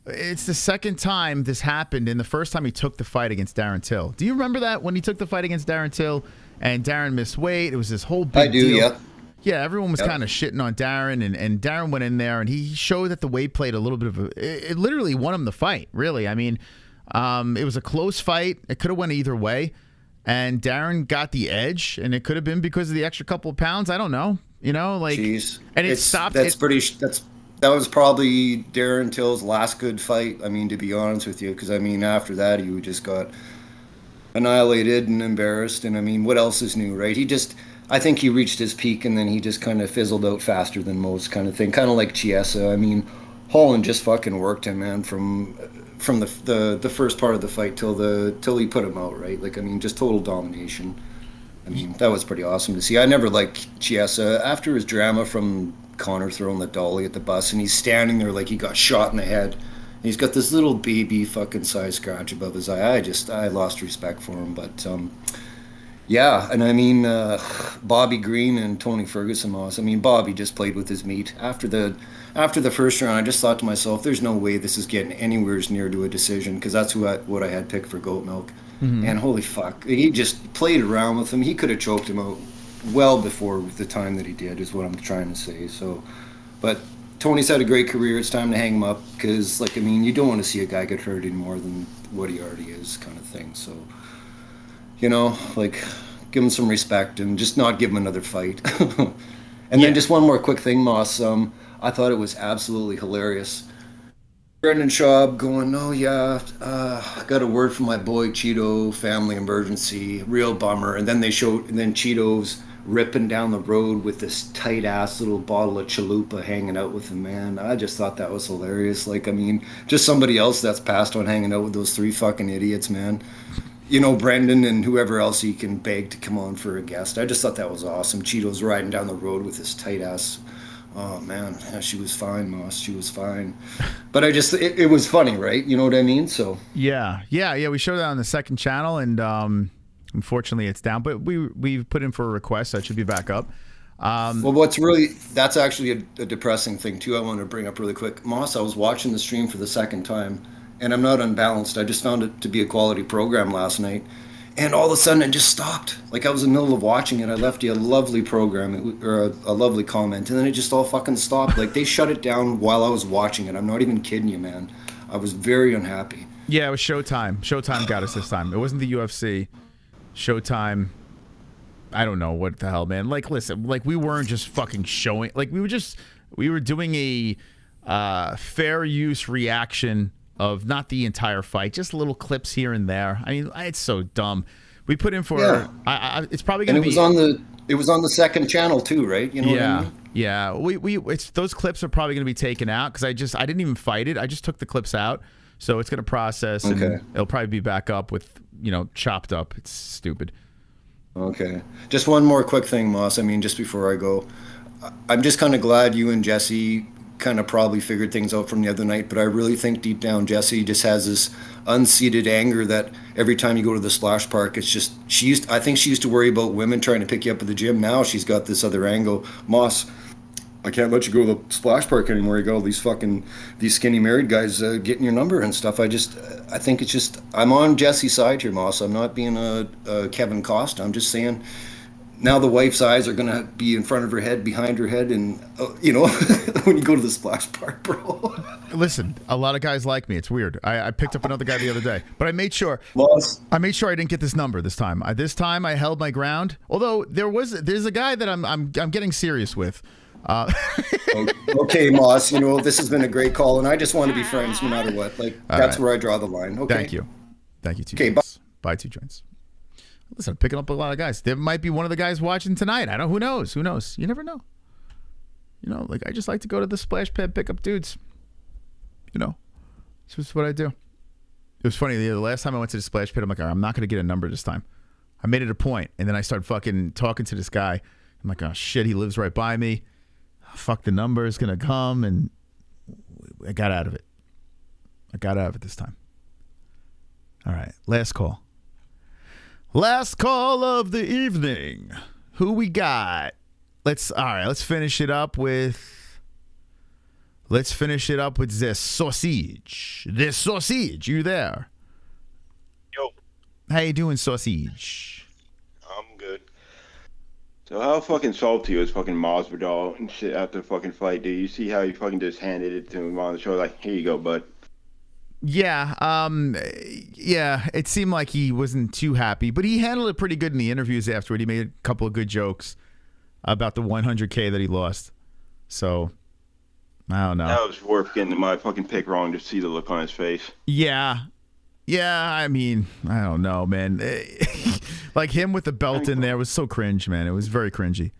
It's the second time this happened, and the first time he took the fight against Darren Till. Do you remember that when he took the fight against Darren Till and Darren missed weight? It was this whole big deal.
Yeah.
Yeah, everyone was kind of shitting on Darren, and Darren went in there, and he showed that the weight played a little bit of it literally won him the fight, really. I mean, it was a close fight. It could have went either way, and Darren got the edge, and it could have been because of the extra couple of pounds. I don't know. You know, like,
jeez.
And it stopped.
That was probably Darren Till's last good fight. I mean, to be honest with you, because I mean, after that, he just got annihilated and embarrassed. And I mean, what else is new, right? I think he reached his peak, and then he just kind of fizzled out faster than most, kind of thing. Kind of like Chiesa. I mean, Holland just fucking worked him, man, from the first part of the fight till he put him out, right? Like, I mean, just total domination. I mean, that was pretty awesome to see. I never liked Chiesa after his drama from Conor throwing the dolly at the bus, and he's standing there like he got shot in the head. And he's got this little baby fucking size scratch above his eye. I lost respect for him, but yeah, and I mean, Bobby Green and Tony Ferguson lost. I mean, Bobby just played with his meat. After the first round, I just thought to myself, there's no way this is getting anywhere near to a decision, because that's what I had picked for Goat Milk. Mm-hmm. And holy fuck, he just played around with him. He could have choked him out well before the time that he did, is what I'm trying to say. So, but Tony's had a great career. It's time to hang him up, because, like, I mean, you don't want to see a guy get hurt any more than what he already is, kind of thing. So, you know, like, give him some respect and just not give him another fight. And then just one more quick thing, Moss. I thought it was absolutely hilarious. Brendan Schaub going, oh yeah, I got a word from my boy Cheeto, family emergency, real bummer. And then they showed, and then Cheeto's ripping down the road with this tight ass little bottle of chalupa hanging out with him, man. I just thought that was hilarious. Like, I mean, just somebody else that's passed on hanging out with those three fucking idiots, man. You know, Brendan and whoever else he can beg to come on for a guest. I just thought that was awesome. Cheeto's riding down the road with this tight ass. Oh man, yeah, she was fine, Moss. She was fine. But I just, it was funny, right? You know what I mean? So
yeah. We showed that on the second channel, and unfortunately it's down. But we put in for a request, so it should be back up.
Well, what's really, that's actually a depressing thing too. I want to bring up really quick, Moss. I was watching the stream for the second time, and I'm not unbalanced. I just found it to be a quality program last night. And all of a sudden, it just stopped. Like, I was in the middle of watching it. I left you a lovely program, or a lovely comment, and then it just all fucking stopped. Like, they shut it down while I was watching it. I'm not even kidding you, man. I was very unhappy.
Yeah, it was Showtime. Showtime got us this time. It wasn't the UFC. Showtime. I don't know what the hell, man. Like, listen, like, we weren't just fucking showing. Like, we were doing a fair use reaction of not the entire fight, just little clips here and there. I mean, it's so dumb. We put in for it's probably going to be.
It was on the second channel too, right? You know what I mean?
Yeah. It's those clips are probably going to be taken out because I didn't even fight it. I just took the clips out, so it's going to process and it'll probably be back up with chopped up. It's stupid.
Okay. Just one more quick thing, Moss. I mean, just before I go, I'm just kind of glad you and Jesse kind of probably figured things out from the other night, but I really think deep down Jesse just has this unseated anger that every time you go to the splash park, it's just I think she used to worry about women trying to pick you up at the gym. Now she's got this other angle. Moss, I can't let you go to the splash park anymore. You got all these skinny married guys getting your number and stuff. I think it's just, I'm on Jesse's side here, Moss. I'm not being a Kevin Costa. I'm just saying, now the wife's eyes are going to be in front of her head, behind her head, and, when you go to the splash park, bro.
Listen, a lot of guys like me. It's weird. I picked up another guy the other day, but I made sure I didn't get this number this time. This time I held my ground, although there's a guy that I'm getting serious with.
Okay, Moss, this has been a great call, and I just want to be friends no matter what. Like, that's where I draw the line. Okay.
Thank you, Two Joints. Bye, Two Joints. Listen, I'm picking up a lot of guys. There might be one of the guys watching tonight. I don't. Who knows? You never know. Like, I just like to go to the splash pad, pick up dudes. It's just what I do. It was funny. The last time I went to the splash pit, I'm like, all right, I'm not going to get a number this time. I made it a point, and then I started fucking talking to this guy. I'm like, oh shit, he lives right by me. Fuck, the number is going to come, and I got out of it. This time. All right, last call. Last call of the evening. Who we got? Let's finish it up with this sausage. This sausage, you there?
Yo.
How you doing, sausage?
I'm good. So how fucking salty was fucking Masvidal and shit after the fucking fight, dude? You see how he fucking just handed it to him on the show, like, here you go, bud.
Yeah, it seemed like he wasn't too happy, but he handled it pretty good in the interviews afterward. He made a couple of good jokes about the 100K that he lost. So, I don't know.
That was worth getting my fucking pick wrong to see the look on his face.
Yeah, I mean, I don't know, man. Like, him with the belt in there was so cringe, man. It was very cringy.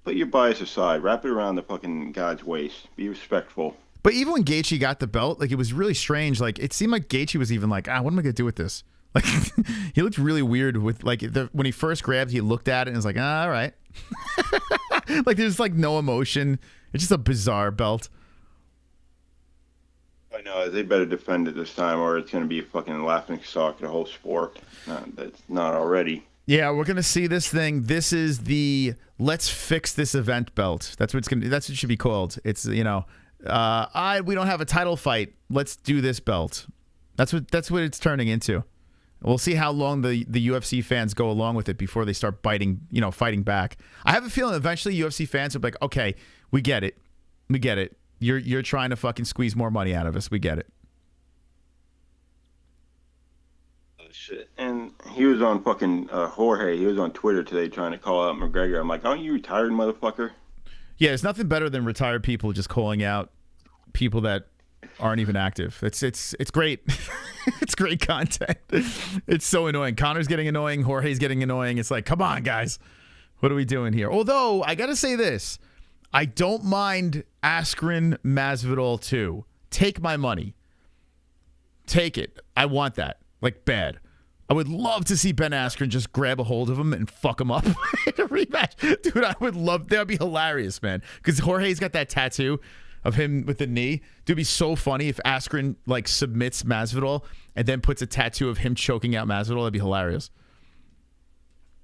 Put your bias aside. Wrap it around the fucking guy's waist. Be respectful.
But even when Gaethje got the belt, like, it was really strange. Like, it seemed like Gaethje was even like, what am I going to do with this? Like, he looked really weird with, like, when he first grabbed, he looked at it and was like, all right. Like, there's, like, no emotion. It's just a bizarre belt.
I know. They better defend it this time or it's going to be a fucking laughing stock of the whole sport. That's not already.
Yeah, we're going to see this thing. This is the let's fix this event belt. That's what it should be called. It's, we don't have a title fight. Let's do this belt. That's what it's turning into. We'll see how long the UFC fans go along with it before they start fighting back. I have a feeling eventually UFC fans will be like, okay, we get it. You're trying to fucking squeeze more money out of us. We get it.
Oh, shit. And he was on fucking Jorge. He was on Twitter today trying to call out McGregor. I'm like, aren't you retired, motherfucker?
Yeah, there's nothing better than retired people just calling out people that aren't even active. It's great. It's great content. It's so annoying. Conor's getting annoying. Jorge's getting annoying. It's like, come on, guys. What are we doing here? Although, I got to say this. I don't mind Askren Masvidal too. Take my money. Take it. I want that. Like, bad. I would love to see Ben Askren just grab a hold of him and fuck him up in a rematch. Dude, I would love that. Would be hilarious, man. Because Jorge's got that tattoo of him with the knee. Dude, it'd be so funny if Askren, like, submits Masvidal and then puts a tattoo of him choking out Masvidal. That'd be hilarious.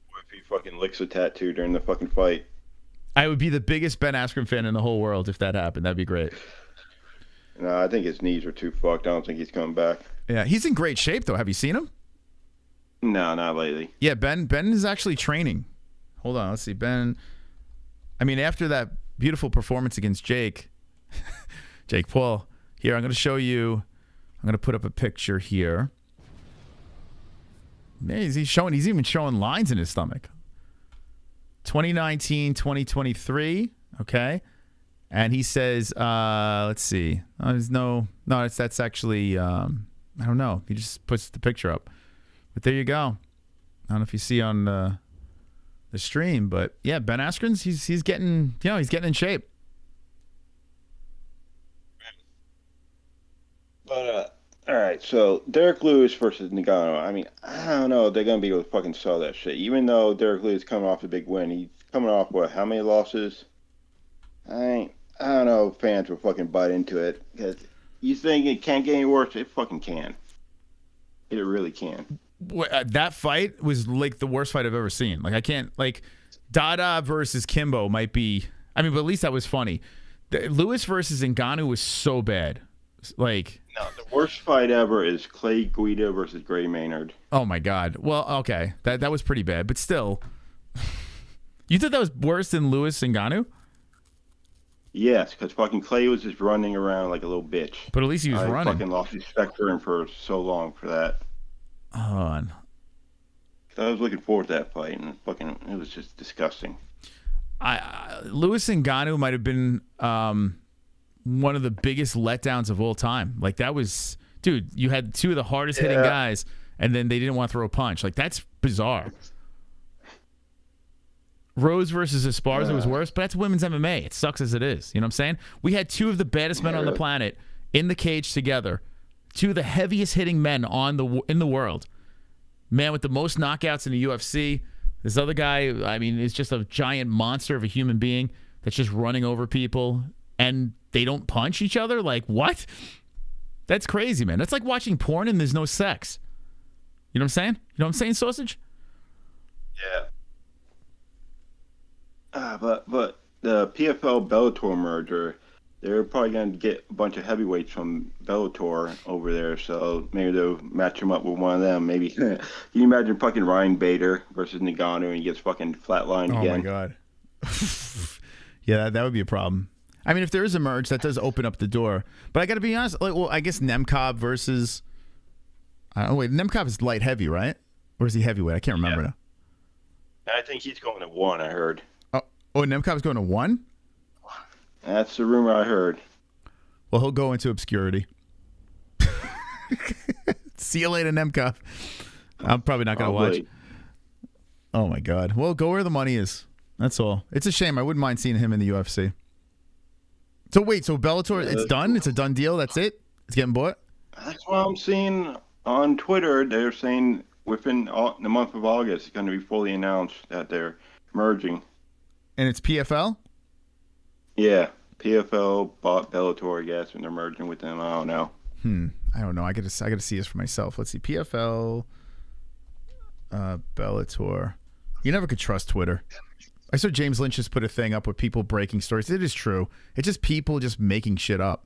What if he fucking licks a tattoo during the fucking fight?
I would be the biggest Ben Askren fan in the whole world if that happened. That'd be great.
No, I think his knees are too fucked. I don't think he's coming back.
Yeah, he's in great shape, though. Have you seen him?
No, not lately.
Yeah, Ben is actually training. Hold on, let's see. Ben, I mean, after that beautiful performance against Jake Paul, here, I'm going to show you. I'm going to put up a picture here. Yeah, he's even showing lines in his stomach. 2019, 2023, okay? And he says, let's see. That's actually, I don't know. He just puts the picture up. But there you go. I don't know if you see on the stream, but yeah, Ben Askren's, he's getting, he's getting in shape.
But, all right, so Derrick Lewis versus Ngannou. I mean, I don't know if they're going to be able to fucking sell that shit. Even though Derrick Lewis is coming off a big win, he's coming off, what, how many losses? I don't know if fans will fucking bite into it. Because you think it can't get any worse? It fucking can. It really can.
That fight was like the worst fight I've ever seen. Like, I can't, like, Dada versus Kimbo might be, I mean, but at least that was funny. Lewis versus Ngannou was so bad. Like,
no, the worst fight ever is Clay Guida versus Gray Maynard.
Oh my God. Well, okay, that was pretty bad, but still, you thought that was worse than Lewis and Ngannou?
Yes, because fucking Clay was just running around like a little bitch.
But at least he was running.
I fucking lost respect for him for so long for that.
I
was looking forward to that fight, and it was just disgusting.
Lewis and Ngannou might have been one of the biggest letdowns of all time. Like, that was, dude, you had two of the hardest hitting guys, and then they didn't want to throw a punch. Like, that's bizarre. Rose versus Esparza was worse, but that's women's MMA. It sucks as it is. You know what I'm saying? We had two of the baddest men on the planet in the cage together. Two of the heaviest hitting men in the world. Man with the most knockouts in the UFC. This other guy, I mean, is just a giant monster of a human being that's just running over people, and they don't punch each other? Like, what? That's crazy, man. That's like watching porn and there's no sex. You know what I'm saying? You know what I'm saying, Sausage?
Yeah. But the PFL Bellator merger, they're probably going to get a bunch of heavyweights from Bellator over there, so maybe they'll match him up with one of them. Maybe. Can you imagine fucking Ryan Bader versus Ngannou and he gets fucking flatlined again?
Oh, my God. Yeah, that would be a problem. I mean, if there is a merge, that does open up the door. But I got to be honest, like, well, I guess Nemkov versus... wait, Nemkov is light heavy, right? Or is he heavyweight? I can't remember now.
I think he's going to 1, I heard.
Oh, Nemkov's going to 1?
That's the rumor I heard.
Well, he'll go into obscurity. See you later, Nemkov. I'm probably not going to watch. Oh, my God. Well, go where the money is. That's all. It's a shame. I wouldn't mind seeing him in the UFC. So, wait. So, Bellator, it's done? It's a done deal? That's it? It's getting bought?
That's what I'm seeing on Twitter. They're saying within the month of August, it's going to be fully announced that they're merging.
And it's PFL?
Yeah. PFL bought Bellator, I guess, and they're merging with them. I don't know.
I don't know. I gotta see this for myself. Let's see. PFL, Bellator. You never could trust Twitter. I saw James Lynch just put a thing up with people breaking stories. It is true. It's just people just making shit up.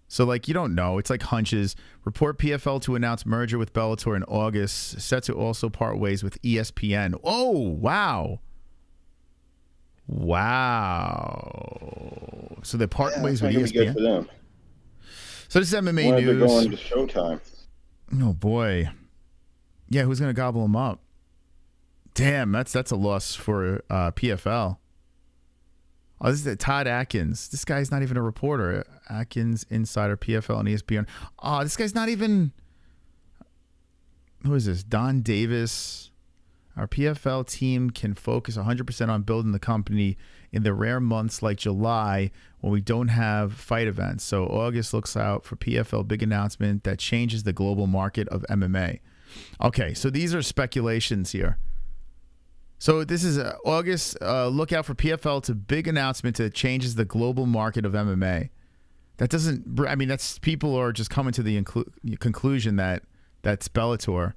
So, like, you don't know. It's like hunches. Report PFL to announce merger with Bellator in August. Set to also part ways with ESPN. Oh, wow. Wow. So they're parting ways with ESPN?
Good for them.
So this is MMA
When
news.
they're going to Showtime.
Oh, boy. Yeah, who's going to gobble them up? Damn, that's a loss for PFL. Oh, this is Todd Atkins. This guy's not even a reporter. Atkins, Insider, PFL, and ESPN. Oh, this guy's not even... Who is this? Don Davis. Our PFL team can focus 100% on building the company in the rare months like July when we don't have fight events. So August looks out for PFL big announcement that changes the global market of MMA. Okay, so these are speculations here. So this is August. Look out for PFL to big announcement that changes the global market of MMA. That doesn't. I mean, that's people are just coming to the conclusion that that's Bellator.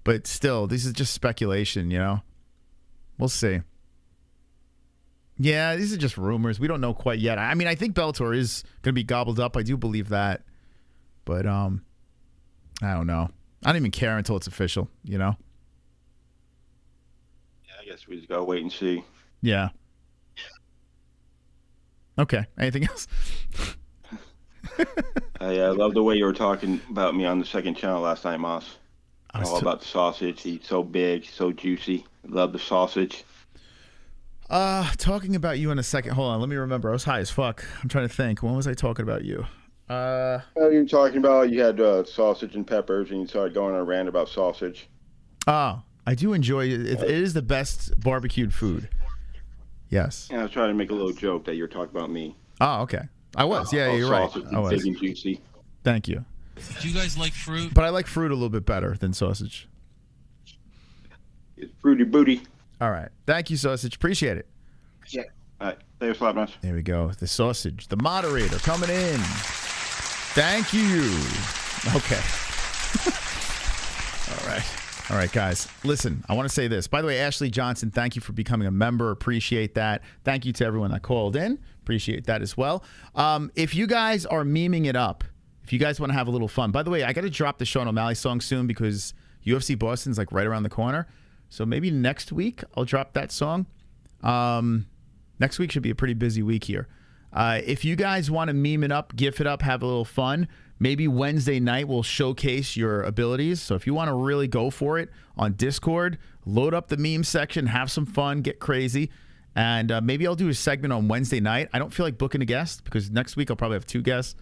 But still, this is just speculation. You know, we'll see. Yeah, these are just rumors. We don't know quite yet. I mean, I think Bellator is going to be gobbled up. I do believe that. But I don't know. I don't even care until it's official. You know.
I guess we just gotta wait and see.
Yeah. Okay. Anything else?
I love the way you were talking about me on the second channel last night, Moss. All about the sausage. He's so big, so juicy. Love the sausage.
Talking about you in a second. Hold on. Let me remember. I was high as fuck. I'm trying to think. When was I talking about you?
You were talking about you had sausage and peppers, and you started going on a rant about sausage.
Oh. I do enjoy it. It is the best barbecued food. Yes.
Yeah, I was trying to make a little joke that you were talking about me.
Oh, okay. I was. Yeah, you're right. I was.
Big and juicy.
Thank you.
Do you guys like fruit?
But I like fruit a little bit better than sausage.
It's fruity booty.
All right. Thank you, sausage. Appreciate it.
Yeah. All right. Thanks a lot, man.
There we go. The sausage. The moderator coming in. Thank you. Okay. All right. All right, guys. Listen, I want to say this. By the way, Ashley Johnson, thank you for becoming a member. Appreciate that. Thank you to everyone that called in. Appreciate that as well. If you guys are memeing it up, if you guys want to have a little fun. By the way, I got to drop the Sean O'Malley song soon because UFC Boston's like right around the corner. So maybe next week I'll drop that song. Next week should be a pretty busy week here. If you guys want to meme it up, gif it up, have a little fun, maybe Wednesday night we'll showcase your abilities. So if you want to really go for it on Discord, load up the meme section, have some fun, get crazy. And maybe I'll do a segment on Wednesday night. I don't feel like booking a guest because next week I'll probably have 2 guests.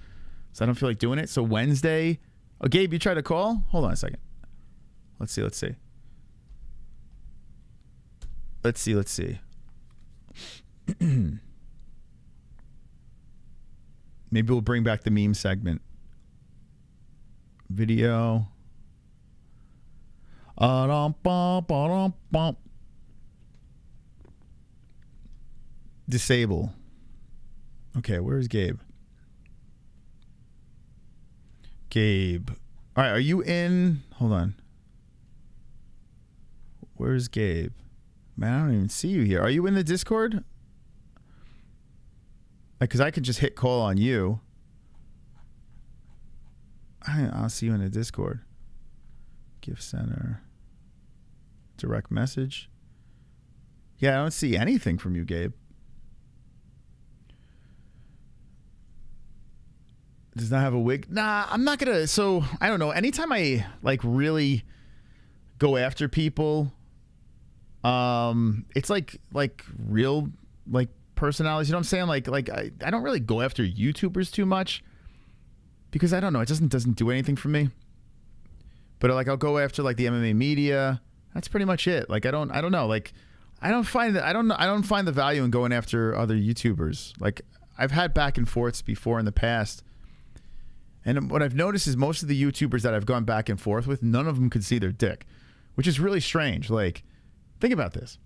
So I don't feel like doing it. So Wednesday. Oh, Gabe, you tried to call? Hold on a second. Let's see. Maybe we'll bring back the meme segment. Video. Disable. Okay, where's Gabe? Gabe. All right, are you in? Hold on. Where's Gabe? Man, I don't even see you here. Are you in the Discord? Because I could just hit call on you. I'll see you in the Discord. Gift center. Direct message. Yeah, I don't see anything from you, Gabe. Does not have a wig. Nah, I'm not gonna. So I don't know. Anytime I like really go after people, it's like real like personalities. You know what I'm saying? Like I don't really go after YouTubers too much because I don't know. It doesn't do anything for me. But like I'll go after like the MMA media. That's pretty much it. Like I don't know. Like I don't find the value in going after other YouTubers. Like I've had back and forths before in the past. And what I've noticed is most of the YouTubers that I've gone back and forth with, none of them could see their dick, which is really strange. Like, think about this.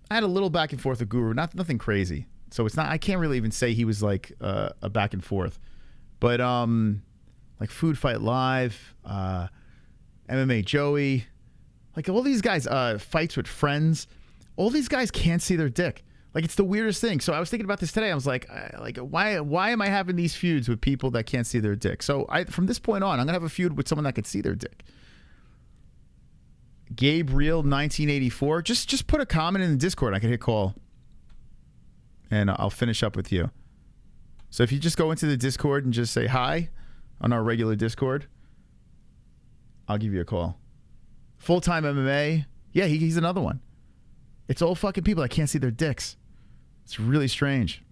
I had a little back and forth with Guru, nothing crazy. So it's not. I can't really even say he was like a back and forth, but like Food Fight Live, MMA Joey, like all these guys, fights with friends. All these guys can't see their dick. Like it's the weirdest thing. So I was thinking about this today. I was like why am I having these feuds with people that can't see their dick? So from this point on, I'm gonna have a feud with someone that can see their dick. Gabriel 1984. Just put a comment in the Discord. I can hit call, and I'll finish up with you. So if you just go into the Discord and just say hi on our regular Discord, I'll give you a call. Full-time MMA. Yeah, he's another one. It's all fucking people that can't see their dicks. It's really strange.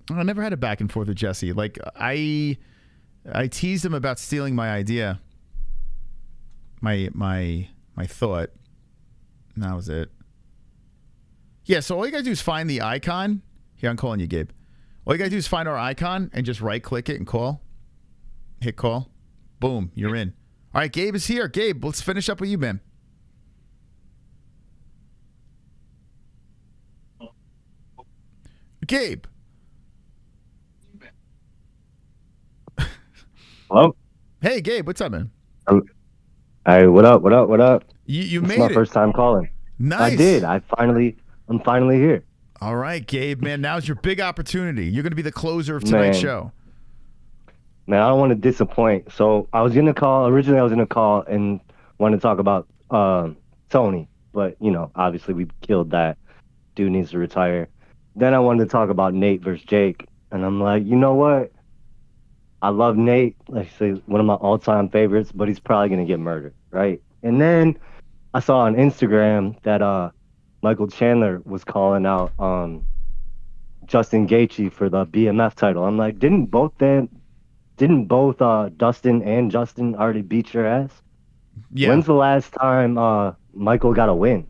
I never had a back and forth with Jesse. Like, I teased him about stealing my idea. My thought. And that was it. Yeah, so all you gotta do is find the icon. Here, I'm calling you, Gabe. All you gotta do is find our icon and just right-click it and call. Hit call. Boom, you're in. All right, Gabe is here. Gabe, let's finish up with you, man. Gabe.
Hello?
Hey, Gabe, what's up, man?
Hey, what up, what up, what up?
You
This
made
is my
it.
first time calling.
Nice.
I did. I'm finally here.
All right, Gabe, man, now's your big opportunity. You're going to be the closer of tonight's show.
Man, I don't want to disappoint. So originally I was going to call and wanted to talk about Tony. But, you know, obviously we killed that. Dude needs to retire. Then I wanted to talk about Nate versus Jake. And I'm like, you know what? I love Nate. Like I say, one of my all-time favorites, but he's probably going to get murdered, right? And then I saw on Instagram that Michael Chandler was calling out Justin Gaethje for the BMF title. I'm like, didn't both Dustin and Justin already beat your ass?
Yeah.
When's the last time Michael got a win?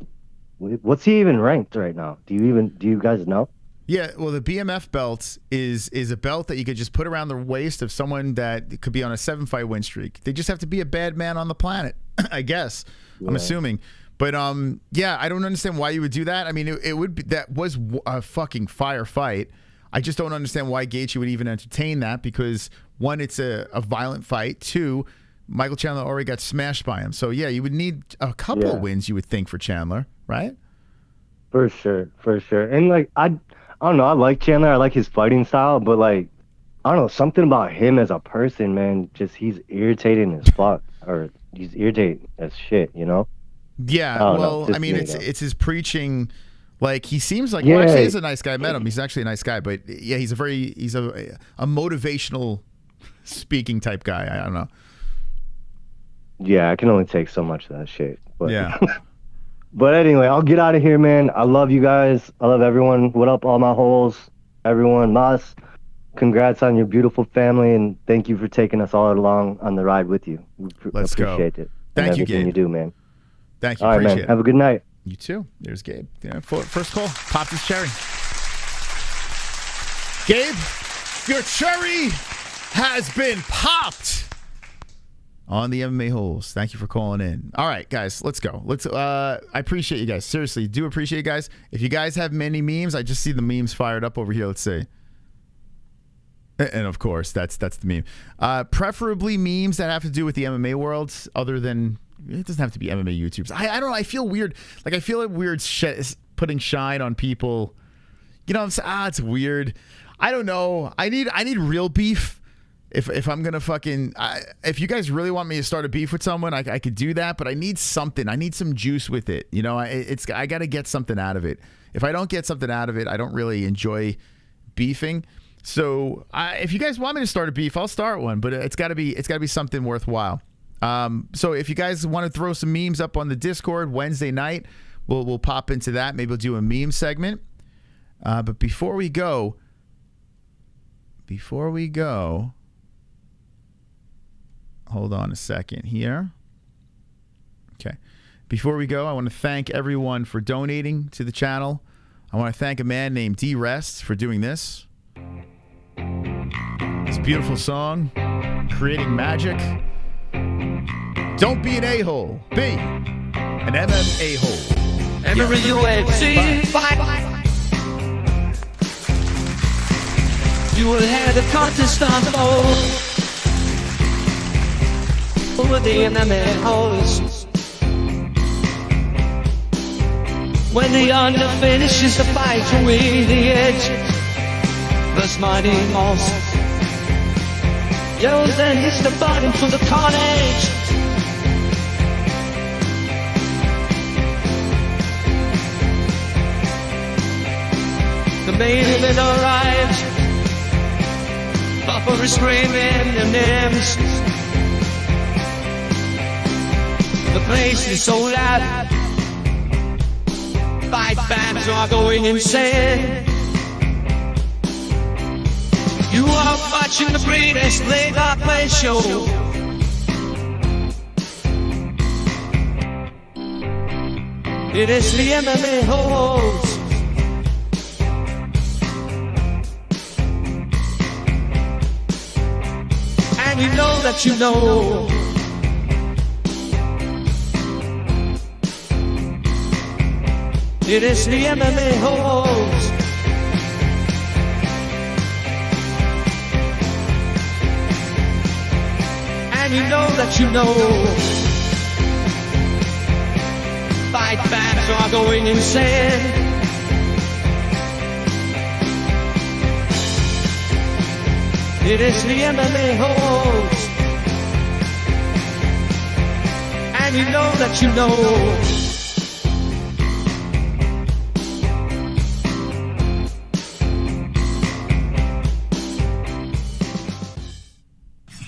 What's he even ranked right now? Do you guys know?
Yeah, well, the BMF belt is a belt that you could just put around the waist of someone that could be on a 7-fight win streak. They just have to be a bad man on the planet, I guess. Yeah. I'm assuming. But yeah, I don't understand why you would do that. I mean, it would be, that was a fucking fire fight. I just don't understand why Gaethje would even entertain that, because one, it's a violent fight. Two, Michael Chandler already got smashed by him. So yeah, you would need a couple of wins, you would think, for Chandler, right?
For sure. And like I don't know, I like Chandler, I like his fighting style, but like I don't know, something about him as a person, man, just he's irritating as fuck, or he's irritating as shit, you know?
Yeah, well, I mean, it's his preaching. Like, he seems like, well, actually, he's a nice guy. I met him. He's actually a nice guy, but yeah, he's a motivational speaking type guy. I don't know.
Yeah, I can only take so much of that shit. But
yeah.
But anyway, I'll get out of here, man. I love you guys. I love everyone. What up, all my holes? Everyone, Mas, congrats on your beautiful family, and thank you for taking us all along on the ride with you.
Let's go.
Appreciate it.
Thank you, Gabe.
You do, man.
Thank you.
All right,
appreciate
man.
it.
Have a good night.
You too. There's Gabe. Yeah, first call. Popped his cherry. Gabe, your cherry has been popped on the MMA-Holes. Thank you for calling in. All right, guys, let's go. I appreciate you guys. Seriously, do appreciate you guys. If you guys have many memes, I just see the memes fired up over here. Let's see. And of course, that's the meme. Preferably memes that have to do with the MMA world, other than, it doesn't have to be MMA YouTubers. I don't know. I feel weird. Like, I feel like weird putting shine on people. You know what I'm saying? It's weird. I don't know. I need real beef. If I'm gonna fucking, if you guys really want me to start a beef with someone, I could do that. But I need something. I need some juice with it. You know, I got to get something out of it. If I don't get something out of it, I don't really enjoy beefing. So if you guys want me to start a beef, I'll start one. But it's got to be something worthwhile. So if you guys want to throw some memes up on the Discord Wednesday night, we'll pop into that. Maybe we'll do a meme segment. But before we go, hold on a second here. Okay. Before we go, I want to thank everyone for donating to the channel. I want to thank a man named D Rest for doing this. This beautiful song, Creating Magic. Don't be an a-hole. Be an MMA-hole.
Every UFC fight, you will have the contest unfold with the MMA-Holes. When the under finishes the fight, you win the edge. The smiting moss. Yo, then hits the bottom to the carnage. The main event arrives. Buffer is screaming their names. The place is so loud. Fight fans are going insane. You are watching the greatest play-by-play show. It is the MMA-Holes. And you know that you know. It is the MMA-Holes. And you know that you know. Fight fans are going insane. It is the MMA-Holes. And you know that you know.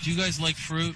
Do you guys like fruit?